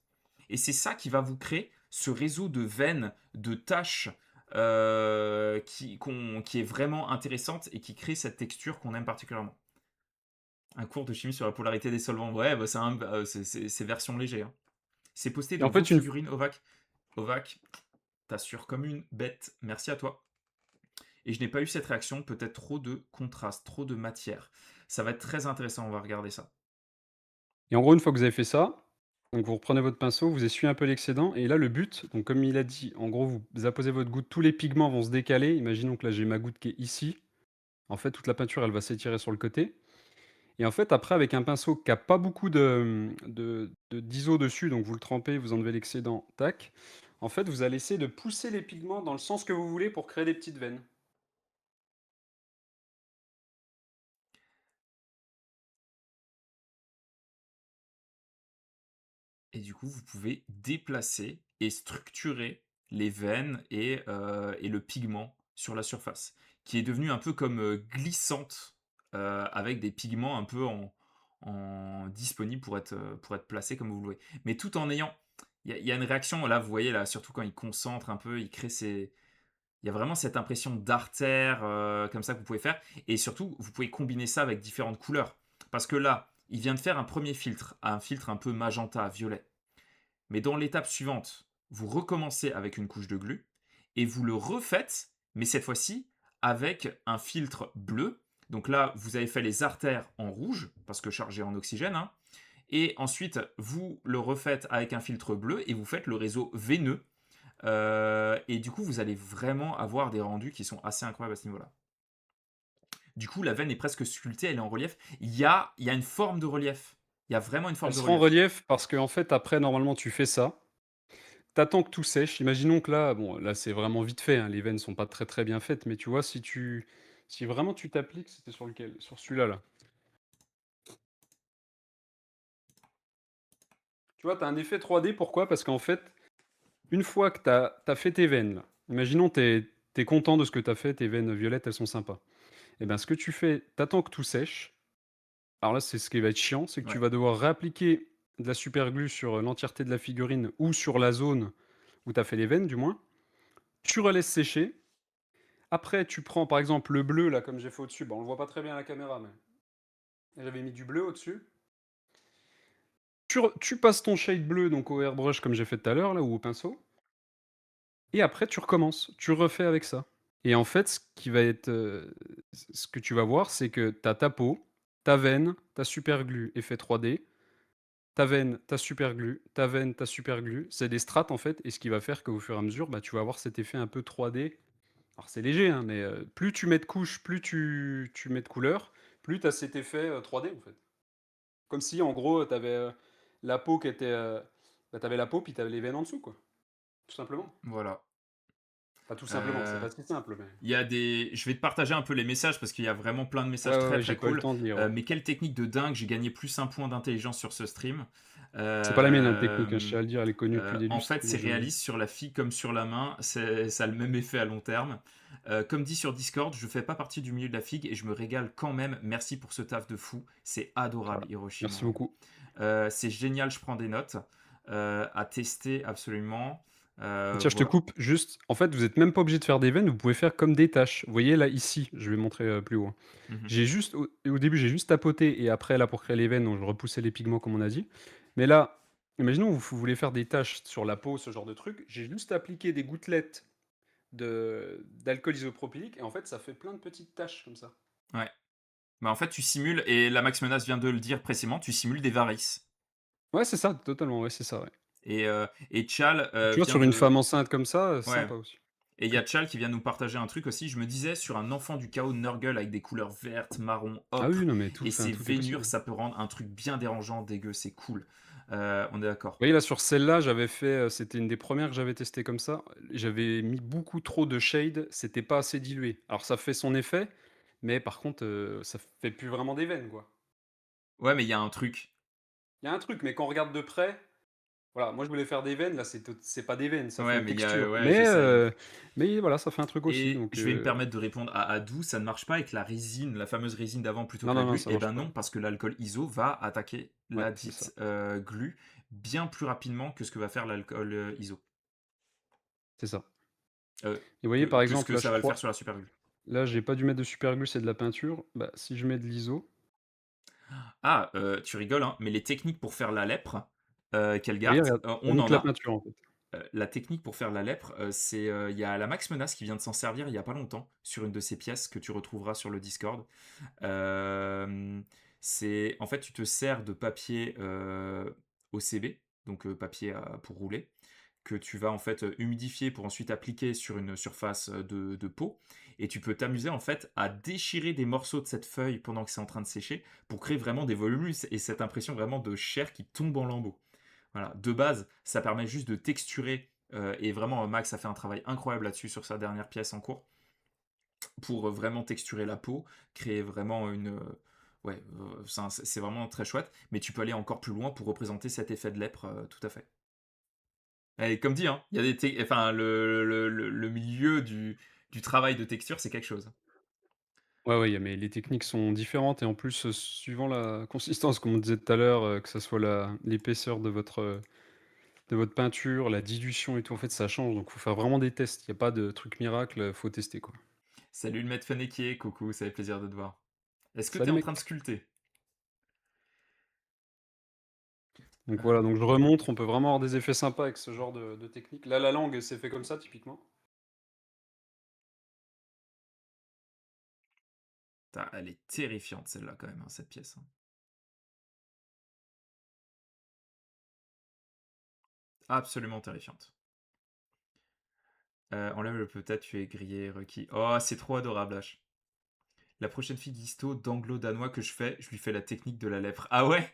Et c'est ça qui va vous créer ce réseau de veines, de taches qui est vraiment intéressante et qui crée cette texture qu'on aime particulièrement. Un cours de chimie sur la polarité des solvants. Ouais, bah, c'est version léger, hein. C'est posté Et en dans vos fait, une figurines, Ovac. Ovac, t'assures comme une bête. Merci à toi. Et je n'ai pas eu cette réaction, peut-être trop de contraste, trop de matière. Ça va être très intéressant, on va regarder ça. et en gros, une fois que vous avez fait ça, donc vous reprenez votre pinceau, vous essuyez un peu l'excédent et là le but, donc comme il a dit, en gros, vous apposez votre goutte, tous les pigments vont se décaler. Imaginons que là j'ai ma goutte qui est ici. En fait, toute la peinture, elle va s'étirer sur le côté. Et en fait, après, avec un pinceau qui a pas beaucoup d'iso dessus, donc vous le trempez, vous enlevez l'excédent, tac. En fait, vous allez essayer de pousser les pigments dans le sens que vous voulez pour créer des petites veines. Et du coup, vous pouvez déplacer et structurer les veines et le pigment sur la surface, qui est devenue un peu comme glissante, avec des pigments un peu disponibles pour être placés comme vous le voulez. Mais tout en ayant... Il y a une réaction, là, vous voyez, là, surtout quand il concentre un peu, il crée ces... Il y a vraiment cette impression d'artère comme ça que vous pouvez faire. Et surtout, vous pouvez combiner ça avec différentes couleurs. Parce que là, il vient de faire un premier filtre, un filtre un peu magenta, violet. Mais dans l'étape suivante, vous recommencez avec une couche de glu et vous le refaites, mais cette fois-ci avec un filtre bleu. Donc là, vous avez fait les artères en rouge, parce que chargé en oxygène, hein. Et ensuite, vous le refaites avec un filtre bleu et vous faites le réseau veineux. Et du coup, vous allez vraiment avoir des rendus qui sont assez incroyables à ce niveau-là. Du coup, la veine est presque sculptée, elle est en relief. Il y a une forme de relief. Il y a vraiment une Elle forme de sera en relief. relief parce qu'en fait, après, normalement, tu fais ça. T'attends que tout sèche. Imaginons que là, bon, là, c'est vraiment vite fait, hein, les veines sont pas très très bien faites, mais tu vois, si vraiment tu t'appliques, c'était sur lequel? Sur celui-là, là. Tu vois, tu as un effet 3D, pourquoi? Parce qu'en fait, une fois que tu as fait tes veines, là, imaginons tu es content de ce que tu as fait, tes veines violettes, elles sont sympas. Et ben, ce que tu fais, tu attends que tout sèche. Alors là, c'est ce qui va être chiant, c'est que tu Ouais. vas devoir réappliquer de la super glue sur l'entièreté de la figurine ou sur la zone où tu as fait les veines, du moins. Tu relaisses sécher. Après, tu prends par exemple le bleu, là, comme j'ai fait au-dessus. Bon, on le voit pas très bien à la caméra, mais j'avais mis du bleu au-dessus. Tu passes ton shade bleu donc au airbrush comme j'ai fait tout à l'heure, là, ou au pinceau. Et après, tu recommences. Tu refais avec ça. Et en fait, ce qui va être, ce que tu vas voir, c'est que tu as ta peau, ta veine, ta super glue effet 3D, ta veine, ta super glue, ta veine, ta super glue. C'est des strates en fait, et ce qui va faire qu'au fur et à mesure, bah, tu vas avoir cet effet un peu 3D. Alors c'est léger, hein, mais plus tu mets de couches, plus tu mets de couleurs, plus tu as cet effet 3D en fait. Comme si en gros, tu avais la peau qui était... bah, tu avais la peau, puis tu avais les veines en dessous, quoi. Tout simplement. Voilà. Pas tout simplement, c'est Euh, pas si simple, mais... Je vais te partager un peu les messages parce qu'il y a vraiment plein de Ouais, messages ouais, très ouais, j'ai très pas eu le cool. temps de lire, ouais. Mais quelle technique de dingue, j'ai gagné plus un point d'intelligence sur ce stream. C'est pas la mienne, hein, la technique, hein, je tiens à le dire, elle est connue depuis des En lustres, fait, moi c'est je... réaliste sur la fille comme sur la main, ça a le même effet à long terme. Comme dit sur Discord, je fais pas partie du milieu de la figue et je me régale quand même. Merci pour ce taf de fou, c'est adorable, Voilà. Merci Hiroshima. beaucoup. C'est génial, je prends des notes. À tester absolument. Tiens, je te Voilà. coupe, juste, en fait, vous êtes même pas obligé de faire des veines, vous pouvez faire comme des taches. Vous voyez, là, ici, je vais montrer plus haut. Mhm. J'ai juste, au début, j'ai juste tapoté, et après, là, pour créer les veines, donc, je repoussais les pigments, comme on a dit. Mais là, imaginons, vous voulez faire des taches sur la peau, ce genre de truc, j'ai juste appliqué des gouttelettes d'alcool isopropylique, et en fait, ça fait plein de petites taches, comme ça. Ouais. Bah, en fait, tu simules, et la Max Menace vient de le dire précédemment, tu simules des varices. Ouais, c'est ça, totalement, ouais, c'est ça, ouais. Et Chal Tu vois, vient sur une de... femme enceinte comme ça, c'est Ouais. sympa aussi. Et il y a Chal qui vient nous partager un truc aussi. Je me disais, sur un enfant du chaos Nurgle avec des couleurs vertes, marron, Ah oui, ocre, non, mais et enfin, ses tout est vénures, possible. ça peut rendre un truc bien dérangeant, dégueu, c'est cool. On est d'accord. Oui, là, sur celle-là, j'avais fait, c'était une des premières que j'avais testées comme ça. J'avais mis beaucoup trop de shade, c'était pas assez dilué. Alors ça fait son effet, mais par contre, ça fait plus vraiment des veines, quoi. Ouais, mais il y a un truc. Il y a un truc, mais quand on regarde de près, voilà, moi je voulais faire des veines, là c'est pas des veines, ça fait Ouais, une mais il y a, texture. ouais, je sais. Mais voilà, ça fait un truc aussi, Et donc je vais me permettre de répondre à Adou, ça ne marche pas avec la résine, la fameuse résine d'avant plutôt non, que la non, non, glu. ça Eh marche ben pas. non, parce que l'alcool iso va attaquer Ouais, la c'est ça. dite glu bien plus rapidement que ce que va faire l'alcool iso. C'est ça. Euh, Et vous voyez, par que ce exemple, que là, ça je va le faire crois sur la super glue. là, j'ai pas dû mettre de super glue, c'est de la peinture. Bah, si je mets de l'ISO, Ah, tu rigoles, hein, mais les techniques pour faire la lèpre, vous voyez, Kelgart, regarde, ça on nique en la a. peinture, en fait. La technique pour faire la lèpre, c'est, il y a la Max Menace qui vient de s'en servir il y a pas longtemps sur une de ses pièces que tu retrouveras sur le Discord. Hem, c'est en fait, tu te sers de papier, OCB, donc papier à pour rouler, que tu vas en fait, humidifier pour ensuite appliquer sur une surface, de peau, et tu peux t'amuser en fait à déchirer des morceaux de cette feuille pendant que c'est en train de sécher pour créer vraiment des volumes et cette impression vraiment de chair qui tombe en lambeaux. Voilà, de base, ça permet juste de texturer, et vraiment Max a fait un travail incroyable là-dessus sur sa dernière pièce en cours pour vraiment texturer la peau, créer vraiment une. Ouais, c'est vraiment très chouette, mais tu peux aller encore plus loin pour représenter cet effet de lèpre, tout à fait. Et comme dit, hein, il y a enfin, le milieu du travail de texture, c'est quelque chose. Ouais, ouais, mais les techniques sont différentes et en plus, suivant la consistance, comme on disait tout à l'heure, que ça soit la l'épaisseur de votre peinture, la dilution et tout, en fait, ça change, donc faut faire vraiment des tests. Il y a pas de truc miracle, faut tester, quoi. Salut le maître Fenekier, coucou, ça fait plaisir de te voir. Est-ce que tu es Salut en train de mec! sculpter? Donc voilà, donc je remontre, on peut vraiment avoir des effets sympas avec ce genre de technique. Là, la langue, c'est fait comme ça, typiquement. Putain, elle est terrifiante celle-là quand même, hein, cette pièce, hein. Absolument terrifiante. Enlève le peut-être, tu es grillé, requis. Oh, c'est trop adorable, H. La prochaine fille d'histo d'anglo-danois que je fais, je lui fais la technique de la lèpre. Ah ouais?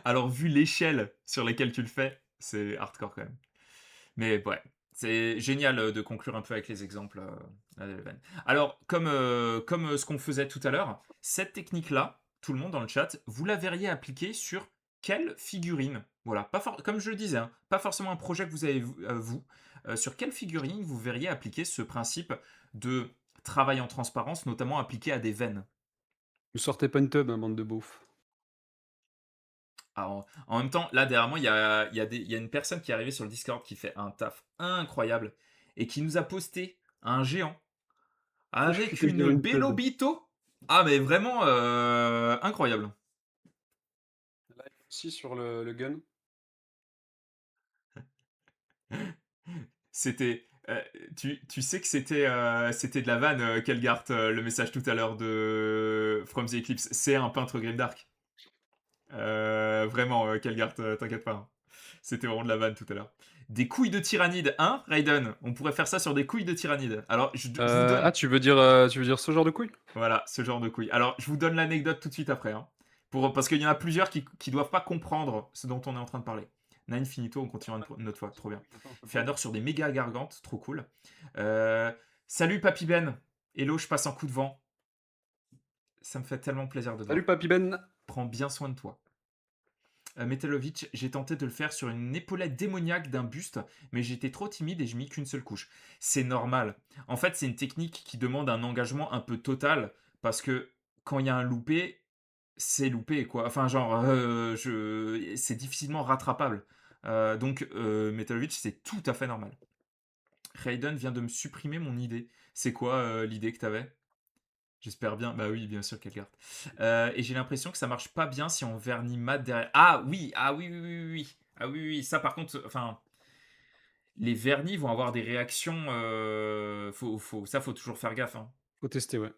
Alors, vu l'échelle sur laquelle tu le fais, c'est hardcore quand même. Mais ouais, c'est génial de conclure un peu avec les exemples à l'Eleven. Alors, comme ce qu'on faisait tout à l'heure, cette technique-là, tout le monde dans le chat, vous la verriez appliquée sur quelle figurine? Voilà, comme je le disais, hein, pas forcément un projet que vous avez vous. Sur quelle figurine vous verriez appliquer ce principe de travail en transparence, notamment appliqué à des veines? Ne sortez pas une tub, hein, bande de beaufs. Alors, en même temps, là derrière moi, il y a une personne qui est arrivée sur le Discord qui fait un taf incroyable et qui nous a posté un géant Je avec vais dire une une tub. Bellobito. Ah, mais vraiment incroyable. Là, aussi sur le gun. C'était. Tu sais que c'était de la vanne, Kelgart, le message tout à l'heure de From the Eclipse. C'est un peintre grimdark. Vraiment, Kelgart, t'inquiète pas, hein. C'était vraiment de la vanne tout à l'heure. Des couilles de tyrannide, hein, Raiden? On pourrait faire ça sur des couilles de tyrannide. Alors, je vous donne. Tu veux dire ce genre de couille? Voilà, ce genre de couilles. Alors, je vous donne l'anecdote tout de suite après, hein. Parce qu'il y en a plusieurs qui doivent pas comprendre ce dont on est en train de parler. Nine Finito, on continue une autre fois, trop bien. Attends, je peux pas. Féanor sur des méga gargantes, trop cool. Euh, Salut Papy Ben. Hello, je passe en coup de vent. Ça me fait tellement plaisir de te Salut voir. Papy Ben! Prends bien soin de toi. Metalovic, j'ai tenté de le faire sur une épaulette démoniaque d'un buste, mais j'étais trop timide et je mis qu'une seule couche. C'est normal. En fait, c'est une technique qui demande un engagement un peu total, parce que quand il y a un loupé, c'est loupé, quoi. Enfin, genre, c'est difficilement rattrapable. Donc, Metalovic, c'est tout à fait normal. Raiden vient de me supprimer mon idée. C'est quoi l'idée que t'avais? J'espère bien. Bah oui, bien sûr, quelle carte. Et j'ai l'impression que ça marche pas bien si on vernit mat derrière. Ah oui, oui, oui, oui, oui. Ah oui, oui, oui. Ça par contre, enfin, les vernis vont avoir des réactions. Ça, faut toujours faire gaffe, hein. Faut tester, ouais.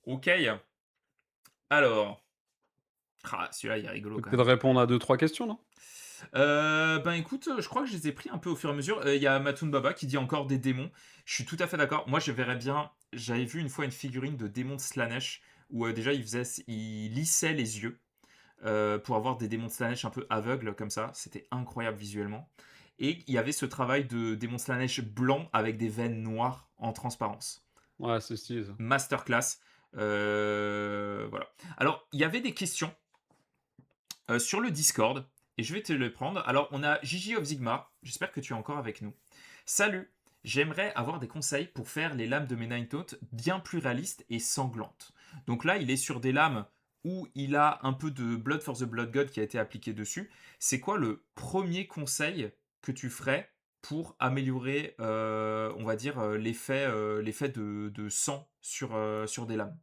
Ok. Alors, celui-là, il est Faut rigolo quand peut-être même. répondre à deux trois questions, non? Ben, écoute, je crois que je les ai pris un peu au fur et à mesure. Il y a Matun Baba qui dit encore des démons. Je suis tout à fait d'accord. Moi, je verrais bien j'avais vu une fois une figurine de démon de Slanesh où, déjà il lissait les yeux, pour avoir des démons de Slanesh un peu aveugles comme ça. C'était incroyable visuellement et il y avait ce travail de démon Slanesh blanc avec des veines noires en transparence. Ouais, c'est stylé ça. Masterclass, voilà. Alors, il y avait des questions sur le Discord et je vais te les prendre. Alors, on a Gigi of Sigma, j'espère que tu es encore avec nous. Salut, j'aimerais avoir des conseils pour faire les lames de mes Nine Taunts bien plus réalistes et sanglantes. Donc là, il est sur des lames où il a un peu de Blood for the Blood God qui a été appliqué dessus. C'est quoi le premier conseil que tu ferais pour améliorer, on va dire, l'effet de sang sur des lames?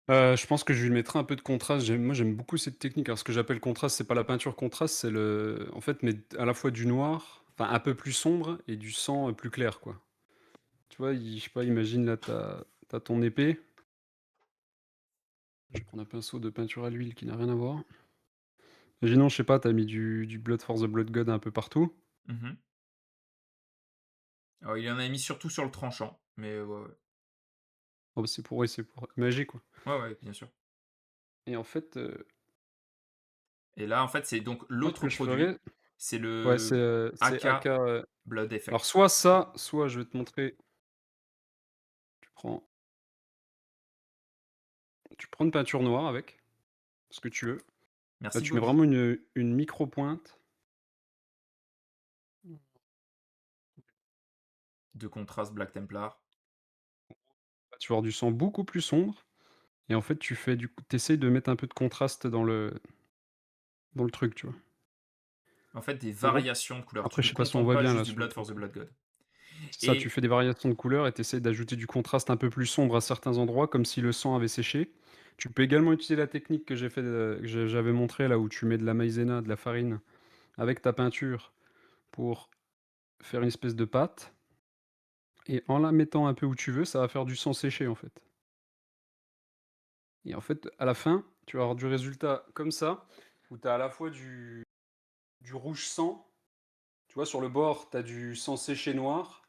Je pense que je lui mettrai un peu de contraste. J'aime beaucoup cette technique. Alors ce que j'appelle contraste, c'est pas la peinture contraste, c'est en fait, mettre à la fois du noir, enfin un peu plus sombre et du sang, plus clair, quoi. Tu vois? Je sais pas, imagine là, t'as ton épée. Je vais prendre un pinceau de peinture à l'huile qui n'a rien à voir. Imaginons, je sais pas, t'as mis du Blood for the Blood God un peu partout. Mmh. Alors il en a mis surtout sur le tranchant, mais ouais, ouais. Oh bah, c'est pour imager, quoi. Ouais, ouais, bien sûr. Et en fait, Et là, en fait, c'est donc moi ce l'autre que je produit, ferais, c'est ouais, le c'est AK, AK Blood alors Effect. soit ça, soit je vais te montrer, tu prends tu prends une peinture noire avec, ce que tu veux. Là, Merci tu mets Bobby. vraiment une micro pointe. De contraste Black Templar. Là, tu vas avoir du sang beaucoup plus sombre et en fait, tu essaies de mettre un peu de contraste dans le truc, tu vois? En fait, des En gros, variations de couleurs. Tu après, te je sais pas si on contentes voit pas bien juste là du sur le Blood for truc. the Blood God. C'est ça, tu Et fais des variations de couleurs et tu essaies d'ajouter du contraste un peu plus sombre à certains endroits, comme si le sang avait séché. Tu peux également utiliser la technique que j'avais montré là, où tu mets de la maïzena, de la farine avec ta peinture pour faire une espèce de pâte et en la mettant un peu où tu veux, ça va faire du sang séché, en fait. Et en fait, à la fin, tu vas avoir du résultat comme ça, où tu as à la fois du rouge sang, tu vois, sur le bord, tu as du sang séché noir,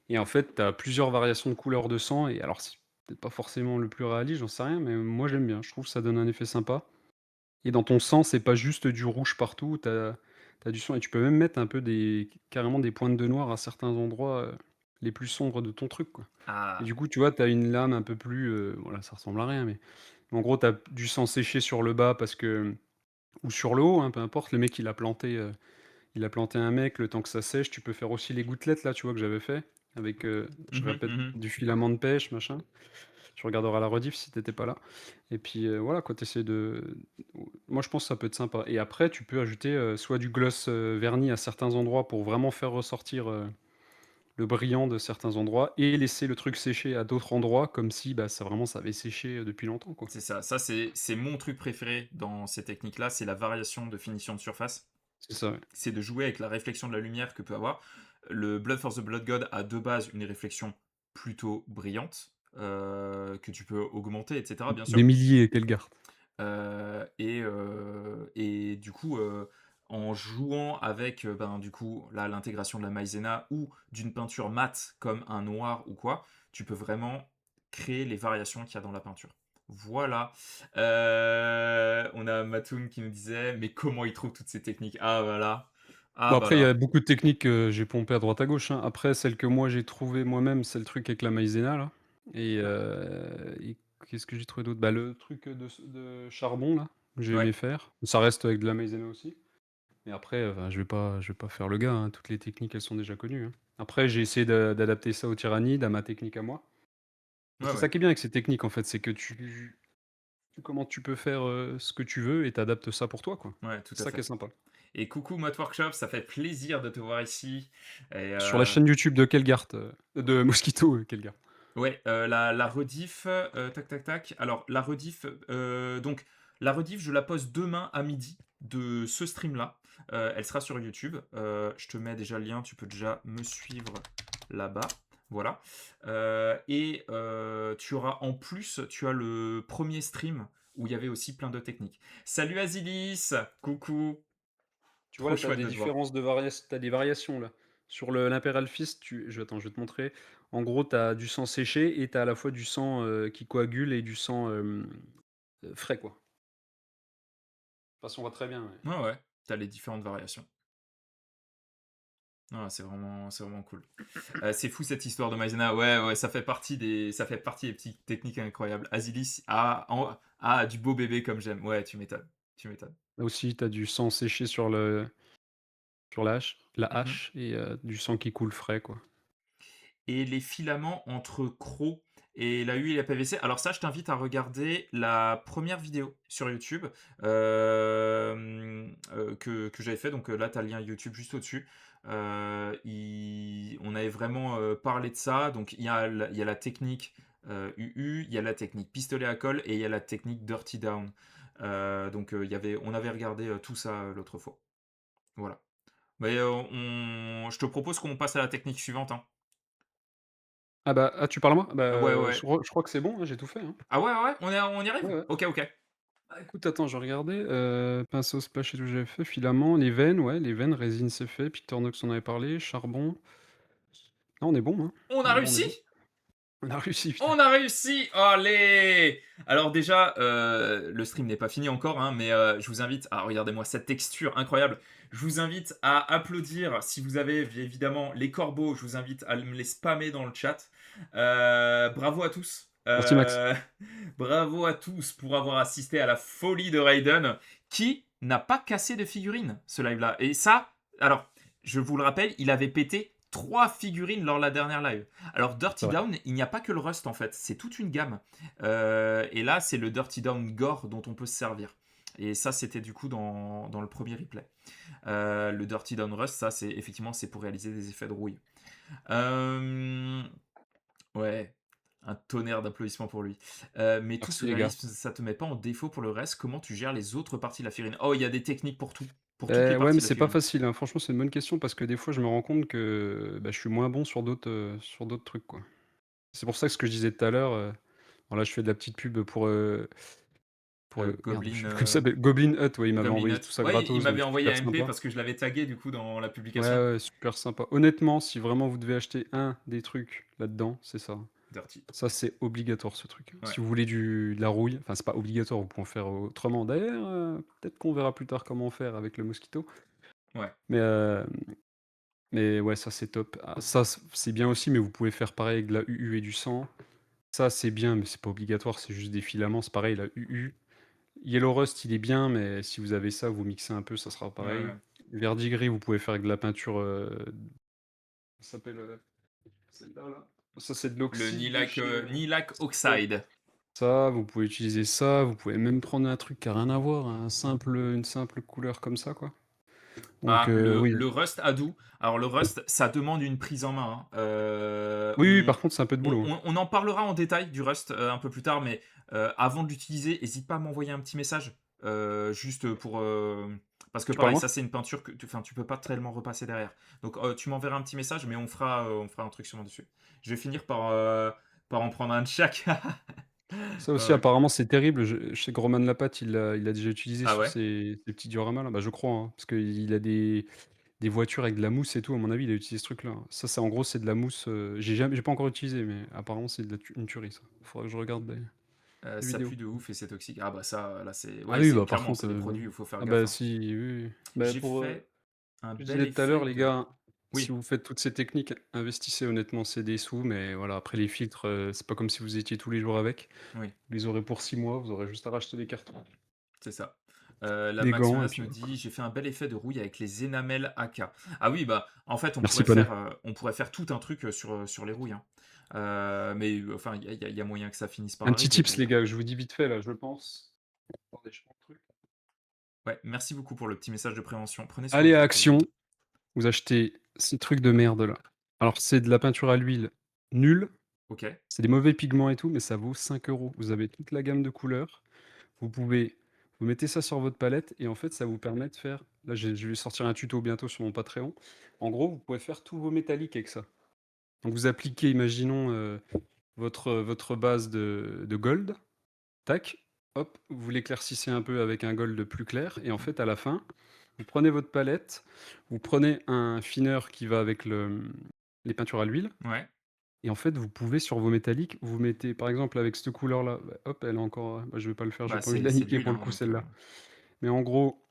et en fait, tu as plusieurs variations de couleurs de sang, et alors c'est peut-être pas forcément le plus réaliste, j'en sais rien, mais moi j'aime bien, je trouve que ça donne un effet sympa. Et dans ton sang, c'est pas juste du rouge partout, tu as du sang, et tu peux même mettre un peu carrément des pointes de noir à certains endroits, les plus sombres de ton truc, quoi. Et ah, du coup, tu vois, tu as une lame un peu plus, voilà, ça ressemble à rien, mais en gros, tu as du sang séché sur le bas parce que, ou sur le haut, hein, peu importe. Le mec, il a planté un mec, le temps que ça sèche. Tu peux faire aussi les gouttelettes là, tu vois, que j'avais fait avec, je mmh répète, mh. du filament de pêche, machin. Tu regarderas la rediff si t'étais pas là. Et puis, voilà quoi, tu moi je pense que ça peut être sympa. Et après, tu peux ajouter, soit du gloss, verni à certains endroits pour vraiment faire ressortir, le brillant de certains endroits et laisser le truc sécher à d'autres endroits comme si, bah, ça avait séché, depuis longtemps, quoi. C'est ça. Ça, c'est mon truc préféré dans ces techniques-là, c'est la variation de finition de surface. C'est ça, ouais. C'est de jouer avec la réflexion de la lumière que peut avoir. Le Blood for the Blood God a de base une réflexion plutôt brillante, que tu peux augmenter et cetera, bien sûr. Des milliers, Kelgard. Et du coup, en jouant avec, ben, du coup, là, l'intégration de la maïzena ou d'une peinture mate comme un noir ou quoi, tu peux vraiment créer les variations qu'il y a dans la peinture. Voilà. On a Matoum qui nous disait: «Mais comment il trouve toutes ces techniques?» Ah bah là, ah Bon bah après il y a là. beaucoup de techniques que j'ai pompées à droite à gauche, hein. Après celle que moi j'ai trouvée moi-même, c'est le truc avec la maïzena là et qu'est-ce que j'ai trouvé d'autre? Bah, le truc, de charbon là, que j'ai Ouais. aimé faire. Ça reste avec de la maïzena aussi. Mais après, enfin je vais pas faire le gars, hein. Toutes les techniques, elles sont déjà connues, hein. Après j'ai essayé d'adapter ça aux tyrannides, à ma technique à moi. Et Ouais, c'est ça ouais. qui est bien avec ces techniques en fait, c'est que comment tu peux faire, ce que tu veux et tu adaptes ça pour toi, quoi. Ouais, tout C'est à ça qui est fait. sympa. Et coucou Mott Workshop, ça fait plaisir de te voir ici et Sur la chaîne YouTube de Kelgart, de Mosquito, Kelgart. ouais, la rediff, tac, tac, tac. Alors la rediff, donc la rediff, je la poste demain à midi de ce stream-là. Elle sera sur YouTube. Je te mets déjà le lien, tu peux déjà me suivre là-bas. Voilà. Et tu auras en plus, tu as le premier stream où il y avait aussi plein de techniques. Salut Azilis! Coucou! Tu vois, Trop là, tu as chouette des de te voir. différences de variations, tu as des variations, là. Sur le l'Imperial Fist, attends, je vais te montrer. En gros, tu as du sang séché et tu as à la fois du sang, qui coagule et du sang, frais, quoi. De toute façon, on voit très bien, ouais. Ouais, ouais, tu les différentes variations. Ah, c'est vraiment cool. C'est fou cette histoire de Maizena. Ouais, ouais, ça fait partie des petites techniques incroyables. Azilis a du beau bébé comme j'aime. Ouais, tu m'étonnes. Tu m'étonnes. Là aussi, tu as du sang séché sur la Mhm. hache et du sang qui coule frais, quoi. Et les filaments entre crocs et la UI et la PVC. Alors ça, je t'invite à regarder la première vidéo sur YouTube que j'avais fait. Donc là, tu as le lien YouTube juste au-dessus. On avait vraiment parlé de ça. Donc il y a la technique UU, il y a la technique pistolet à colle et il y a la technique Dirty Down. On avait regardé tout ça l'autre fois. Voilà. Mais je te propose qu'on passe à la technique suivante, hein. Ah bah, tu parles à moi? Bah, Ouais, ouais. je crois que c'est bon, hein, j'ai tout fait, hein. Ah ouais, ouais, on y Ouais, arrive? ouais. OK, OK. Bah, écoute, attends, je regardais, pinceau, splash et tout, j'avais fait, filament, les veines, ouais, les veines, résine, c'est fait, Pictornox, on avait parlé, charbon. Non, on est bon, hein. On On a est bon, on est réussi? bon. On a réussi, putain. On a réussi! Allez! Alors déjà, le stream n'est pas fini encore, hein, mais je vous invite à regardez-moi cette texture incroyable. Je vous invite à applaudir si vous avez évidemment les corbeaux. Je vous invite à me les spammer dans le chat. Bravo à tous. Merci Max. Bravo à tous pour avoir assisté à la folie de Raiden, qui n'a pas cassé de figurines ce live-là. Et ça, alors, je vous le rappelle, il avait pété 3 figurines lors de la dernière live. Alors C'est Dirty vrai. Down, il n'y a pas que le Rust en fait, c'est toute une gamme. Et là, c'est le Dirty Down Gore dont on peut se servir. Et ça, c'était du coup dans le premier replay. Le Dirty Down Rust, ça, c'est effectivement c'est pour réaliser des effets de rouille. Euh, ouais, un tonnerre d'applaudissements pour lui. Mais tout ce Merci les gars. réalisme, ça te met pas en défaut pour le reste. Comment tu gères les autres parties de la figurine? Oh, il y a des techniques pour tout, pour toutes les Ouais, parties mais de la c'est pas figurine. facile, hein. Franchement, c'est une bonne question parce que des fois, je me rends compte que, bah, je suis moins bon sur d'autres trucs, quoi. C'est pour ça que ce que je disais tout à l'heure, bon là, je fais de la petite pub merde, je Goblin, sais plus comment ça s'appelle, Goblin Hut, ouais, il m'avait Goblin envoyé Hut. tout ça Ouais, il gratos, m'avait donc envoyé super un MP sympa. parce que je l'avais tagué du coup dans la Ouais, publication. ouais, super sympa. Honnêtement, si vraiment vous devez acheter un des trucs là-dedans, c'est ça. Dirty. Ça, c'est obligatoire ce truc. Ouais. Si vous voulez de la rouille, enfin, c'est pas obligatoire, vous pouvez en faire autrement. D'ailleurs, peut-être qu'on verra plus tard comment faire avec le mosquito. Ouais. Mais, euh, mais ouais, ça c'est top. Ah, ça, c'est bien aussi, mais vous pouvez faire pareil avec de la UU et du sang. Ça, c'est bien, mais c'est pas obligatoire, c'est juste des filaments. C'est pareil, la UU. Yellow Rust, il est bien, mais si vous avez ça, vous mixez un peu, ça sera Ouais, pareil. ouais. Verdigris, vous pouvez faire avec de la peinture. Ça s'appelle celle-là, là. Ça, c'est de Le l'oxyde de chez. Nilac Ouais. Oxide. Ça, vous pouvez utiliser ça. Vous pouvez même prendre un truc qui a rien à voir, une simple couleur comme ça, quoi. Donc, Ah, oui. le Rust Adu. Alors, le Rust, ça demande une prise en main, hein. Oui, oui, par contre, c'est un peu de boulot, hein. On en parlera en détail du Rust un peu plus tard, mais avant de l'utiliser, n'hésite pas à m'envoyer un petit message. Juste pour. Parce que Tu parles à pareil, moi? ça c'est une peinture que tu peux pas tellement repasser derrière. Donc tu m'enverras un petit message, mais on fera un truc sûrement dessus. Je vais finir par en prendre un de chaque. Ça aussi, Ouais. apparemment, c'est terrible. Je sais que Roman Lapatte, il l'a déjà utilisé Ah sur ouais? ses petits dioramas, là. Bah, je crois, hein, parce qu'il a des voitures avec de la mousse et tout. À mon avis, il a utilisé ce truc-là. Ça, c'est en gros, c'est de la mousse. J'ai pas encore utilisé, mais apparemment, c'est une tuerie, ça. Faudrait que je regarde des Ça vidéos. pue de ouf et c'est toxique. Ah bah ça, là c'est. Ah Ouais, oui, c'est bah par clairement, contre, c'est des produits où il faut faire ah gaffe, bah hein. si, oui, oui. Bah J'ai pour, fait un je bel disais tout à effet l'heure, les de. gars, si Oui, vous faites toutes ces techniques, investissez honnêtement, c'est des sous, mais voilà, après les filtres, c'est pas comme si vous étiez tous les jours avec. oui. Vous les aurez pour 6 mois, vous aurez juste à racheter des cartons, C'est ça. La des gants, et Maxionas puis nous voilà. dit j'ai fait un bel effet de rouille avec les énamels AK. Ah oui, bah en fait Merci Poney. on pourrait faire tout un truc sur les rouilles, hein. Mais enfin, il y a moyen que ça finisse par Un petit arriver. tips, Donc, les gars, je vous dis vite fait, là, je pense. Attendez, je prends le truc. ouais, merci beaucoup pour le petit message de prévention. Prenez soin de Allez vous, à les Action, amis. vous achetez ces trucs de merde là. Alors, c'est de la peinture à l'huile nulle, Ok. c'est des mauvais pigments et tout, mais ça vaut 5 €. Vous avez toute la gamme de couleurs. Vous mettez ça sur votre palette et en fait, ça vous permet de faire. Là, je vais sortir un tuto bientôt sur mon Patreon. En gros, vous pouvez faire tous vos métalliques avec ça. Donc, vous appliquez, imaginons, votre base de gold. Tac, hop, vous l'éclaircissez un peu avec un gold plus clair. Et en fait, à la fin, Vous prenez votre palette, vous prenez un fineur qui va avec les peintures à l'huile Ouais. et en fait, vous pouvez sur vos métalliques, vous mettez par exemple avec cette couleur-là, bah, hop, elle est encore, bah, je vais pas le faire, j'ai Bah, pas envie de c'est la c'est de niquer l'huile, pour le hein, coup donc celle-là. Mais en gros,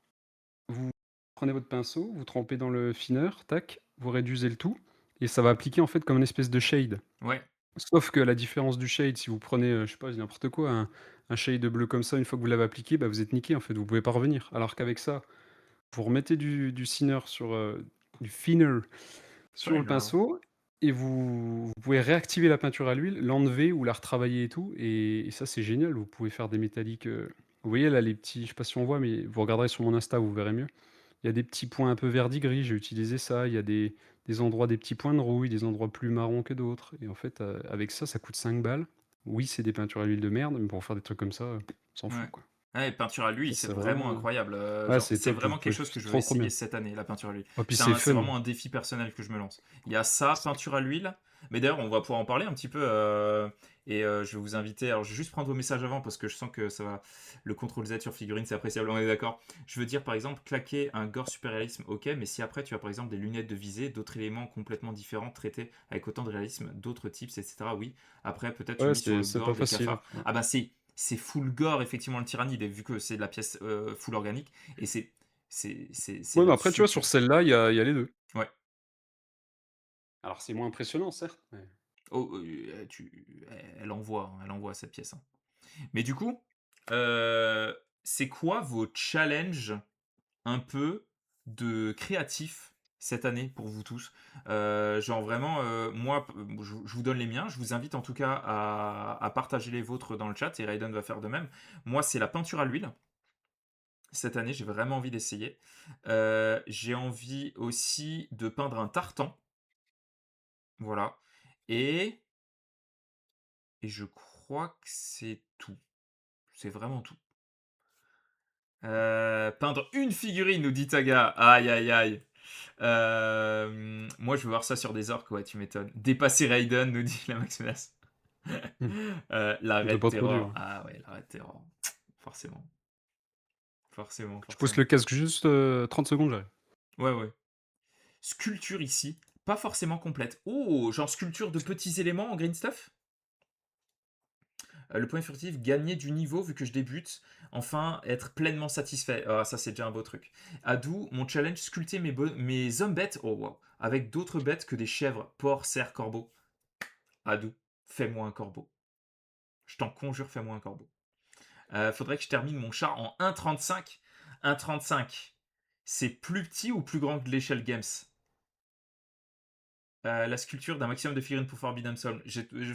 vous prenez votre pinceau, vous trempez dans le fineur, tac, vous réduisez le tout et ça va appliquer en fait comme une espèce de shade. ouais, Sauf que la différence du shade, si vous prenez, je sais pas, je dis n'importe quoi, un shade bleu comme ça, une fois que vous l'avez appliqué, bah, vous êtes niqué en fait, vous pouvez pas revenir. Alors qu'avec ça, vous remettez du thinner sur, du thinner sur le fine. pinceau et vous pouvez réactiver la peinture à l'huile, l'enlever ou la retravailler et tout et ça, c'est génial. Vous pouvez faire des métalliques, vous voyez là les petits je sais pas si on voit, mais vous regarderez sur mon Insta, vous verrez mieux. Il y a des petits points un peu verdi-gris, j'ai utilisé ça. Il y a des endroits, des petits points de rouille, des endroits plus marrons que d'autres et en fait, avec ça, ça coûte 5 balles. Oui, c'est des peintures à l'huile de merde, mais pour faire des trucs comme ça, on s'en fout, Ouais. quoi. Ouais, peinture à l'huile, Ça, c'est c'est vraiment vraiment, incroyable. ouais, Genre, c'est c'est top, vous vraiment quelque pouvez chose que c'est je veux trop, trop essayer bien. cette année, la peinture à l'huile. Oh, puis c'est C'est fun. vraiment un défi personnel que je me lance. Il y a ça, peinture à l'huile. Mais d'ailleurs, on va pouvoir en parler un petit peu. Je vais vous inviter. Alors, je vais juste prendre vos messages avant parce que je sens que ça va. Le contrôle Z sur figurine, c'est appréciable, on est d'accord. Je veux dire, par exemple, claquer un gore super réalisme, ok, mais si après tu as par exemple des lunettes de visée, d'autres éléments complètement différents traités avec autant de réalisme, d'autres types, etc. Oui. Après, peut-être tu Ouais, mis sur le c'est pas gore des facile. cafards. Ah bah c'est full gore effectivement le tyrannide vu que c'est de la pièce full organique et c'est Ouais, mais après, tu là-dessus vois, que sur celle-là, il y a les 2. ouais. Alors c'est moins impressionnant, certes, mais Oh, elle envoie hein, elle envoie cette pièce hein. Mais du coup c'est quoi vos challenges un peu de créatif cette année pour vous tous genre vraiment moi je vous donne les miens, je vous invite en tout cas à partager les vôtres dans le chat et Raiden va faire de même. Moi c'est la peinture à l'huile. Cette année, j'ai vraiment envie d'essayer. J'ai envie aussi de peindre un tartan, voilà et je crois que c'est tout. C'est vraiment tout. Peindre une figurine, nous dit Taga. Aïe, aïe, aïe. Moi, je veux voir ça sur des orques, ouais, tu m'étonnes. Dépasser Raiden, nous dit la Max Menace. mmh, L'arrêt c'était de pas trop dur, terror. hein. Ah ouais, l'arrêt de terror. Forcément. Forcément, Je pose le forcément. casque juste, 30 secondes, j'arrive. Ouais, ouais. Sculpture ici, pas forcément complète. Oh, genre sculpture de petits éléments en green stuff. Le point furtif, gagner du niveau vu que je débute. Enfin, être pleinement satisfait. Ah, ça, c'est déjà un beau truc. Adou, mon challenge, sculpter mes hommes bêtes. Oh, wow. Avec d'autres bêtes que des chèvres, porcs, cerfs, corbeaux. Adou, fais-moi un corbeau. Je t'en conjure, fais-moi un corbeau. Faudrait que je termine mon char en 1,35. 1,35. C'est plus petit ou plus grand que l'échelle Games la sculpture d'un maximum de figurines pour Forbidden Soul.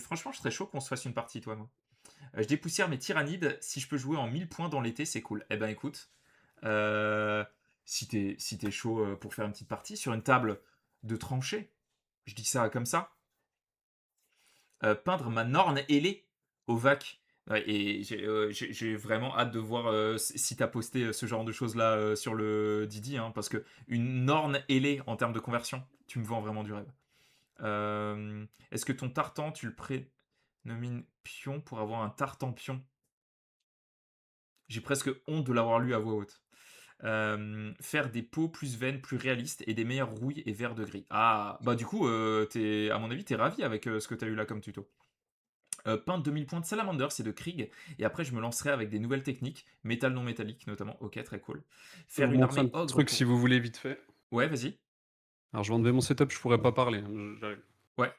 Franchement, je serais chaud qu'on se fasse une partie, toi, moi. Je dépoussière mes tyrannides. Si je peux jouer en 1000 points dans l'été, c'est cool. Eh ben, écoute, euh, si t'es chaud pour faire une petite partie sur une table de tranchée, je dis ça comme ça, peindre ma Norne ailée au vac. Ouais, et j'ai vraiment hâte de voir si t'as posté ce genre de choses là sur le Didi, hein, parce que une Norne ailée en termes de conversion, tu me vends vraiment du rêve. Est-ce que ton tartan, tu le prénomines pion pour avoir un tartan pion? J'ai presque honte de l'avoir lu à voix haute. Faire des peaux plus vaines, plus réalistes et des meilleures rouilles et verts de gris. Ah, bah du coup, à mon avis, t'es ravi avec ce que t'as eu là comme tuto. Peindre 2000 points de Salamander, c'est de Krieg. Et après, je me lancerai avec des nouvelles techniques, métal non métallique notamment. Ok, très cool. Je vais Faire vous une montrer un armée petit ogre truc si pour. vous voulez vite fait. Ouais, vas-y. Alors je vais enlever mon setup, je pourrais pas parler, hein, j'arrive. Ouais.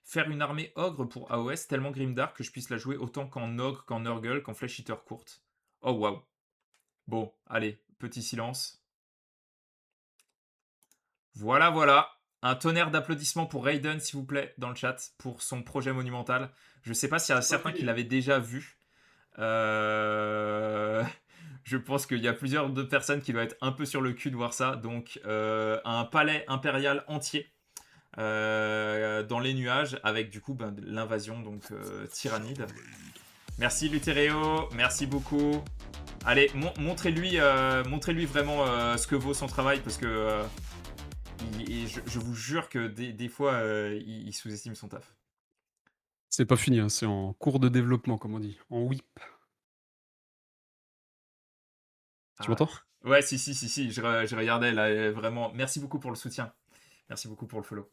Faire une armée ogre pour AOS tellement grimdark que je puisse la jouer autant qu'en ogre, qu'en Nurgle, qu'en flesh eater courte. Oh waouh. Bon, allez, petit silence. Voilà, voilà. Un tonnerre d'applaudissements pour Raiden, s'il vous plaît, dans le chat, pour son projet monumental. Je sais pas s'il y a C'est pas certains qui fini, hein. l'avaient déjà vu. Euh, Je pense qu'il y a plusieurs de personnes qui doivent être un peu sur le cul de voir ça. Donc, un palais impérial entier dans les nuages avec du coup ben, l'invasion donc tyrannide. Merci Lutéréo, merci beaucoup. Allez, montrez-lui vraiment ce que vaut son travail parce que je vous jure que des fois il sous-estime son taf. C'est pas fini, hein, c'est en cours de développement, comme on dit, en whip. Tu Ah, m'entends? Ouais, si, si, si, si, je regardais là, vraiment. Merci beaucoup pour le soutien. Merci beaucoup pour le follow.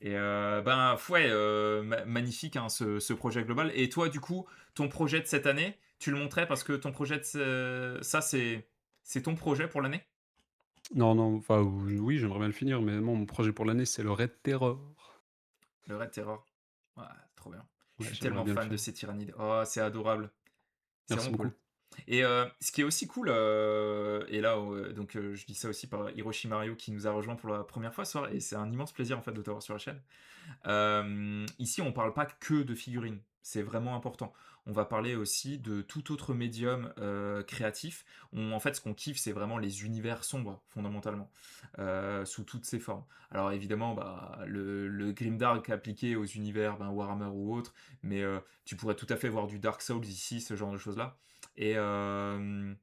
Et ben, ouais, magnifique hein, ce projet global. Et toi, du coup, ton projet de cette année, tu le montrais parce que ton projet de ça, c'est ton projet pour l'année? Non, non, enfin, oui, j'aimerais bien le finir, mais non, mon projet pour l'année, c'est le Red Terror. Le Red Terror. Ouais, trop bien. Je Ouais, suis j'aimerais tellement bien le fan de faire. ces tyrannides. Oh, c'est adorable. C'est Merci vraiment beaucoup. cool. Et ce qui est aussi cool, et là, donc je dis ça aussi par Hiroshi Mario qui nous a rejoint pour la première fois ce soir, et c'est un immense plaisir en fait de t'avoir sur la chaîne. Ici, on parle pas que de figurines, c'est vraiment important. On va parler aussi de tout autre médium créatif. En fait, ce qu'on kiffe, c'est vraiment les univers sombres, fondamentalement, sous toutes ses formes. Alors évidemment, bah, le grimdark appliqué aux univers ben, Warhammer ou autres, mais tu pourrais tout à fait voir du Dark Souls ici, ce genre de choses-là. Et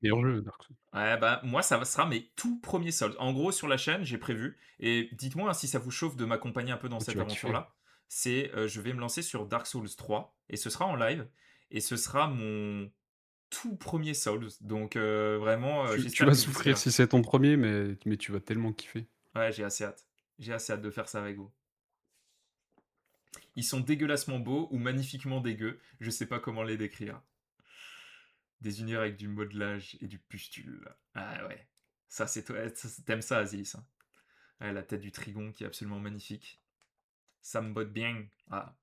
Meilleur jeu, Dark Souls. ouais, bah, moi, sera mes tout premiers soldes. En gros, sur la chaîne, j'ai prévu, et dites-moi hein, si ça vous chauffe de m'accompagner un peu dans Oh, tu cette vas kiffer. aventure-là. C'est, je vais me lancer sur Dark Souls 3, et ce sera en live, et ce sera mon tout premier Souls. Donc vraiment, Tu j'espère vas que vous serez souffrir là. si c'est ton premier, mais tu vas tellement kiffer. Ouais, j'ai assez hâte. J'ai assez hâte de faire ça avec vous. Ils sont dégueulassement beaux ou magnifiquement dégueux. Je sais pas comment les décrire. Des univers avec du modelage et du pustule. Ah ouais. Ça, c'est toi. T'aimes ça, Azilis, hein. Ouais, la tête du Trigon qui est absolument magnifique. Ça me botte bien. Ah,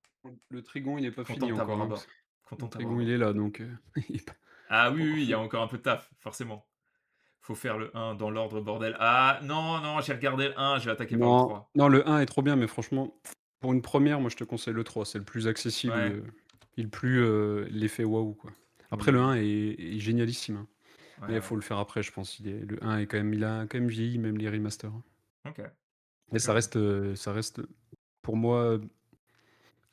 Le Trigon, il est pas content fini de encore, t'avoir à hein. bord. Content Le de t'avoir à Trigon, il bord. est là, donc il est Ah oui, pas oui, encore oui, il y a fini. encore un peu de taf, forcément. Faut faire le 1 dans l'ordre, bordel. Ah, non, non, j'ai regardé le 1, je vais attaquer par le Non, 3. non, le 1 est trop bien, mais franchement, pour une première, moi, je te conseille le 3. C'est le plus Ouais, accessible, et le plus, l'effet waouh, quoi. oui, Après, le oui. 1 est génialissime, hein, mais Ouais, il ouais. faut le faire après, je pense. Le 1 est quand même, il a quand même vieilli, même les remasters, hein. Ok, Et ok, ok. ça reste pour moi,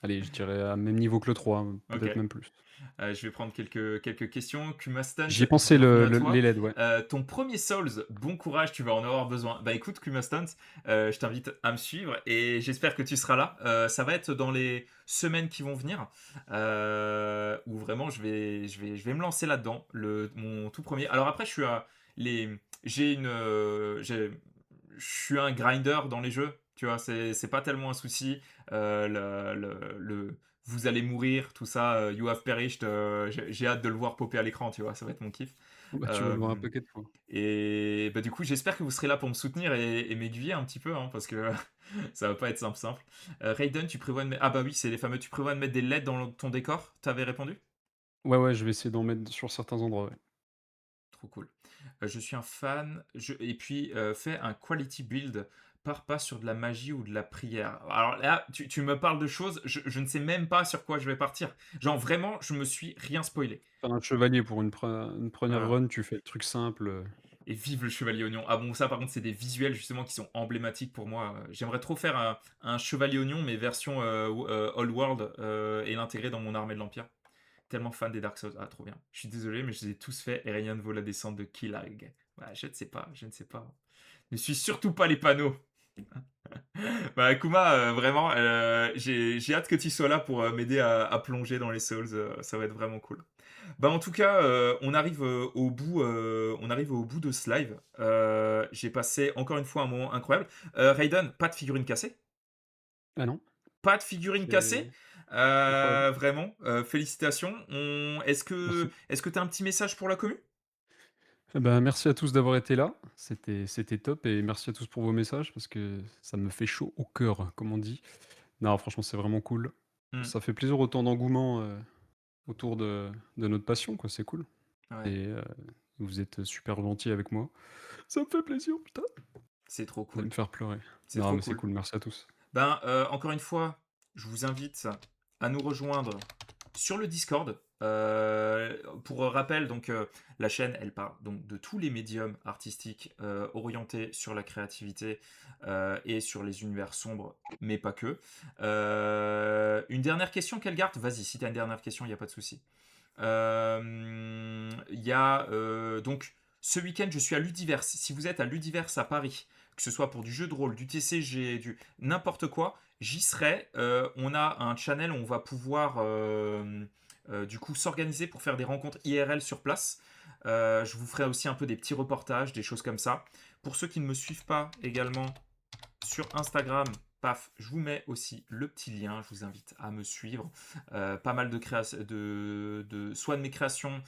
allez, je dirais à même niveau que le 3, hein, Ok. peut-être même plus. Je vais prendre quelques questions. Kumastant, J'y ai pensé bienvenue à les toi. LED, ouais. Ton premier Souls, bon courage, tu vas en avoir besoin. Bah écoute, Kumastant, je t'invite à me suivre et j'espère que tu seras là. Ça va être dans les semaines qui vont venir, où vraiment je vais me lancer là-dedans, mon tout premier. Alors après, les, j'ai une, je suis un grinder dans les jeux. Tu vois, c'est pas tellement un souci. Vous allez mourir, tout ça, you have perished, j'ai hâte de le voir popper à l'écran, tu vois, ça va être mon kiff. Bah, tu vas le voir un Euh, paquet de fois. et bah, du coup, j'espère que vous serez là pour me soutenir et m'aiguiller un petit peu, hein, parce que ça va pas être simple, simple. Raiden, tu prévois de mettre... Ah bah oui, c'est les fameux, tu prévois de mettre des LED dans ton décor, t'avais répondu? Ouais, ouais, je vais essayer d'en mettre sur certains endroits, ouais. Trop cool. Je suis un fan. Et puis, fais un quality build. Pars pas sur de la magie ou de la prière. Alors là, tu me parles de choses, je ne sais même pas sur quoi je vais partir. Genre vraiment, je me suis rien spoilé. Faire un chevalier pour une première Voilà. run, tu fais le truc simple, Et vive le chevalier oignon. Ah bon, ça par contre, c'est des visuels justement qui sont emblématiques pour moi. J'aimerais trop faire un chevalier oignon, mais version Old World, et l'intégrer dans mon armée de l'Empire. Tellement fan des Dark Souls. Ah, trop bien. Je suis désolé, mais je les ai tous faits et rien ne vaut la descente de Killag. Ouais, je ne sais pas, je ne sais pas. Ne suis surtout pas les panneaux. Bah, Kuma, vraiment, j'ai hâte que tu sois là pour m'aider à plonger dans les Souls. Ça va être vraiment cool. Bah, en tout cas, on arrive au bout de ce live. J'ai passé encore une fois un moment incroyable. Raiden, pas de figurine cassée. ah non? Pas de figurine cassée. C'est incroyable. Vraiment, félicitations. Merci. Est-ce que tu as un petit message pour la commu? Eh ben, merci à tous d'avoir été là. C'était top et merci à tous pour vos messages parce que ça me fait chaud au cœur, comme on dit. Non, franchement, c'est vraiment cool. Hmm, Ça fait plaisir autant d'engouement, autour de notre passion, quoi, c'est cool ouais, et vous êtes super gentils avec moi. Ça me fait plaisir, putain. c'est trop Vous allez cool. me faire pleurer. C'est Non, trop mais c'est cool. cool, merci à tous. Ben, encore une fois, je vous invite à nous rejoindre sur le Discord. Pour rappel, donc la chaîne, elle parle donc de tous les médiums artistiques orientés sur la créativité et sur les univers sombres, mais pas que. Une dernière question, Kelgard? Vas-y, si t'as une dernière question, il n'y a pas de souci. Il y a donc ce week-end, je suis à Ludiverse. Si vous êtes à Ludiverse à Paris, que ce soit pour du jeu de rôle, du TCG, du n'importe quoi, j'y serai. On a un channel où on va pouvoir du coup s'organiser pour faire des rencontres IRL sur place. Je vous ferai aussi un peu des petits reportages, des choses comme ça. Pour ceux qui ne me suivent pas également sur Instagram, paf, je vous mets aussi le petit lien. Je vous invite à me suivre. Pas mal de créations, soit de mes créations,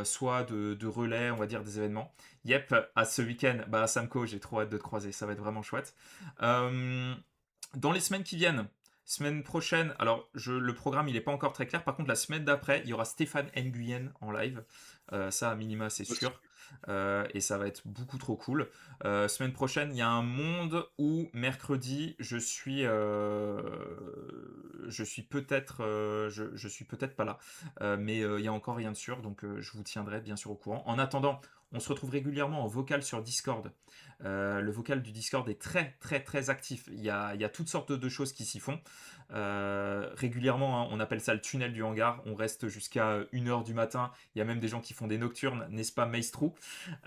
soit de relais, on va dire des événements. Yep, à ce week-end, bah Samco, j'ai trop hâte de te croiser. Ça va être vraiment chouette. Euh, dans les semaines qui viennent, semaine prochaine, alors le programme il n'est pas encore très clair. Par contre, la semaine d'après, il y aura Stéphane Nguyen en live. Ça, à minima, c'est sûr. Et ça va être beaucoup trop cool. Semaine prochaine, il y a un monde où mercredi, je suis peut-être, je suis peut-être pas là. Mais il y a encore rien de sûr, donc je vous tiendrai bien sûr au courant. En attendant, on se retrouve régulièrement en vocal sur Discord. Le vocal du Discord est très très très actif. Il y a toutes sortes de choses qui s'y font. Régulièrement, hein, on appelle ça le tunnel du hangar. On reste jusqu'à 1h du matin. Il y a même des gens qui font des nocturnes, n'est-ce pas, Maestro?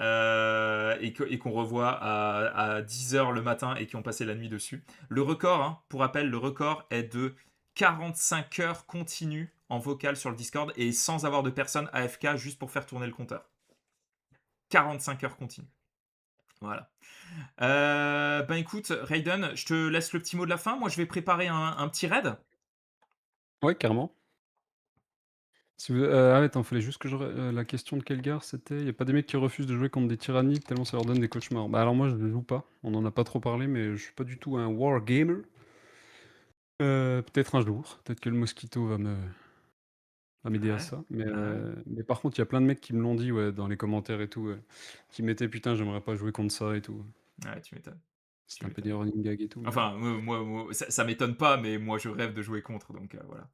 Et qu'on revoit à 10h le matin et qui ont passé la nuit dessus. Le record, hein, pour rappel, le record est de 45 heures continues en vocal sur le Discord et sans avoir de personne AFK juste pour faire tourner le compteur. 45 heures continues. Voilà. Ben écoute, Raiden, je te laisse le petit mot de la fin. Moi, je vais préparer un petit raid. Ouais, carrément. Si vous ah ouais, attends, fallait juste que je la question de quelle gare c'était? Il y a pas des mecs qui refusent de jouer contre des tyranniques tellement ça leur donne des cauchemars? Bah, alors moi, je ne joue pas. On en a pas trop parlé, mais je suis pas du tout un wargamer. Peut-être un jour. Peut-être que le mosquito va m'aider à Ouais, ça. ouais, Mais par contre, il y a plein de mecs qui me l'ont dit, ouais, dans les commentaires et tout, qui mettaient: «Putain, j'aimerais pas jouer contre ça et tout». ouais, tu m'étonnes. C'était Tu un peu des m'étonnes. running gags et tout, mais Enfin, ça m'étonne pas, mais moi, je rêve de jouer contre, donc voilà.